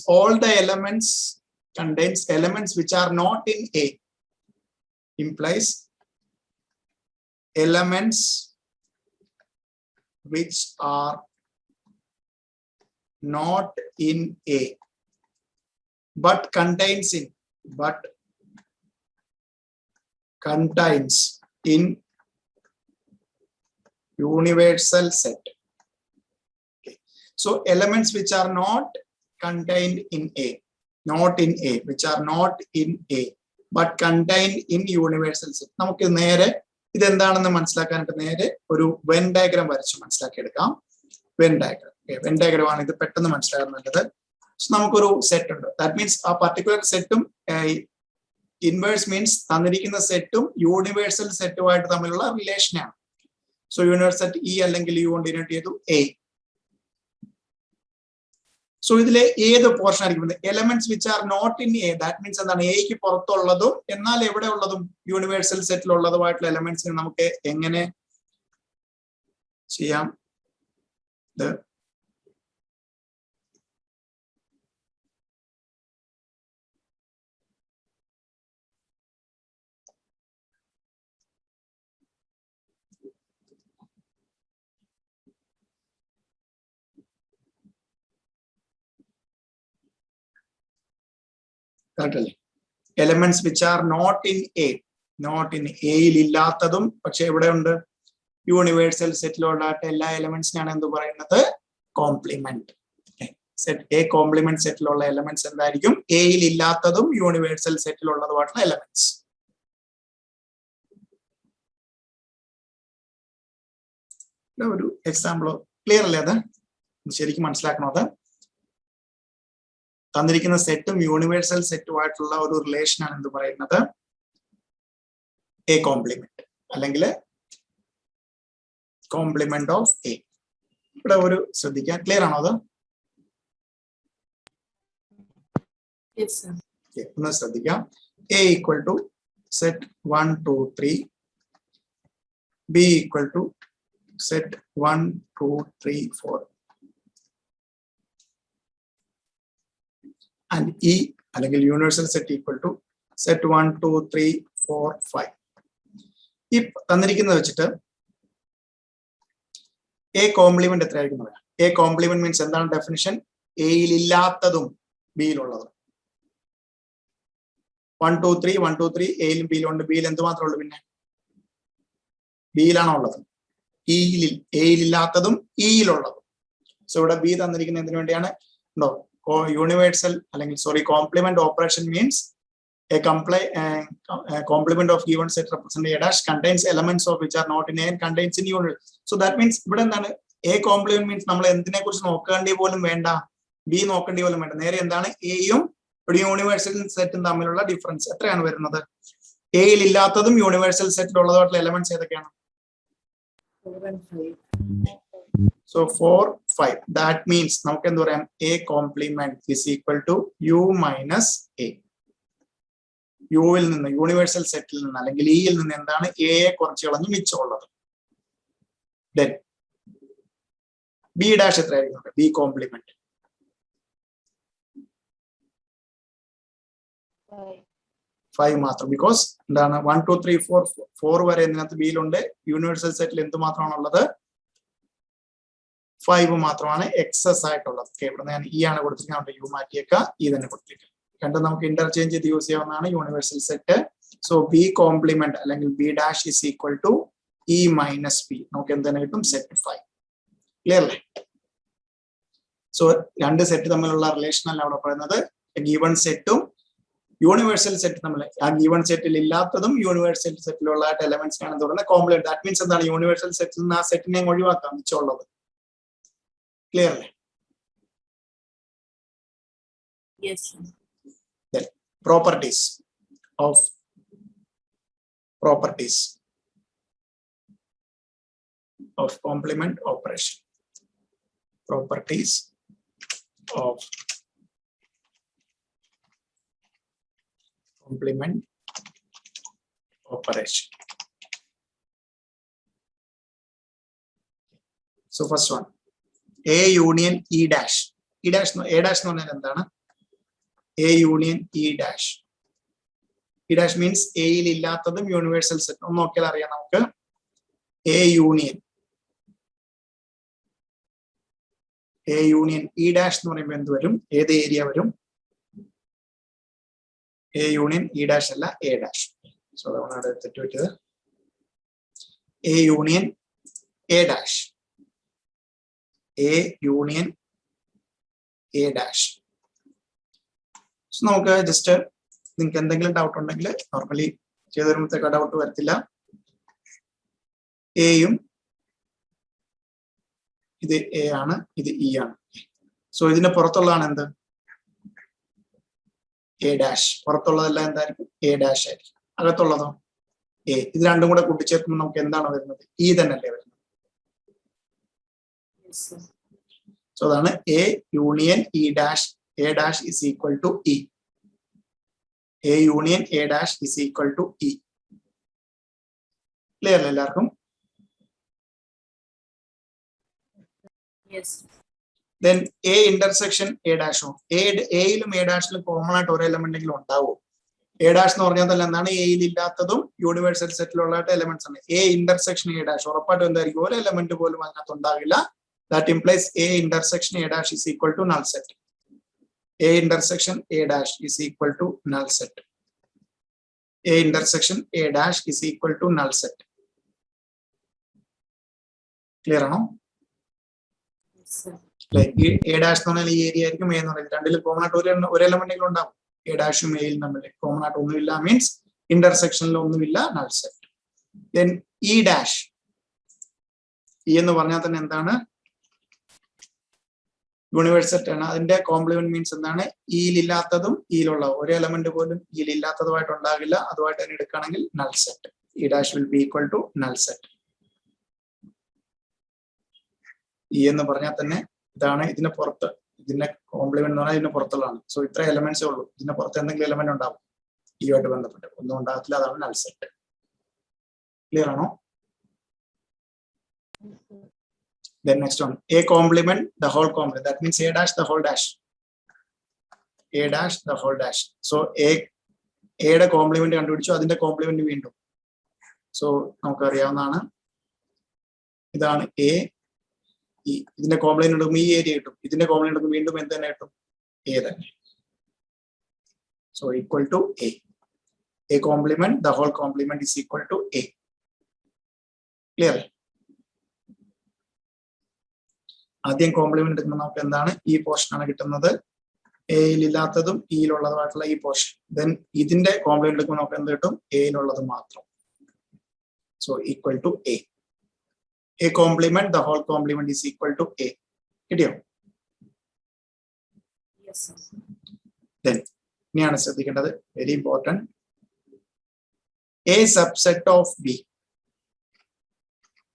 elements which are not in A, implies elements which are not in A but contains in universal set. Okay. So elements which are not contained in A, not in A, which are not in A, but contained in universal set. നമുക്ക് നേരെ ഇതെന്താണെന്ന് മനസ്സിലാക്കാനായിട്ട് നേരെ ഒരു Venn diagram വരച്ച് മനസ്സിലാക്കിയെടുക്കാം. Venn diagram, Venn diagram ആണ് ഇത്, പെട്ടെന്ന് മനസ്സിലാക്കാൻ നല്ലത്. നമുക്കൊരു സെറ്റ് ഉണ്ട്. ദാറ്റ് മീൻസ് ആ പർട്ടിക്കുലർ സെറ്റും ഇൻവേഴ്സ് മീൻസ് തന്നിരിക്കുന്ന സെറ്റും യൂണിവേഴ്സൽ സെറ്റുമായിട്ട് തമ്മിലുള്ള റിലേഷനാണ്. സോ യൂണിവേഴ്സൽ സെറ്റ് ഇ അല്ലെങ്കിൽ യു കൊണ്ട് ഡിനോട്ട് ചെയ്തു എ. സോ ഇതിലെ ഏത് പോർഷൻ ആയിരിക്കും elements which are not in A, that means എന്താണ് എക്ക് പുറത്തുള്ളതും എന്നാൽ എവിടെ ഉള്ളതും യൂണിവേഴ്സൽ സെറ്റിലുള്ളതുമായിട്ടുള്ള എലമെന്റ്സിന് നമുക്ക് എങ്ങനെ ചെയ്യാം? ഇത് കറക്റ്റല്ലേ? Elements which are not in A, not in എയിൽ ഇല്ലാത്തതും പക്ഷെ എവിടെ ഉണ്ട് യൂണിവേഴ്സൽ സെറ്റിലുള്ള എല്ലാ എലമെന്റ്സിനാണ് എന്ത് പറയുന്നത്? കോംപ്ലിമെന്റ്. സെറ്റ് എ കോംപ്ലിമെന്റ് സെറ്റിലുള്ള എലമെന്റ്സ് എന്തായിരിക്കും? എയിൽ ഇല്ലാത്തതും യൂണിവേഴ്സൽ സെറ്റിലുള്ളതുമായിട്ടുള്ള എലമെന്റ്സ്. ഒരു എക്സാമ്പിൾ ക്ലിയർ അല്ലേ? അത് ശരിക്കും മനസ്സിലാക്കണം. അത് തന്നിരിക്കുന്ന സെറ്റും യൂണിവേഴ്സൽ സെറ്റുമായിട്ടുള്ള ഒരു റിലേഷനാണ് എന്ത് പറയുന്നത്? എ കോംപ്ലിമെന്റ് അല്ലെങ്കിൽ കോംപ്ലിമെന്റ് ഓഫ് എ. ഇവിടെ ഒരു ശ്രദ്ധിക്കാൻ, ക്ലിയർ ആണോ? അത് ഒന്ന് ശ്രദ്ധിക്കാം. A equal to set 1 2 3, B equal to set 1 2 3 4 and E അല്ലെങ്കിൽ universal set equal to set 1 2 3 4 5. ഈ തന്നിരിക്കുന്നത് വെച്ചിട്ട് എ കോംപ്ലിമെന്റ് എത്രയായിരിക്കും? എ കോംപ്ലിമെന്റ് മീൻസ് എന്താണ് ഡെഫിനിഷൻ? എയിൽ ഇല്ലാത്തതും ബിയിലുള്ളതും. 1 2 3 1 2 3 എയിലും ബിയിലും ഉണ്ട്. ബിയിൽ എന്ത് മാത്രമേ ഉള്ളൂ? പിന്നെ ബിയിലാണോ ഉള്ളത്? എയിൽ ഇല്ലാത്തതും ഇയിലുള്ളതും. സോ ഇവിടെ ബി തന്നിരിക്കുന്ന എന്തിനു വേണ്ടിയാണ്? ഉണ്ടോ? യൂണിവേഴ്സൽ അല്ലെങ്കിൽ complement operation means a complement of given set represent a dash contains elements of which are not in A and contains in unit. So that means ഇവിടെ എന്താണ്? A complement means നമ്മൾ എന്തിനെ കുറിച്ച് നോക്കേണ്ടി പോലും വേണ്ട, ബി നോക്കേണ്ടി പോലും വേണ്ട. നേരെ എന്താണ്? എയും ഒരു യൂണിവേഴ്സൽ സെറ്റും തമ്മിലുള്ള ഡിഫറൻസ് എത്രയാണ് വരുന്നത്? എയിൽ ഇല്ലാത്തതും യൂണിവേഴ്സൽ സെറ്റിലുള്ളതായിട്ടുള്ള എലമെന്റ്സ് ഏതൊക്കെയാണ്? 4 and 5. So 4 5. That means നമുക്ക് എന്ത് പറയാം? A complement is equal to U minus A. യുവിൽ നിന്ന്, യൂണിവേഴ്സൽ സെറ്റിൽ നിന്ന് അല്ലെങ്കിൽ ഇയിൽ നിന്ന് എന്താണ്? എയെ കുറച്ച് കളഞ്ഞ് മിച്ചമുള്ളത്. ദെൻ ബി ഡാഷ് എത്രയായിരിക്കും? ബി കോംപ്ലിമെന്റ് 5 മാത്രം. ബിക്കോസ് എന്താണ്? 1 2 3 4 വരെ ഇതിനകത്ത് ബിയിലുണ്ട്. യൂണിവേഴ്സൽ സെറ്റിൽ എന്ത് മാത്രമാണ് ഉള്ളത്? 5 മാത്രമാണ് എക്സസ് ആയിട്ടുള്ളത്. ഇവിടെ ഞാൻ ഇ ആണ് കൊടുത്തിരിക്കുന്നത്, യു മാറ്റിയേക്ക, ഇ തന്നെ കൊടുത്തിരിക്കുക. രണ്ടും നമുക്ക് ഇന്റർചേഞ്ച് ചെയ്ത് യൂസ് ചെയ്യാവുന്നതാണ് universal set. So B complement അല്ലെങ്കിൽ B dash is equal to E minus B. നമുക്ക് എന്ത് തന്നെ കിട്ടും? സെറ്റ് 5. ക്ലിയർ അല്ലേ? സോ രണ്ട് സെറ്റ് തമ്മിലുള്ള റിലേഷൻ അല്ല അവിടെ പറയുന്നത്. ഗീവൺ സെറ്റും യൂണിവേഴ്സൽ സെറ്റ് തമ്മിൽ, ആ ഗീവൺ സെറ്റിൽ ഇല്ലാത്തതും യൂണിവേഴ്സൽ സെറ്റിലുള്ള എലമെന്റ്സ് ആണ് പറയുന്നത് കോംപ്ലിമെന്റ്. ദാറ്റ് മീൻസ് എന്താണ്? യൂണിവേഴ്സൽ സെറ്റിൽ നിന്ന് ആ സെറ്റിനെ ഒഴിവാക്കാം, മിച്ചമുള്ളത്. ക്ലിയർ അല്ലേ? Yes. Then properties of complement operation. Properties of complement operation. So first one, A union E dash. E dash no, A dash എന്ന് പറഞ്ഞാൽ എന്താണ്? A union E dash. E dash means എയിൽ ഇല്ലാത്തതും യൂണിവേഴ്സൽ സെറ്റ്. ഒന്ന് നോക്കിയാൽ അറിയാം നമുക്ക്. A union E dash എന്ന് പറയുമ്പോൾ എന്ത് വരും? ഏത് ഏരിയ വരും? A union E dash അല്ല, A dash. സോ അതാണ് തെറ്റ് പറ്റിയത്. A union A dash. A union A dash. So നമുക്ക് ജസ്റ്റ് നിങ്ങൾക്ക് എന്തെങ്കിലും ഡൗട്ട് ഉണ്ടെങ്കിൽ നോർമലി ചെയ്ത് വരുമ്പോഴത്തേക്ക് ഡൗട്ട് വരത്തില്ല. എയും ഇത് എ ആണ്, ഇത് ഇ ആണ്. സോ ഇതിന്റെ പുറത്തുള്ളതാണ് എന്ത്? A dash. പുറത്തുള്ളതെല്ലാം എന്തായിരിക്കും? എ ഡാഷ് ആയിരിക്കും. അകത്തുള്ളതോ എ. ഇത് രണ്ടും കൂടെ കൂട്ടിച്ചേർക്കുമ്പോൾ നമുക്ക് എന്താണ് വരുന്നത്? ഇ തന്നെയല്ലേ വരുന്നത്. Yes, sir. സോ അതാണ് A union E dash. A dash is equal to E. A union A dash is equal to E. Clear അല്ലേ എല്ലാവർക്കും? Yes. Then A intersection A ഡാഷോ. എയിലും എ ഡാഷിലും കോമൺ ആയിട്ട് ഒരു എലമെന്റെങ്കിലും ഉണ്ടാവും. എ ഡാഷ് എന്ന് പറഞ്ഞാൽ തന്നെ എന്താണ്? എയിൽ ഇല്ലാത്തതും യൂണിവേഴ്സൽ സെറ്റിലുള്ള എലമെന്റ്സ് ആണ്. എ ഇന്റർസെക്ഷൻ എ ഡാഷ് ഉറപ്പായിട്ടും എന്തായിരിക്കും? ഒരു എലമെന്റ് പോലും അതിനകത്ത് ഉണ്ടാവില്ല. That implies A intersection A dash is equal to null set. A intersection A dash is equal to null set. A intersection A dash is equal to null set. Clear ആണോ? Yes, sir. ഈ A dash എന്ന് പറഞ്ഞാൽ ഈ area ആയിരിക്കും. A എന്ന് പറയുന്നത് രണ്ടിലും common ആയിട്ട് ഒരു എലമെന്റെങ്കിലും ഉണ്ടാവും. എ ഡാഷും എയും തമ്മിൽ കോമൺ ആയിട്ട് ഒന്നുമില്ല മീൻസ് ഇന്റർസെക്ഷനിൽ ഒന്നുമില്ല, null set. Then E dash. E എന്ന് പറഞ്ഞാൽ തന്നെ എന്താണ്? യൂണിവേഴ്സൽ ആണ്. അതിന്റെ കോംപ്ലിമെന്റ് മീൻസ് എന്താണ്? ഇയിലില്ലാത്തതും ഇയിലുള്ള ഒരു എലമെന്റ് പോലും ഇയിലില്ലാത്തതുമായിട്ട് ഉണ്ടാകില്ല. അതുമായിട്ട് തന്നെ എടുക്കുകയാണെങ്കിൽ null set. E dash will be equal to null set. E എന്ന് പറഞ്ഞാൽ തന്നെ ഇതാണ്. ഇതിന് പുറത്ത് ഇതിന്റെ കോംപ്ലിമെന്റ് എന്ന് പറഞ്ഞാൽ ഇതിന് പുറത്തുള്ളതാണ്. സോ ഇത്ര എലമെന്റ്സേ ഉള്ളൂ. ഇതിന്റെ പുറത്ത് എന്തെങ്കിലും എലമെന്റ് ഉണ്ടാവും ഇയുമായിട്ട് ബന്ധപ്പെട്ട്? ഒന്നും ഉണ്ടാകത്തില്ല. അതാണ് നൾ സെറ്റ്. ക്ലിയർ ആണോ? Then next one, a complement the whole complement. That means a dash the whole dash. A dash the whole dash. So a യുടെ കോംപ്ലിമെന്റ് കണ്ടുപിടിച്ചു, അതിന്റെ കോംപ്ലിമെന്റ് വീണ്ടും. സോ നമുക്കറിയാവുന്നതാണ്. ഇതാണ് എ. ഇതിന്റെ കോംപ്ലിമെന്റ് എടുക്കുമ്പോൾ ഈ ഏരിയ കിട്ടും. ഇതിന്റെ കോംപ്ലിമെന്റ് എടുക്കുമ്പോൾ വീണ്ടും എന്ത് തന്നെ കിട്ടും? എ തന്നെ. So equal to A. A complement the whole complement is equal to A. Clear? ആദ്യം കോംപ്ലിമെന്റ് എടുക്കുമ്പോൾ നമുക്ക് എന്താണ്? ഈ പോർഷൻ ആണ് കിട്ടുന്നത്. എയിൽ ഇല്ലാത്തതും ഇയിലുള്ളതുമായിട്ടുള്ള ഈ പോർഷൻ. ദെൻ ഇതിന്റെ കോംപ്ലിമെന്റ് എടുക്കുമ്പോൾ നമുക്ക് എന്ത് കിട്ടും? എയിലുള്ളത് മാത്രം. So equal to A. A complement the whole complement is equal to A. കിട്ടിയോ? Yes, sir. ദെൻ ഇനിയാണ് ശ്രദ്ധിക്കേണ്ടത്, very important. A subset of B.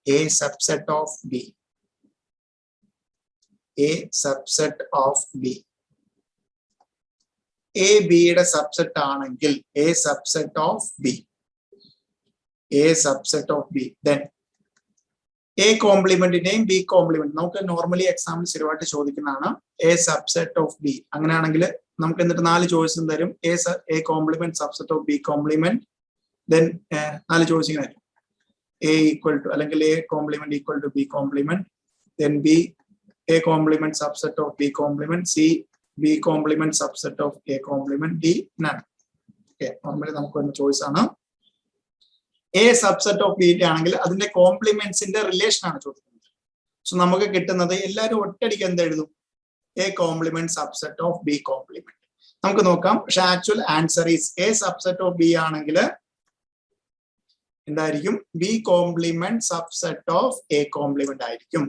A subset of B. A subset of B. A ബിയുടെ subset ആണെങ്കിൽ A subset of B. A subset of B. Then A കോംപ്ലിമെന്റിന്റെയും B complement നമുക്ക് normally എക്സാമിൽ സ്ഥിരമായിട്ട് ചോദിക്കുന്നതാണ്. A subset of B. അങ്ങനെയാണെങ്കിൽ നമുക്ക് എന്നിട്ട് 4 ചോയ്സും തരും. A complement subset of B complement. Then 4 choice ഇങ്ങനെ തരും. എ ഈക്വൽ ടു അല്ലെങ്കിൽ A complement equal to B complement. Then B A complement subset of B complement. C B complement subset of A complement. D none. Okay, normally നമുക്ക് വരുന്ന choice ആണ്. A subset of B ആണെങ്കിൽ അതിന്റെ കോംപ്ലിമെന്റ്സിന്റെ relation ആണ് ചോദിക്കുന്നത്. So നമുക്ക് കിട്ടുന്നത് എല്ലാവരും ഒറ്റയടിക്ക് എന്ത് എഴുതും? A complement subset of B complement. നമുക്ക് നോക്കാം. പക്ഷെ actual answer is A subset of B ആണെങ്കിൽ എന്തായിരിക്കും? B complement subset of A complement ആയിരിക്കും.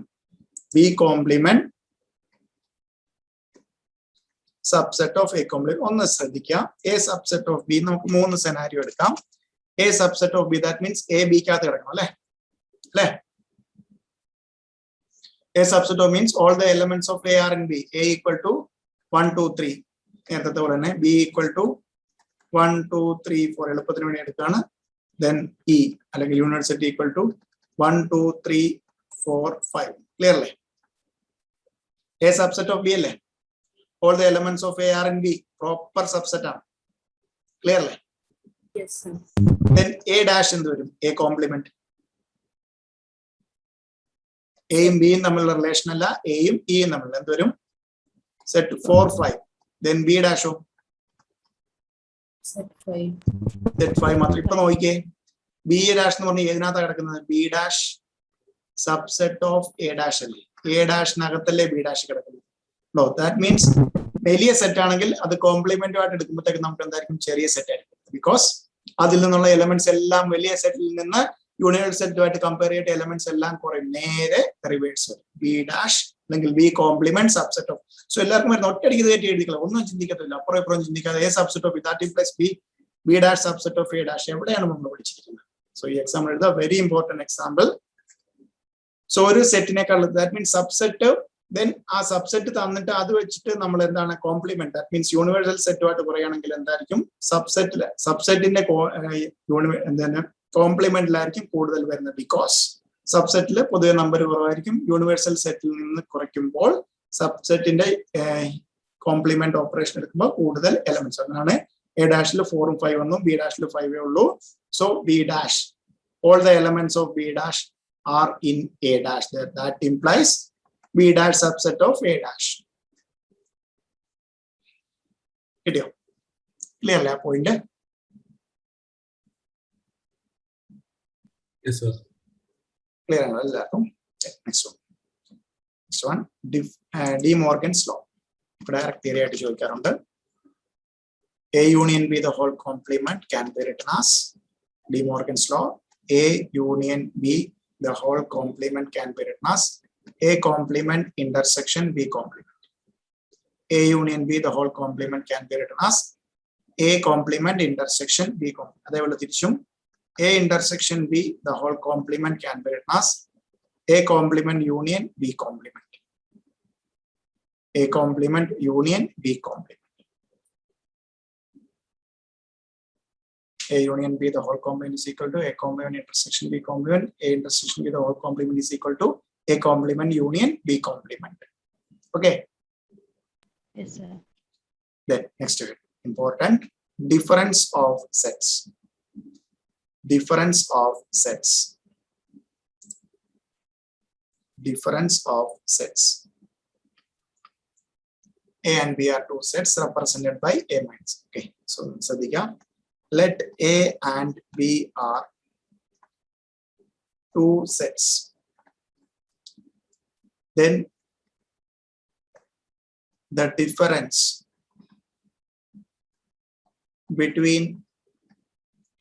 B complement subset of A complement. ഒന്ന് ശ്രദ്ധിക്കാം. എ സബ്സെറ്റ് ഓഫ് ബി നമുക്ക് 3 സെനാരിയോ എടുക്കാം. A subset of B that means A ബിക്കകത്ത് കിടക്കണം അല്ലെ? A subset of means all the elements of A are in B. A equal to 1 2 3 നേരത്തെ പോലെ തന്നെ. ബി ഈക്വൽ ടു 1 2 3 4 എളുപ്പത്തിന് വേണ്ടി എടുക്കുകയാണ്. ദെൻ ഇ അല്ലെങ്കിൽ യൂണിവേഴ്സിറ്റി ഈക്വൽ ടു 1 2 3 4 5. ക്ലിയർ അല്ലേ? എ സബ്സെറ്റ് ഓഫ് ബി അല്ലേ? All the elements of A are in B proper subset ആണ്. ക്ലിയർ അല്ലേ? Yes, sir. Then A dash എന്ത് വരും? A complement. എയും ബിയും തമ്മിലുള്ള റിലേഷൻ അല്ല, എയും ഇയും തമ്മിലുള്ള എന്ത് വരും? Set 4 5. Then B ഡാഷോ? Set 5. Set 5 മാത്രം. ഇപ്പൊ നോക്കിക്കേ, ബി ഡാഷ് എന്ന് പറഞ്ഞാൽ ഏതിനകത്താണ് കിടക്കുന്നത്? B dash subset of A dash അല്ലേ? എ ഡാഷിനകത്തല്ലേ ബി ഡാഷ് കിടക്കുന്നത്? No, that means വലിയ സെറ്റ് ആണെങ്കിൽ അത് കോംപ്ലിമെന്റുമായിട്ട് എടുക്കുമ്പോഴത്തേക്ക് നമുക്ക് എന്തായിരിക്കും ചെറിയ സെറ്റ് ആയിരിക്കും. ബിക്കോസ് അതിൽ നിന്നുള്ള എലമെന്റ്സ് എല്ലാം വലിയ സെറ്റിൽ നിന്ന് യൂണിവേഴ്സൽ സെറ്റുമായിട്ട് കമ്പയർ ചെയ്തിട്ട് എലമെന്റ്സ് എല്ലാം കുറയും, നേരെ റിവേഴ്സ് ബി ഡാഷ് അല്ലെങ്കിൽ B complement subset of. So എല്ലാവർക്കും വരുന്ന ഒറ്റയടിക്ക് കയറ്റി എഴുതിക്കളാം, ഒന്നും ചിന്തിക്കത്തില്ല, അപ്പുറം ഇപ്പുറം ചിന്തിക്കാതെ A subset of that plus B B dash subset of A dash എവിടെയാണ് നമ്മൾ പഠിച്ചിരിക്കുന്നത്. സോ ഈ എക്സാമ്പിൾ എഴുതുക, വെരി ഇമ്പോർട്ടന്റ് എക്സാമ്പിൾ. സോ ഒരു സെറ്റിനേക്കാൾ ദാറ്റ് മീൻസ് സബ്സെറ്റ്, ദെൻ ആ സബ്സെറ്റ് തന്നിട്ട് അത് വെച്ചിട്ട് നമ്മൾ എന്താണ് കോംപ്ലിമെന്റ്, ദാറ്റ് മീൻസ് യൂണിവേഴ്സൽ സെറ്റുമായിട്ട് പറയുകയാണെങ്കിൽ എന്തായിരിക്കും സബ്സെറ്റിന്റെ എന്താണ് കോംപ്ലിമെന്റിലായിരിക്കും കൂടുതൽ വരുന്നത്. ബിക്കോസ് സബ്സെറ്റിൽ പൊതുവെ നമ്പർ കുറവായിരിക്കും, യൂണിവേഴ്സൽ സെറ്റിൽ നിന്ന് കുറയ്ക്കുമ്പോൾ സബ്സെറ്റിന്റെ കോംപ്ലിമെന്റ് ഓപ്പറേഷൻ എടുക്കുമ്പോൾ കൂടുതൽ എലമെന്റ്സ്. അങ്ങനെയാണ് എ ഡാഷിൽ 4 ഉം 5 ഒന്നും ബി ഡാഷിൽ 5 ഉള്ളൂ. So B dash, all the elements of b dash are in a dash. That implies b dash subset of a dash. Video clear la point? Yes, sir. Clear alla. Next one de Morgan's law. Direct theory ആയിട്ട് ചോദിക്കാറുണ്ട്. A union b the whole complement can be written as de Morgan's law. A union b the whole complement can be written as A complement intersection B complement. A union B the whole complement can be written as A complement intersection B complement. അതേപോലെ തിരിച്ചും A intersection B the whole complement can be written as A complement union B complement. A complement union B complement. A union B the whole complement is equal to A complement intersection B complement. A intersection B the whole complement is equal to A complement union B complement. Okay. Yes, sir. Then next important, difference of sets. Difference of sets. Difference of sets. A and B are two sets represented by A minus. Okay. So Sadhika, let A and B are two sets. Then the difference between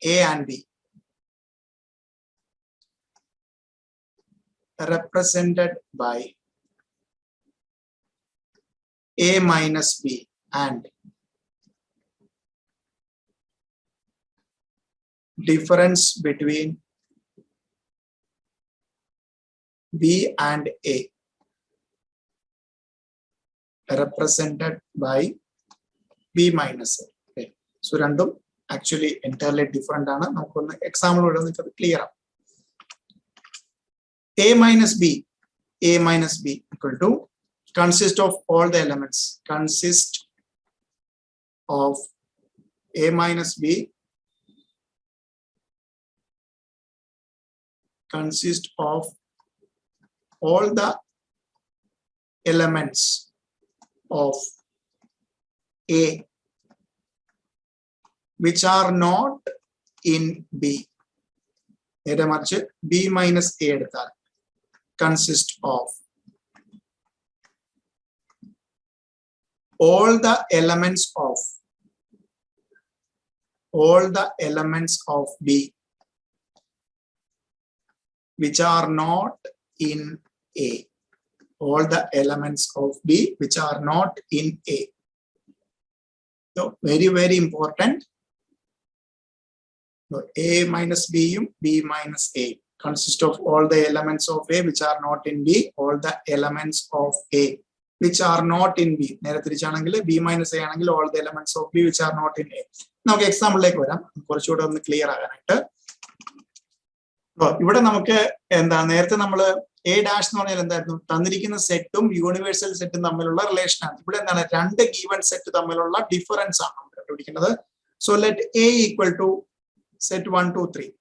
A and B represented by A minus B and difference between B and A represented by B minus A. Okay. So random actually entirely different ആണ്. നമുക്കൊന്ന് example ഇവിടെ നിങ്ങൾക്ക് clear ആണ്. A minus B equal to consist of all the elements, consist of A minus B consist of all the elements of A which are not in B. B minus A consist of all the elements of B which are not in A. All the elements of B which are not in A. So very important. So A minus B, B minus A consist of all the elements of A which are not in B. All the elements of A which are not in B. നേരെ തിരിച്ചാണെങ്കിൽ B minus A ആണെങ്കിൽ all the elements of B which are not in A. നമുക്ക് എക്സാമ്പിളിലേക്ക് വരാം, കുറച്ചുകൂടെ ഒന്ന് clear ആകാനായിട്ട്. ഇവിടെ നമുക്ക് എന്താ, നേരത്തെ നമ്മൾ എ ഡാഷ് എന്ന് പറഞ്ഞാൽ എന്തായിരുന്നു, തന്നിരിക്കുന്ന സെറ്റും യൂണിവേഴ്സൽ സെറ്റും തമ്മിലുള്ള റിലേഷൻ ആണ്. ഇവിടെ എന്താണ്, രണ്ട് ഗീവൺ സെറ്റ് തമ്മിലുള്ള ഡിഫറൻസ് ആണ് നമ്മൾ കണ്ടുപിടിക്കുന്നത്. So let A equal to set 1 2 3,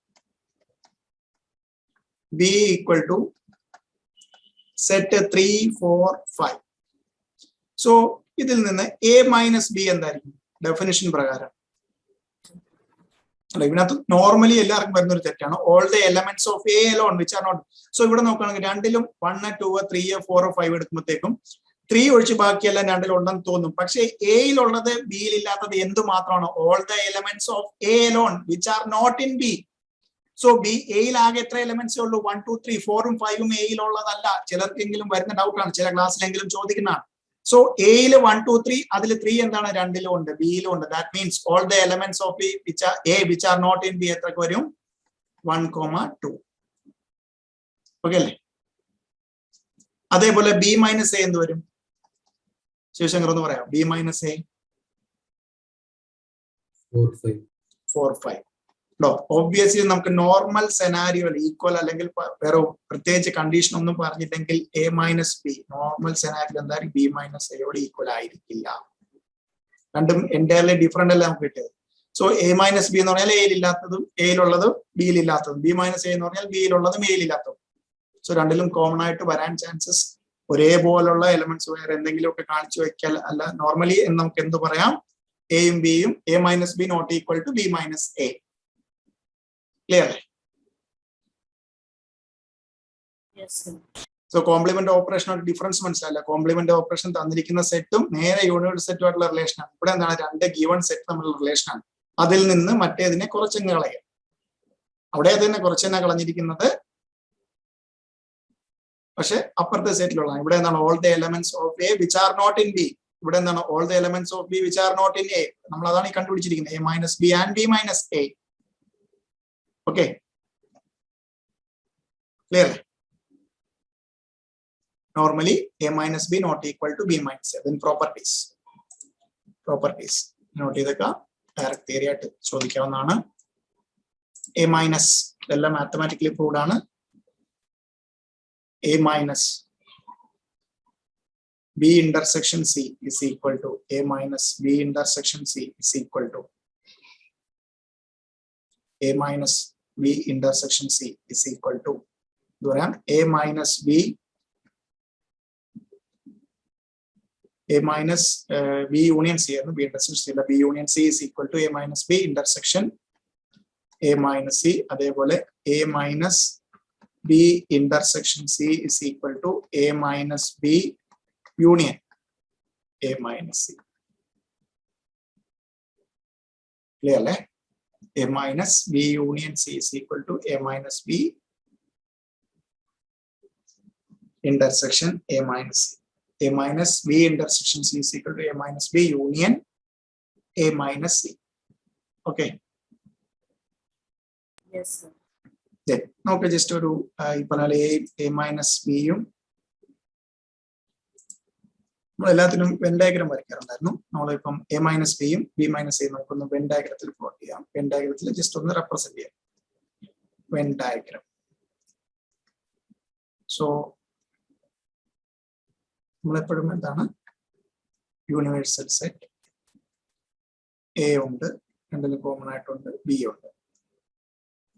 B equal to set 3 4 5. So ഇതിൽ നിന്ന് എ മൈനസ് ബി എന്തായിരിക്കും ഡെഫിനിഷൻ പ്രകാരം? അല്ല, ഇതിനകത്ത് നോർമലി എല്ലാവർക്കും വരുന്ന ഒരു തെറ്റാണ്, all the elements of A alone which are not. So ഇവിടെ നോക്കുകയാണെങ്കിൽ രണ്ടിലും 1 2 3 4 5 എടുക്കുമ്പോഴത്തേക്കും 3 ഒഴിച്ച് ബാക്കിയെല്ലാം രണ്ടിലുണ്ടെന്ന് തോന്നും. പക്ഷേ എയിലുള്ളത് ബിയിൽ ഇല്ലാത്തത് എന്ത് മാത്രമാണ്? All the elements of A alone which are not in B. So B എയിൽ ആകെ എത്ര എലമെന്റ്സേ ഉള്ളൂ? 1 2 3 4ഉം 5ഉം എയിലുള്ളതല്ല. ചിലർക്കെങ്കിലും വരുന്ന ഡൗട്ടാണ്, ചില ക്ലാസ്സിലെങ്കിലും ചോദിക്കുന്നതാണ്. സോ എയിൽ 1 2 3, അതിൽ 3 എന്താണ്? രണ്ടിലും ഉണ്ട്, ബിയിലും ഉണ്ട്. That means all the elements of B which are not in B എത്രക്ക് വരും? 1, 2. ഓക്കെ അല്ലേ? അതേപോലെ ബി മൈനസ് എ എന്ത് വരും? ശിവശങ്കർ ഒന്ന് പറയാം. B minus A 4 5. 4 5. ഒബ്വിയസ്ലി നമുക്ക് നോർമൽ സെനാരിയോ ഈക്വൽ അല്ലെങ്കിൽ വേറെ പ്രത്യേകിച്ച് കണ്ടീഷൻ ഒന്നും പറഞ്ഞില്ലെങ്കിൽ A minus B normal scenario എന്തായാലും ബി മൈനസ് എയോട് ഈക്വൽ ആയിരിക്കില്ല. രണ്ടും എൻറ്റയർലി ഡിഫറെന്റ് അല്ല നമുക്ക് കിട്ടിയത്. സോ എ മൈനസ് ബി എന്ന് പറഞ്ഞാൽ എയിലില്ലാത്തതും എയിലുള്ളതും ബിയിലില്ലാത്തതും, ബി മൈനസ് എ എന്ന് പറഞ്ഞാൽ ബിയിലുള്ളതും എയിലില്ലാത്തതും. സോ രണ്ടിലും കോമൺ ആയിട്ട് വരാൻ ചാൻസസ്, ഒരേപോലുള്ള എലമെന്റ്സ് വേറെ എന്തെങ്കിലുമൊക്കെ കാണിച്ചു വെക്കാൽ അല്ല. നോർമലി നമുക്ക് എന്ത് പറയാം? എയും ബിയും A minus B not equal to B minus A. Clear അല്ലേ? സോ കോംപ്ലിമെന്റ് ഓപ്പറേഷൻ ഒരു ഡിഫറൻസ് മനസ്സിലായില്ല. കോംപ്ലിമെന്റ് ഓപ്പറേഷൻ തന്നിരിക്കുന്ന സെറ്റും നേരെ യൂണിവേഴ്സ് സെറ്റുമായിട്ടുള്ള റിലേഷനാണ്. ഇവിടെ എന്താണ്? രണ്ട് ഗീവൺ സെറ്റ് തമ്മിലുള്ള റിലേഷനാണ്. അതിൽ നിന്ന് മറ്റേതിനെ കുറച്ചെങ്ങ് കളയുക. അവിടെ അതിനെ കുറച്ചെന്നെ കളഞ്ഞിരിക്കുന്നത്, പക്ഷെ അപ്പുറത്തെ സെറ്റിലുള്ള ഇവിടെ എന്താണ്? All the elements of A which are not in B. ഇവിടെ എന്താണ്? All the elements of B which are not in A. നമ്മൾ അതാണ് ഈ കണ്ടുപിടിച്ചിരിക്കുന്നത്, A minus B and B minus A. Okay, clear? Normally A minus B not equal to B minus A. Properties note ചെയ്തൊക്കെ direct theory ആയിട്ട് ചോദിക്കാവുന്നതാണ്. A minus ഇതെല്ലാം mathematically proved ആണ്. A minus B intersection C is equal to A minus B intersection C is equal to A minus B intersection C is equal to A minus B B union C B intersection C B union C is equal to A minus B intersection A minus C. അതേപോലെ A minus B intersection C is equal to A minus B union A minus C. Clear? A minus B union C is equal to A minus B intersection A minus C. A minus B intersection C is equal to A minus B union A minus C. Okay. Yes, sir. നമുക്ക് just ഒരു ഈ പറഞ്ഞ A minus ബിയും നമ്മൾ എല്ലാത്തിനും when diagram വരയ്ക്കാറുണ്ടായിരുന്നു. നമ്മളിപ്പം A minus ബിയും ബി മൈനസ് എയും നമുക്കൊന്ന് വെൻ ഡയഗ്രത്തിൽ പ്ലോട്ട് ചെയ്യാം. വെൻ ഡയഗ്രത്തിൽ ജസ്റ്റ് ഒന്ന് റെപ്രസെന്റ് ചെയ്യാം. Venn diagram. സോ നമ്മളെപ്പോഴും എന്താണ്? യൂണിവേഴ്സൽ സെറ്റ് എ ഉണ്ട്, രണ്ടിലും കോമൺ ആയിട്ടുണ്ട്, ബി ഉണ്ട്.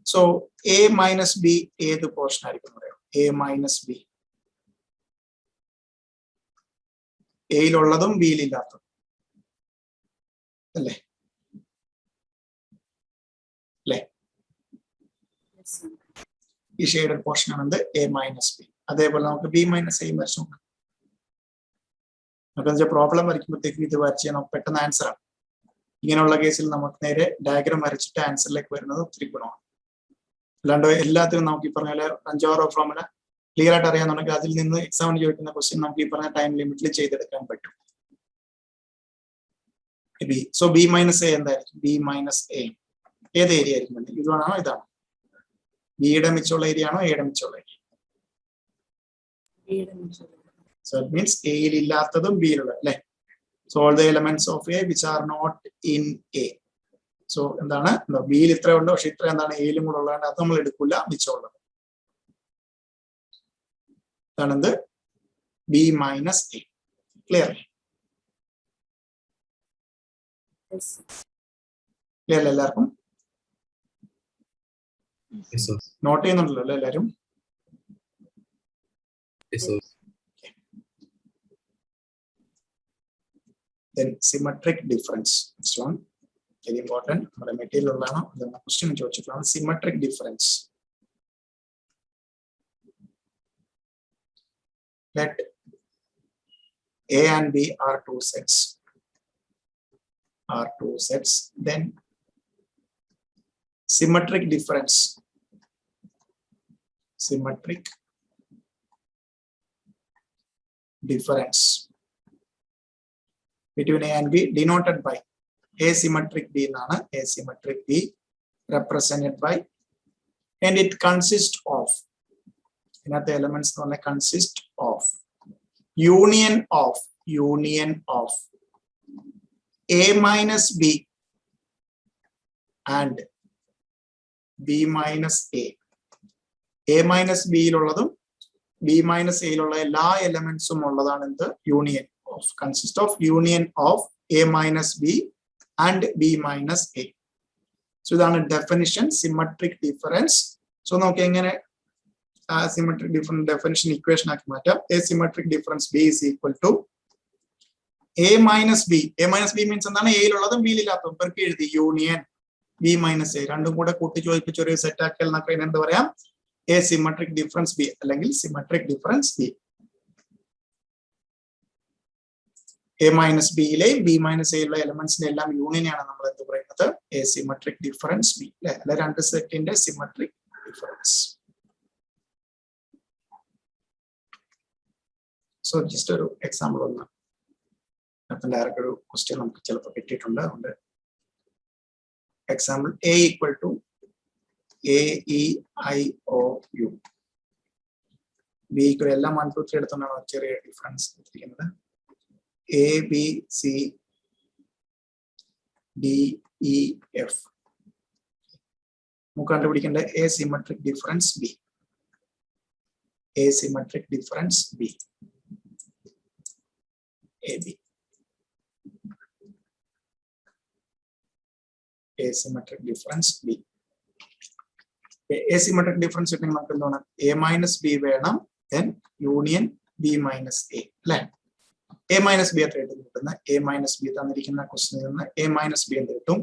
സോ എ മൈനസ് ബി ഏത് പോർഷൻ ആയിരിക്കും പറയാം? എ മൈനസ് ബി എയിലുള്ളതും ബിയിലില്ലാത്തതും അല്ലേ? ഈ ഷെയ്ഡഡ് പോർഷൻ ആണ് എ മൈനസ് ബി. അതേപോലെ നമുക്ക് ബി മൈനസ് എയും വരച്ചു നോക്കാം. നമുക്ക് പ്രോബ്ലം വരയ്ക്കുമ്പോഴത്തേക്കും ഇത് വരച്ച് നമുക്ക് പെട്ടെന്ന് ആൻസർ ആണ്. ഇങ്ങനെയുള്ള കേസിൽ നമുക്ക് നേരെ ഡയഗ്രാം വരച്ചിട്ട് ആൻസറിലേക്ക് വരുന്നത് ഒത്തിരി ഗുണമാണ്. അല്ലാണ്ട് എല്ലാത്തിനും നമുക്ക് ഈ പറഞ്ഞ പോലെ 5-6 ഫോർമുല ക്ലിയർ ആയിട്ട് അറിയാന്നുണ്ടെങ്കിൽ അതിൽ നിന്ന് എക്സാമിന് ചോദിക്കുന്ന ക്വസ്റ്റ്യൻ നമുക്ക് ഈ പറഞ്ഞ ടൈം ലിമിറ്റിൽ ചെയ്തെടുക്കാൻ പറ്റും. B. So B minus A എന്തായിരിക്കും? ബി മൈനസ് എ ഏത് ഏരിയ ആയിരിക്കും? ഇതാണോ ഇതാണോ? ബിയുടെ മിച്ചുള്ള ഏരിയ ആണോ എയുടെ മിച്ചുള്ള ഏരിയ? സോ ഇറ്റ് മീൻസ് എയിൽ ഇല്ലാത്തതും ബിയിലുള്ള അല്ലെ? So all the elements of A which are not in A. So എന്താണ്? ബിയിൽ ഇത്ര ഉണ്ട്, പക്ഷെ ഇത്ര എന്താണ് എയിലും കൂടെ ഉള്ളതുകൊണ്ട് അത് നമ്മൾ എടുക്കില്ല, മിച്ചമുള്ളത്. അതാണെന്ത്? B minus A. Clear? Clear അല്ലേ എല്ലാവർക്കും? നോട്ട് ചെയ്യുന്നുണ്ടല്ലോ അല്ലേ എല്ലാവരും? Then symmetric difference. Next one. Very important. നമ്മുടെ മെറ്റീരിയൽ ഉള്ളതാണ്. ക്വസ്റ്റ്യൻ ചോദിച്ചിട്ടുള്ളതാണ്. Symmetric difference. Let A and B are two sets. Then symmetric difference. Between A and B denoted by asymmetric B nana, asymmetric B represented by, and it consists of, the elements consist of union of A minus B and B minus A. A minus B ilulladum B minus A ilulla ella elements ulladana endu union of, consist of union of A minus B and B minus A. So that's a definition, symmetric difference. So now symmetric difference definition equation asymmetric difference B is equal to A minus B. A minus B means A ilulladum B illathodum perkku ezhuthi union B minus A രണ്ടും കൂടെ കൂട്ടി ചോദിപ്പിച്ച ഒരു set ആക്കിയാൽ നമുക്ക് എന്ത് പറയാം? asymmetric difference B അല്ലെങ്കിൽ symmetric difference B. A minus B ലെയും B minus A ഉള്ള എലമെന്റ്സിന്റെ എല്ലാം യൂണിയനാണ് നമ്മൾ എന്ത് പറയുന്നത്? asymmetric difference B. അല്ലെ രണ്ട് സെറ്റിന്റെ symmetric difference. So just ഒരു എക്സാമ്പിൾ ഒന്ന് ഡയറക്റ്റ് ഒരു ക്വസ്റ്റ്യൻ നമുക്ക് ചിലപ്പോൾ കിട്ടിയിട്ടുണ്ട്. അതുകൊണ്ട് example A equal to AEIOU. B equal എല്ലാം 1 2 3 എടുത്തോണ്ടാണ് ചെറിയ ഡിഫറൻസ് എടുത്തിരിക്കുന്നത്. ABCDEF. നമുക്ക് കണ്ടുപിടിക്കേണ്ട asymmetric difference B. Asymmetric difference B. AB. Asymmetric difference B. Asymmetric difference കിട്ടണമെങ്കിൽ നമുക്ക് എന്താണ്? A minus B വേണം, then union B minus A അല്ലെ? A minus B എത്ര കിട്ടുന്ന? A minus B തന്നിരിക്കുന്ന ക്വസ്റ്റ്യനിൽ നിന്ന് A minus B എന്ത് കിട്ടും?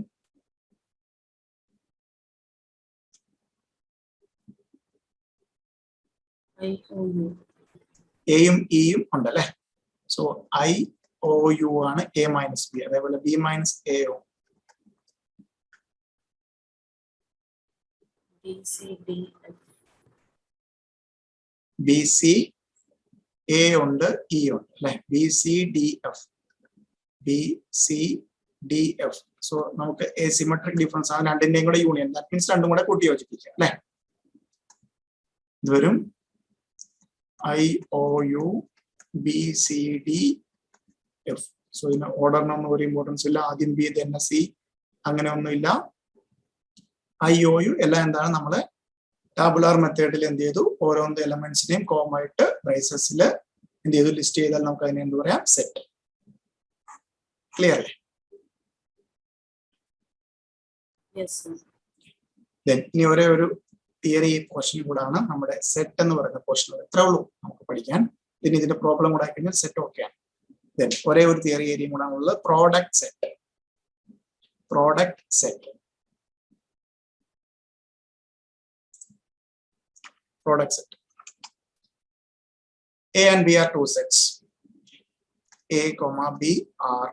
എയും ഇയും ഉണ്ടല്ലേ? സോ IOU ആണ് A minus B. അതേപോലെ B minus AO. BC A ഉണ്ട്, E ഉണ്ട് അല്ലെ? BCDF. സോ നമുക്ക് asymmetric difference ആണ് രണ്ടിന്റെയും കൂടെ യൂണിയൻ. ദാറ്റ് മീൻസ് രണ്ടും കൂടെ കൂട്ടി യോജിപ്പിക്കുക അല്ലെ? ഇത് വരും IOU BCDF. സോ ഇതിന് ഓർഡറിനൊന്നും ഒരു ഇമ്പോർട്ടൻസ് ഇല്ല. ആദ്യം B തന്നെ C, അങ്ങനെ ഒന്നുമില്ല. IOU എല്ലാം എന്താണ്? നമ്മള് ടാബുലാർ മെത്തേഡിൽ എന്ത് ചെയ്തു? ഓരോന്ന് എലമെന്റ്സിനെയും കോമ ആയിട്ട് ബ്രേസസിൽ എന്ത് ചെയ്തു? ലിസ്റ്റ് ചെയ്താൽ നമുക്ക് അതിനെ എന്ത് പറയാം? സെറ്റ്. ക്ലിയർ അല്ലേ? ഇനി ഒരേ ഒരു തിയറി പോർഷൻ കൂടാണ് നമ്മുടെ സെറ്റ് എന്ന് പറയുന്ന പോർഷൻ. എത്ര ഉള്ളൂ നമുക്ക് പഠിക്കാൻ. പിന്നെ ഇതിന്റെ പ്രോബ്ലം കൂടെ ആയിക്കഴിഞ്ഞാൽ സെറ്റ് ഓക്കെയാണ്. ദെൻ ഒരേ ഒരു തിയറി ഏരിയയും കൂടെ ഉള്ളത് product set. Product set. A and B are two sets. A comma B are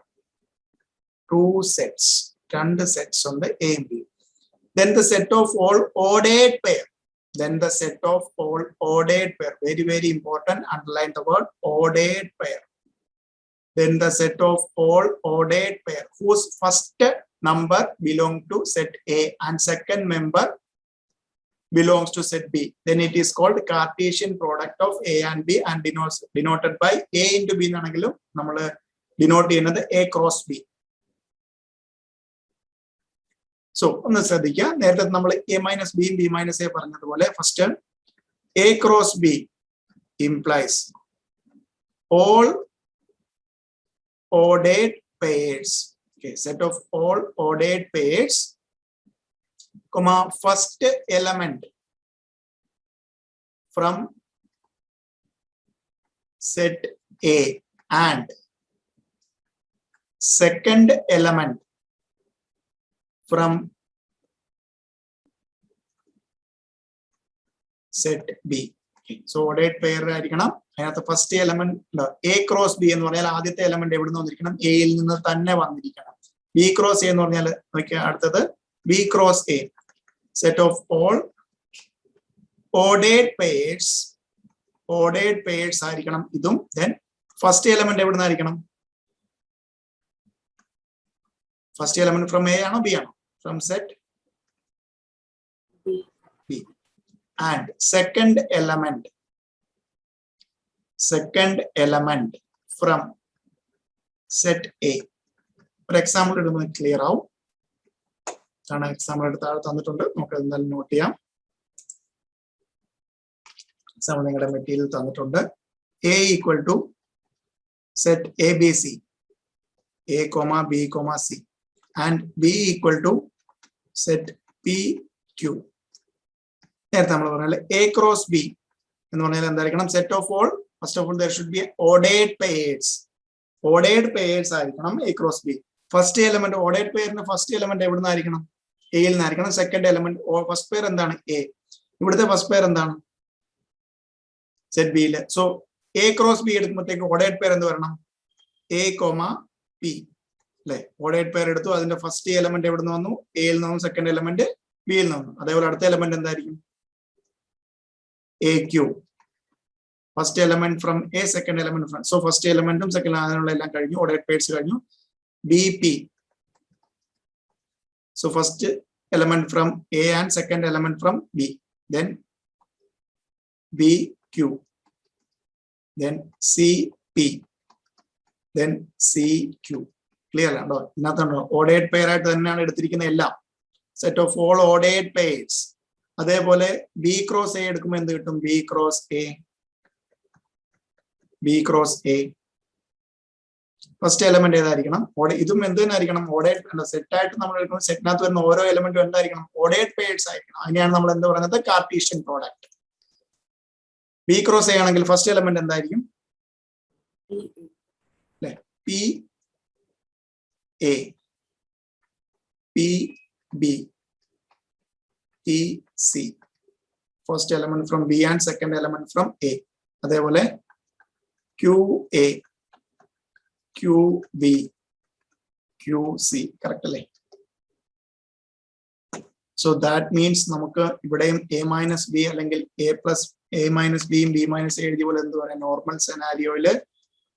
two sets. Two sets on the A and B. Then the set of all ordered pair. Very, very important. Underline the word ordered pair. Then the set of all ordered pair whose first number belong to set A and second member belongs to set B. Then it is called Cartesian product of A and B and denoted by A into B എന്നാണെങ്കിലും നമ്മൾ denote ചെയ്യുന്നത് A cross B. So ഒന്ന് ശ്രദ്ധിക്കുക. നേരത്തെ നമ്മൾ A minus B B minus A പറഞ്ഞതുപോലെ first A cross B implies all ordered pairs. Okay, set of all ordered pairs, comma first element from set A and second element from set B. Okay, so ordered pair ആയിരിക്കണം. അതിനകത്ത് first element A cross B എന്ന് പറഞ്ഞാൽ ആദ്യത്തെ element എവിടെ നിന്ന് വന്നിരിക്കണം, എയിൽ നിന്ന് തന്നെ വന്നിരിക്കണം. ബി ക്രോസ് എ എന്ന് പറഞ്ഞാൽ നോക്കിയാൽ അടുത്തത് B cross A, set of all ordered pairs ആയിരിക്കണം ഇതും. ദെൻ ഫസ്റ്റ് എലമെന്റ് എവിടെ നിന്നായിരിക്കണം, ഫസ്റ്റ് എലമെന്റ് ഫ്രം എ ആണോ ബി ആണോ, from set B. And second element from set A. ഒരു എക്സാമ്പിൾ ഇടുമ്പോൾ ക്ലിയർ ആവും. എക്സാമ്പിൾ എടുത്ത് താഴെ തന്നിട്ടുണ്ട്, നമുക്ക് എന്തായാലും നോട്ട് ചെയ്യാം. എക്സാമ്പിൾ നിങ്ങളുടെ മെറ്റീരിയൽ തന്നിട്ടുണ്ട്. A equal to set A B C, A comma B comma C, and B equal to set P Q. നേരത്തെ നമ്മൾ പറഞ്ഞാൽ എ ക്രോസ് ബി എന്ന് പറഞ്ഞാൽ എന്തായിരിക്കണം, set of all, first of all there should be ordered pairs ആയിരിക്കണം A cross B. First element ordered പെയറിന്റെ first element എവിടെ നിന്നായിരിക്കണം, എയിൽ നിന്നായിരിക്കണം. സെക്കൻഡ് എലമെന്റ് ഫസ്റ്റ് പെയർ എന്താണ് എ, ഇവിടുത്തെ ഫസ്റ്റ് പെയർ എന്താണ് സെറ്റ് ബിയില്. സോ എ ക്രോസ് ബി എടുക്കുമ്പോഴത്തേക്ക് ഓർഡേർഡ് പെയർ എന്ത് വരണം, എ കോമ പി അല്ലെ. ഓർഡേർഡ് പെയർ എടുത്തു, അതിന്റെ ഫസ്റ്റ് എലമെന്റ് എവിടെ നിന്ന് വന്നു, എയിൽ നിന്ന് വന്നു, സെക്കൻഡ് എലമെന്റ് ബിയിൽ നിന്ന് വന്നു. അതേപോലെ അടുത്ത എലമെന്റ് എന്തായിരിക്കും, A Q. First element from A, second element from, so first എലമെന്റും സെക്കൻഡ് അതിനുള്ള എല്ലാം കഴിഞ്ഞു, ഓർഡേർഡ് പെയർസ് കഴിഞ്ഞു. B P, so first element from A and second element from B, then BQ, then CP, then CQ. Clear ആണോ? ഇതിനകത്താണോ ordered pair ആയിട്ട് തന്നെയാണ് എടുത്തിരിക്കുന്ന എല്ലാം, set of all ordered pairs. അതേപോലെ ബി ക്രോസ് എ എടുക്കുമ്പോൾ എന്ത് കിട്ടും, B cross A. First element ഏതായിരിക്കണം, ഇതും എന്ത് തന്നെ ആയിരിക്കണം, ഓർഡേർഡ് സെറ്റ് ആയിട്ട് നമ്മൾ എടുക്കുമ്പോൾ സെറ്റിനകത്ത് വരുന്ന ഓരോ എലമെന്റും എന്തായിരിക്കണം, ഓർഡേർഡ് പെയർസ് ആയിരിക്കണം. അതിനെയാണ് നമ്മൾ എന്ത് പറയുന്നത്, Cartesian product. B cross A ആണെങ്കിൽ ഫസ്റ്റ് എലമെന്റ് എന്തായിരിക്കും, അല്ലെ, P A, P B, P C. First element from B and second element from A. അതേപോലെ Q A, Q B, Q C. Correct അല്ലേ? സോ ദാറ്റ് മീൻസ് നമുക്ക് ഇവിടെയും A minus B അല്ലെങ്കിൽ A plus A minus ബിയും B minus A എഴുതിയ പോലെ എന്ത് പറയാം, നോർമൽ സെനാരിയോയില്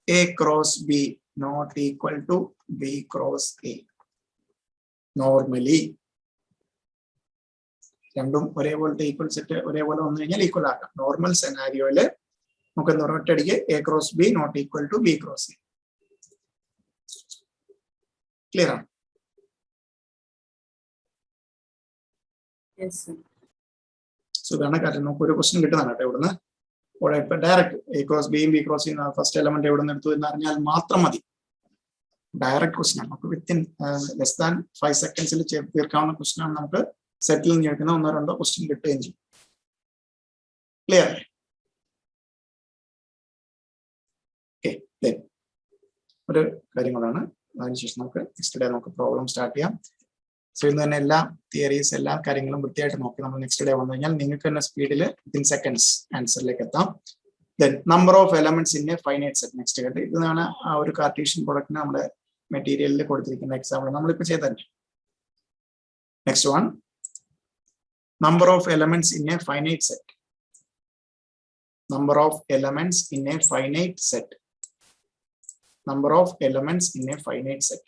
A cross B not equal to B cross A. Normally രണ്ടും ഒരേപോലത്തെ ഈക്വൽ സെറ്റ് ഒരേപോലെ വന്നു കഴിഞ്ഞാൽ ഈക്വൽ ആക്കാം. നോർമൽ സെനാരിയോയില് നമുക്ക് എന്താ പറയുക, ഒറ്റയടിക്ക് A cross B not equal to B cross A. Clear ആണ്? സോ ഇതാണ് കാര്യം. നമുക്ക് ഒരു ക്വസ്റ്റ്യൻ കിട്ടുന്നതാണ് കേട്ടോ ഇവിടുന്ന്. ഡയറക്റ്റ് എ ക്രോസ് ബിയും ബി ക്രോസ് ഫസ്റ്റ് എലമെന്റ് എവിടെ നിന്ന് എടുത്തു എന്ന് അറിഞ്ഞാൽ മാത്രം മതി. ഡയറക്റ്റ് ക്വസ്റ്റ്യൻ ആണ്, നമുക്ക് വിത്തിൻ ലെസ് ദാൻ 5 സെക്കൻഡ്സിൽ തീർക്കാവുന്ന ക്വസ്റ്റ്യൻ ആണ്. നമുക്ക് സെറ്റിൽ നിന്ന് കേൾക്കുന്ന 1-2 ക്വസ്റ്റ്യൻ കിട്ടുകയും ചെയ്യും. ക്ലിയർ? ഒരു കാര്യം കൂടാണ്. അതിനുശേഷം നമുക്ക് നെക്സ്റ്റ് ഡേ നമുക്ക് പ്രോബ്ലം സ്റ്റാർട്ട് ചെയ്യാം. സോ ഇന്ന് തന്നെ എല്ലാ തിയറീസ് എല്ലാ കാര്യങ്ങളും വൃത്തിയായിട്ട് നോക്കി നമ്മൾ നെക്സ്റ്റ് ഡേ വന്നു കഴിഞ്ഞാൽ നിങ്ങൾക്ക് തന്നെ സ്പീഡിൽ വിത്തിൻ സെക്കൻഡ്സ് ആൻസറിലേക്ക് എത്താം. Then number of elements in a finite set. Next കേട്ട് ഇതാണ് ആ ഒരു കാർട്ടീഷ്യൻ പ്രൊഡക്റ്റിന് നമ്മുടെ മെറ്റീരിയലിൽ കൊടുത്തിരിക്കുന്ന എക്സാമ്പിൾ നമ്മളിപ്പോൾ ചെയ്തന്നെ. Next one, number of elements in a finite set. Number of elements in a finite set. Number of elements in a finite set.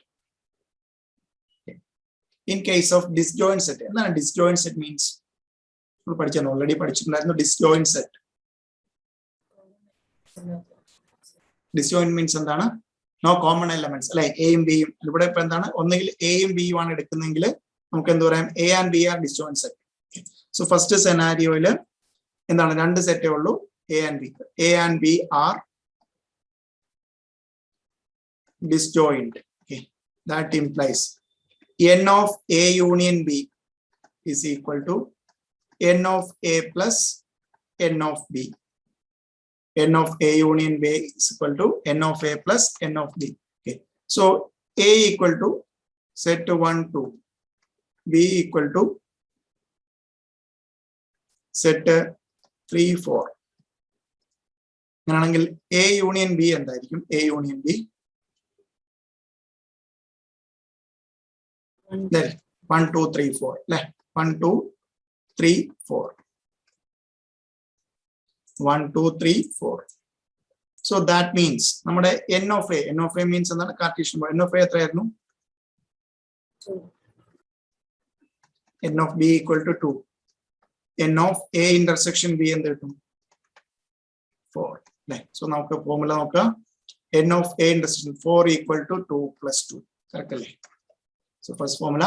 Okay. In case of disjoint set, എന്താണ് disjoint set means? നമ്മൾ പഠിച്ചാണ്, already പഠിച്ചിട്ടുണ്ടായിരുന്നു. disjoint set. disjoint means എന്താണ്? No common elements അല്ലെ, എയും ബിയും. ഇവിടെ ഇപ്പൊ എന്താണ്, ഒന്നുകിൽ എയും ബിയും ആണ് എടുക്കുന്നെങ്കിൽ നമുക്ക് എന്ത് പറയാം, A and B are disjoint set. So first സെനാരിയോയില് എന്താണ്, 2 സെറ്റേ ഉള്ളൂ, A and B. A and B are disjoint. Okay, that implies n of a union b is equal to n of a plus n of b. n of a union b is equal to n of a plus n of b. Okay, so a equal to set 1 2, b equal to set 3 4, അങ്ങനെയാണെങ്കിൽ A union B എന്തായിരിക്കും? A union B 1 2 3 4 അല്ലെ? 1 2 3 4 1 2 3 4. So that means നമ്മുടെ n of a means എന്താണ്? Cartesian n of a എത്രയായിരുന്നു? n of b equal to 2. n of a intersection b എന്ത് കിട്ടും? 4 അല്ലെ? So നമുക്ക് ഫോർമുല നോക്കാം. n of a intersection 4 equal to 2 plus 2. Correct അല്ലേ? So first formula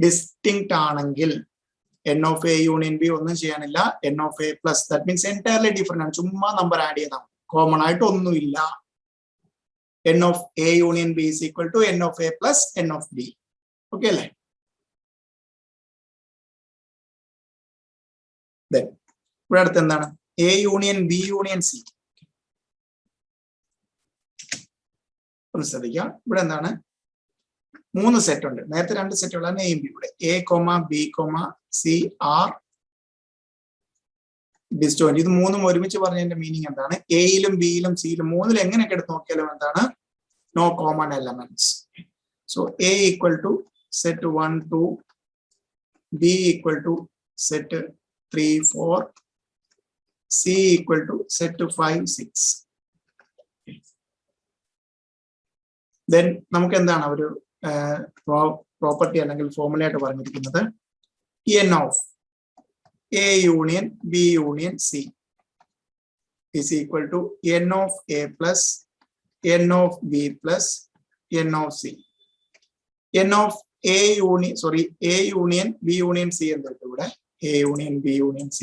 distinct ആണെങ്കിൽ n of a union b ഒന്നും ചെയ്യാനില്ല. n of a plus that means entirely different ആണ്. ചുമ്മാ നമ്പർ ആഡ് ചെയ്താണ്. കോമൺ ആയിട്ട് ഒന്നുമില്ല. n of a union b is equal to n of a plus n of b. Okay അല്ലേ? Then ഇവിടെ അടുത്ത് എന്താണ്? a union b union c. ഒന്ന് ശ്രദ്ധിക്കാം. ഇവിടെ എന്താണ്? 3 സെറ്റ് ഉണ്ട്. നേരത്തെ 2 സെറ്റുകളാണ് എയും ബി. ഇവിടെ a, b, c ആർ ഡിസ്റ്റോയിന്റ്. ഇത് മൂന്നും ഒരുമിച്ച് പറഞ്ഞതിന്റെ മീനിങ് എന്താണ്? എയിലും ബിയിലും സിയിലും മൂന്നിലും എങ്ങനെയൊക്കെ എടുത്ത് നോക്കിയാലും എന്താണ്? No common elements. So A equal to set 1 2, B equal to set 3 4, C equal to set 5 6. Then നമുക്ക് എന്താണ് ഒരു പ്രോപ്പർട്ടി അല്ലെങ്കിൽ ഫോർമുല ആയിട്ട് പറഞ്ഞിരിക്കുന്നത്? n of a union b union c is equal to n of a plus n of b plus n of c. n of a union b union c എന്നിട്ട് ഇവിടെ a union b union c.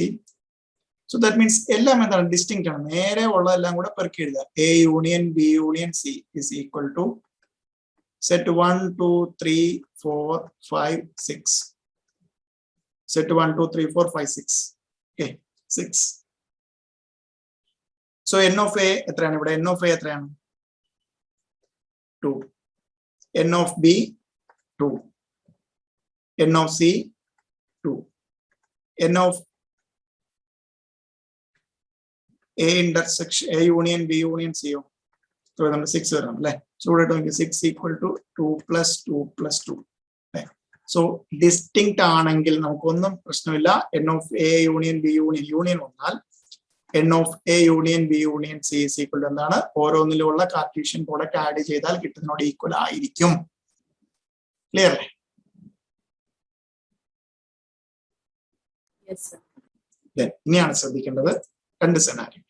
So that means എല്ലാം എന്താണ്? Distinct ആണ്. നേരെ ഉള്ളതെല്ലാം കൂടെ പെറുക്കി എഴുതുക. a union b union c is equal to set 1 2 3 4 5 6. Set 1 2 3 4 5 6. Okay, 6. So n of a എത്രയാണ് ഇവിടെ? n of a എത്രയാണ്? 2. n of b 2. n of c 2. n of a intersection a union b union c so നമ്മൾ 6 വരണം അല്ലേ? So ഇവിടെ 6 equal to 2 plus 2 plus 2. So distinct ആണെങ്കിൽ നമുക്കൊന്നും പ്രശ്നമില്ല. n of a union b union വന്നാൽ n of a union b union c is equal to എന്താണ്? ഓരോന്നിലുള്ള Cartesian product add ചെയ്താൽ കിട്ടുന്നതിനോട് ഈക്വൽ ആയിരിക്കും. ക്ലിയർ അല്ലേ? Yes, sir. ഇനിയാണ് ശ്രദ്ധിക്കേണ്ടത് 2 scenario.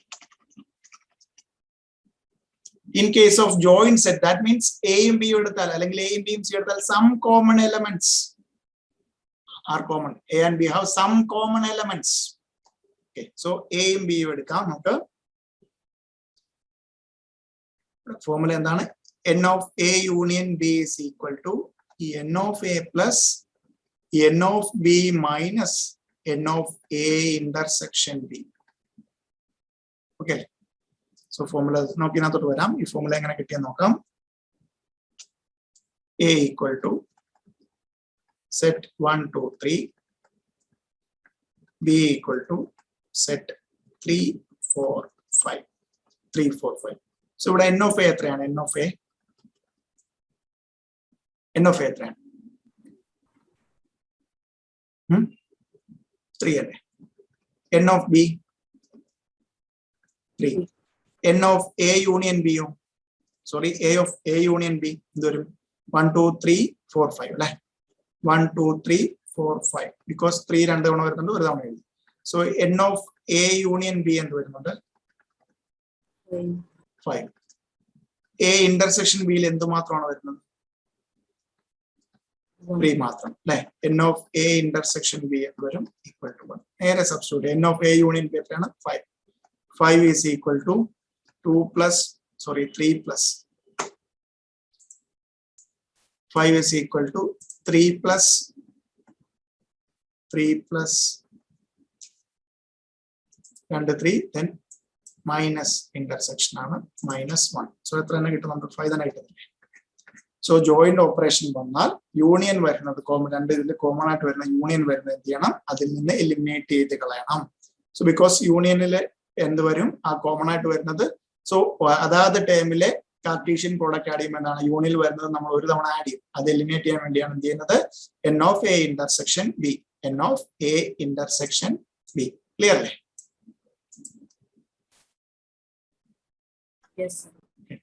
In case of joint set, that means a and b എടുത്താൽ അല്ലെങ്കിൽ a and b c എടുത്താൽ some common elements are common. a and b have some common elements. Okay, so a and b എടുക്കാം നമുക്ക്. Formula എന്താണ്? n of a union b is equal to n of a plus n of b minus n of a intersection b. Okay. So formula നോക്കി ഇതിനകത്തോട്ട് വരാം. ഈ formula എങ്ങനെ കിട്ടിയെന്ന് നോക്കാം. a equal to set 1 2 3, b equal to set 3 4 5 3 4 5. So ഇവിടെ n of a എത്രയാണ്? n of a എത്രയാണ്? 3 അല്ലേ? n of b 3. n of a union b a of a union b എന്തൊരു 1 2 3 4 5 അല്ലേ? 1 2 3 4 5 because 3 രണ്ട് തവണ വരുന്നുണ്ട്, ഒരു തവണ എഴുതി. So n of a union b എന്ത് വരുന്നുണ്ട്? 5. a intersection b യിൽ എന്ത് മാത്രമാണ് വരുന്നത്? 3 മാത്രം അല്ലേ? n of a intersection b എന്ത് വരും? equal to 1. നേരെ substitute. n of a union b എത്രയാണ്? 5. 5 is equal to 3 plus 5 is equal to 3 plus 3 then minus intersection ആണ് -1. സോ എത്ര തന്നെ കിട്ടും നമുക്ക്? 5 തന്നെ കിട്ടുന്നില്ലേ? സോ ജോയിന്റ് ഓപ്പറേഷൻ വന്നാൽ യൂണിയൻ വരുന്നത് കോമൺ, രണ്ട് ഇതിന്റെ കോമൺ ആയിട്ട് വരുന്ന യൂണിയൻ വരുന്നത് എന്ത് ചെയ്യണം? അതിൽ നിന്ന് എലിമിനേറ്റ് ചെയ്ത് കളയണം. സോ ബിക്കോസ് യൂണിയനിലെ എന്ത് വരും ആ കോമൺ ആയിട്ട് വരുന്നത്. സോ അതാത് ടേമിലെ കാർട്ടീഷ്യൻ പ്രോഡക്റ്റ് ആഡ് ചെയ്യുമ്പോൾ എന്താണ് യൂണിയനിൽ വരുന്നത് നമ്മൾ ഒരു തവണ ആഡ് ചെയ്യും. അത് എലിമിനേറ്റ് ചെയ്യാൻ വേണ്ടിയാണ് എന്ത് ചെയ്യുന്നത് n of a intersection b, n of a intersection b. Clear അല്ലേ? Yes, sir.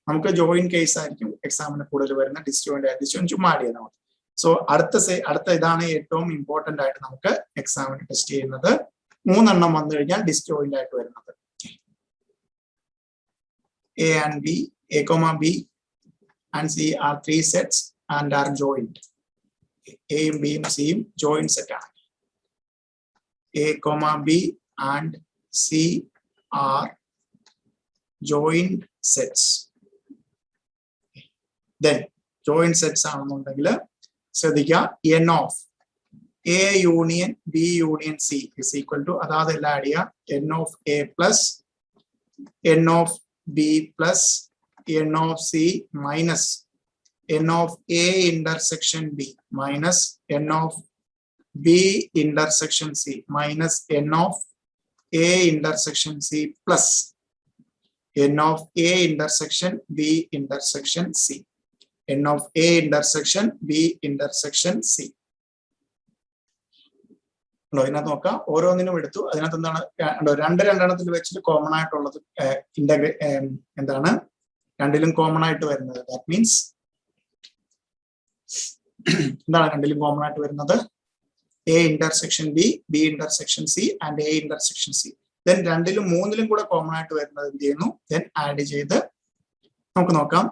നമുക്ക് ജോയിൻ കേസ് ആയിരിക്കും എക്സാമിന് കൂടുതൽ വരുന്ന. ഡിസ്റ്റോയിന്റ് ചുമ്മാ ആഡ് ചെയ്താൽ മതി. സോ അടുത്ത ഇതാണ് ഏറ്റവും ഇമ്പോർട്ടന്റ് ആയിട്ട് നമുക്ക് എക്സാമിന് ടെസ്റ്റ് ചെയ്യുന്നത്. 3 എണ്ണം വന്നു കഴിഞ്ഞാൽ ഡിസ്റ്റോയിന്റ് ആയിട്ട് വരുന്നത് A and B, A, B and C are 3 sets and are joined. A യും B യും C യും joint set ആണ്. A, B and C are joined sets. Then joint sets ആണെന്നുണ്ടെങ്കിൽ ശ്രദ്ധിക്കുക n of A union B union C is equal to അതായത് എല്ലാം add ചെയ്യുക n of A plus n of B plus n of C minus n of A intersection B minus n of B intersection C minus n of A intersection C plus n of A intersection B intersection C. n of A intersection B intersection C. ഇതിനകത്ത് നോക്കാം, ഓരോന്നിനും എടുത്തു. അതിനകത്ത് എന്താണ് രണ്ടെണ്ണത്തിൽ വെച്ചിട്ട് common ആയിട്ടുള്ളത് എന്താണ് രണ്ടിലും കോമൺ ആയിട്ട് വരുന്നത്. ദാറ്റ് മീൻസ് എന്താണ് രണ്ടിലും കോമൺ ആയിട്ട് വരുന്നത് A intersection B, B intersection C and A intersection C. Then രണ്ടിലും മൂന്നിലും കൂടെ കോമൺ ആയിട്ട് വരുന്നത് എന്ത് ചെയ്യുന്നു, ദെൻ ആഡ് ചെയ്ത് നമുക്ക് നോക്കാം.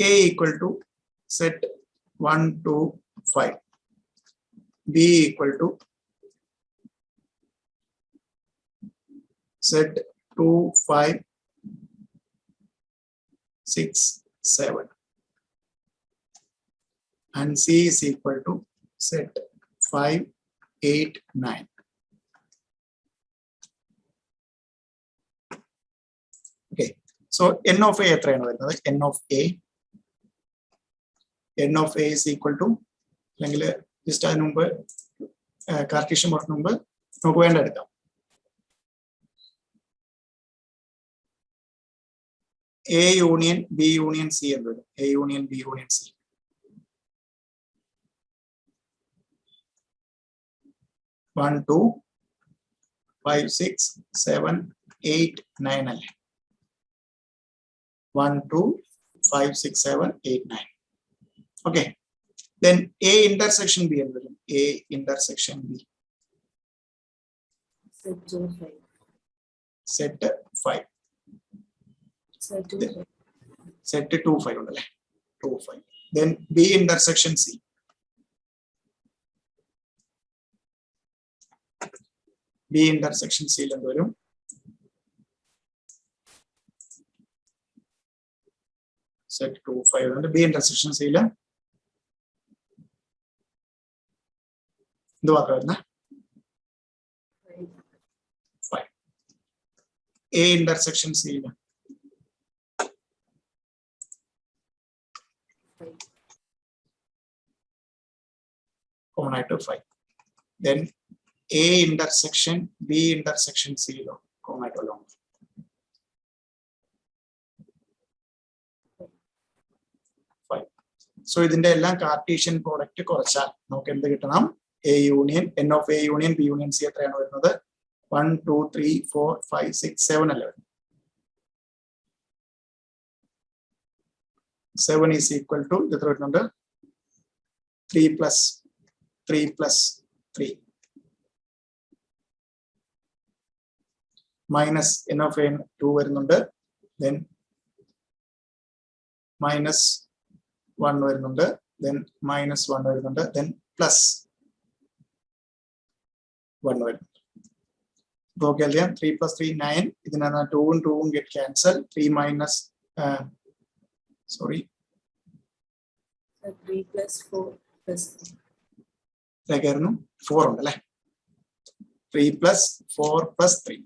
A equal to set 1 to 5, B equal to set 2, 5, 6, 7 and C is equal to set 5, 8, 9. Okay, so n of A എത്രയാണ് വരുന്നത്? n of A is equal to അല്ലെങ്കിൽ ജസ്റ്റ് അതിന് മുമ്പ് കാർട്ടീഷ്യൻ പ്രോഡക്റ്റിന് മുമ്പ് നമുക്ക് വേണ്ട എടുക്കാം. A union B union C എന്ന് വരും. A union B union C. One, 2, 5, 6, 7, 8, 9 അല്ലേ? 1, 2, 5, 6, 7, 8, 9. Okay. Then A intersection B എന്ന് വരും. A intersection B. Set 2, 5. Set 5. Set 2, 5. Set 2, 5 ഉണ്ടല്ലേ? 2, 5. Then B intersection C. B intersection C എന്ത് വരും? Set 2, 5 ഉണ്ട്. B intersection C ല് എന്ത് മാത്രം വരുന്ന 5. A intersection C ല് common ആയിട്ട് 5. Then A intersection B intersection C ലോ common ആയിട്ട് വല്ലതും. സോ ഇതിന്റെ എല്ലാം കാർട്ടീഷ്യൻ പ്രോഡക്റ്റ് കുറച്ചാൽ നമുക്ക് എന്ത് കിട്ടണം? A union n of A union B union C എത്രയാണ് വരുന്നത്? 1, 2, 3, 4, 5, 6, 7 അല്ലേ വരുന്നത്? 7 is equal to എത്ര വരുന്നുണ്ട്? 3 plus 3 minus n of A 2 വരുന്നുണ്ട്. Then minus 1 വരുന്നുണ്ട്. Then minus 1 വരുന്നുണ്ട്. Then plus 1 വരുന്നുണ്ട്. നോക്കി അറിയാം 3 plus 3 9. ഇതിനകത്ത് 2 ഉം get cancel. 3 minus sorry. Set 3 plus 4 plus 3. ഇതായിരുന്നു 4 ഉണ്ട് അല്ലേ? 3 plus 4 plus 3.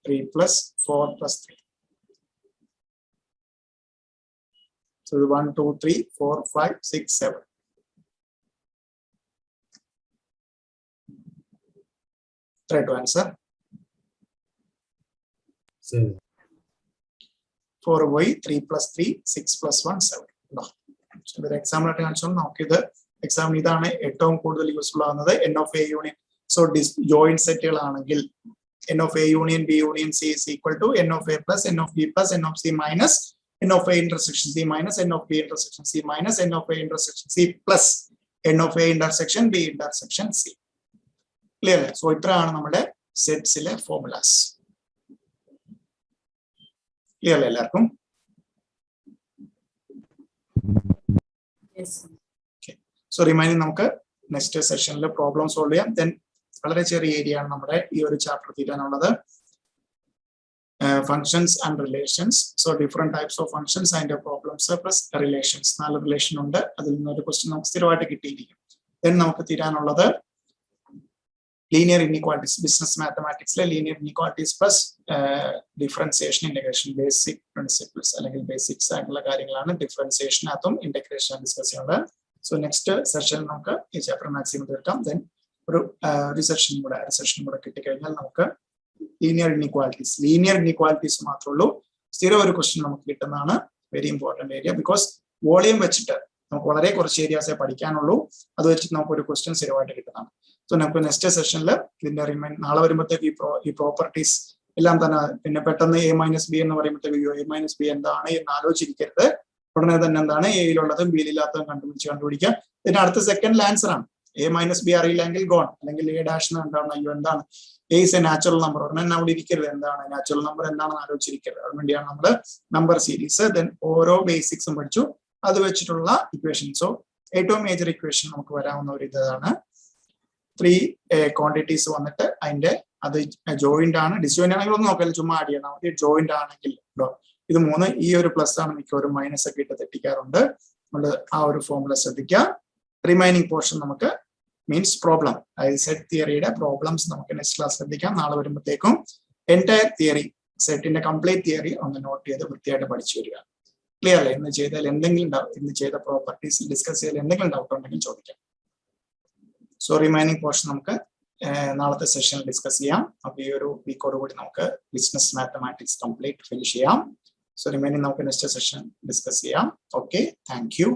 3 plus 4 plus 3. So 1, 2, 3, 4, 5, 6, 7. Try to answer. 7. 4y, 3 plus 3, 6 plus 1, 7. No. So, the example at answer, the exam is useful n of A union. So, this joint set n of A union B union C is equal to n of A plus n of B plus n of C minus n of A intersection C minus n of B intersection C minus n of A intersection C plus n of A intersection B intersection C. Clear? So, itra aanu nammade sets ile formulas. Clear ellarkum? Yes. Okay. So, remaining namukku next session le problem solve cheyam. Then വളരെ ചെറിയ area ആണ് നമ്മുടെ ഈ ഒരു chapter തീരാനുള്ളത്. Functions and relations. So different types of functions and problems plus relations. 4 relation ഉണ്ട്. അതിൽ നിന്ന് ഒരു ക്വസ്റ്റ്യൻ നമുക്ക് സ്ഥിരമായിട്ട് കിട്ടിയിരിക്കും. Then നമുക്ക് തീരാനുള്ളത് linear inequalities. Business mathematics le linear inequalities plus differentiation integration basic principles അല്ലെങ്കിൽ basics ആയിട്ടുള്ള കാര്യങ്ങളാണ് differentiation ആത്തും integration ഡിസ്കസ് ചെയ്യുന്നത്. So next session നമുക്ക് ഈ ചാപ്റ്റർ മാക്സിമം തീർക്കാം. Then ഒരു റിസർഷൻ കൂടെ കിട്ടിക്കഴിഞ്ഞാൽ നമുക്ക് ലീനിയർ ഇനീക്വാലിറ്റീസ് മാത്രമേ ഉള്ളൂ. സ്ഥിരം ഒരു ക്വസ്റ്റ്യൻ നമുക്ക് കിട്ടുന്നതാണ്. Very important area. Because volume വെച്ചിട്ട് നമുക്ക് വളരെ കുറച്ച് ഏരിയാസേ പഠിക്കാനുള്ളൂ. അത് വെച്ചിട്ട് നമുക്ക് ഒരു ക്വസ്റ്റ്യൻ സ്ഥിരമായിട്ട് കിട്ടുന്നതാണ്. സോ നമുക്ക് നെക്സ്റ്റ് സെഷനിൽ ഇതിന്റെ നാളെ വരുമ്പോഴത്തേക്ക് ഈ പ്രോപ്പർട്ടീസ് എല്ലാം തന്നെ പിന്നെ പെട്ടെന്ന് A - B എന്ന് പറയുമ്പോഴത്തേക്ക് A - B എന്താണ് എന്ന് ആലോചിച്ചിരിക്കരുത്. ഉടനെ തന്നെ എന്താണ് എയിലുള്ളതും ബിയിലില്ലാത്തതും കണ്ടുപിടിക്കുക. ഇതിന്റെ അടുത്ത സെക്കൻഡ് ആൻസർ ആണ്. A - B അറിയില്ലെങ്കിൽ ഗോൺ അല്ലെങ്കിൽ A ഡാഷ് എന്താണ് അയ്യോ എന്താണ് A is a natural number. ഉടനെ അവിടെ ഇരിക്കരുത് എന്താണ് നാച്ചുറൽ നമ്പർ എന്താണെന്ന് ആലോചിച്ചിരിക്കരുത്. അതുവേണ്ടിയാണ് നമ്മൾ നമ്പർ സീരീസ് ദെൻ ഓരോ ബേസിക്സും പഠിച്ചു. അത് വെച്ചിട്ടുള്ള ഇക്വേഷൻസോ ഏറ്റവും മേജർ ഇക്വേഷൻ നമുക്ക് വരാവുന്ന ഒരു ഇതാണ് 3 ക്വാണ്ടിറ്റീസ് വന്നിട്ട് അതിന്റെ അത് ജോയിന്റ് ആണ്. ഡിസ്ജോയിന്റ് ആണെങ്കിൽ ഒന്നും നോക്കില്ല, ചുമ്മാ ആഡ് ചെയ്യണം. ജോയിന്റ് ആണെങ്കിൽ ഇത് 3 ഈ ഒരു പ്ലസ് ആണ് മിക്കവാറും മൈനസ് ഒക്കെ ഇട്ട് തെറ്റിക്കാറുണ്ട്. അതുകൊണ്ട് ആ ഒരു ഫോർമുല ശ്രദ്ധിക്കുക. റിമൈനിങ് പോർഷൻ നമുക്ക് മീൻസ് പ്രോബ്ലം അതായത് സെറ്റ് തിയറിയുടെ പ്രോബ്ലംസ് നമുക്ക് നെക്സ്റ്റ് ക്ലാസ് ശ്രദ്ധിക്കാം. നാളെ വരുമ്പോഴത്തേക്കും എൻറ്റയർ തിയറി സെറ്റിന്റെ കംപ്ലീറ്റ് തിയറി ഒന്ന് നോട്ട് ചെയ്ത് വൃത്തിയായിട്ട് പഠിച്ചു വരിക. ക്ലിയർ അല്ലേ? ഇന്ന് ചെയ്താൽ എന്തെങ്കിലും ഇന്ന് ചെയ്ത പ്രോപ്പർട്ടീസ് ഡിസ്കസ് ചെയ്താൽ എന്തെങ്കിലും ഡൗട്ട് ഉണ്ടെങ്കിൽ ചോദിക്കാം. സോ റിമൈനിങ് പോർഷൻ നമുക്ക് നാളത്തെ സെഷനിൽ ഡിസ്കസ് ചെയ്യാം. അപ്പൊ ഈ ഒരു വീക്കോട് കൂടി നമുക്ക് ബിസിനസ് മാത്തമാറ്റിക്സ് കംപ്ലീറ്റ് ഫിനിഷ് ചെയ്യാം. സോ റിമൈനിങ് നമുക്ക് നെക്സ്റ്റ് സെഷൻ ഡിസ്കസ് ചെയ്യാം. Okay, thank you.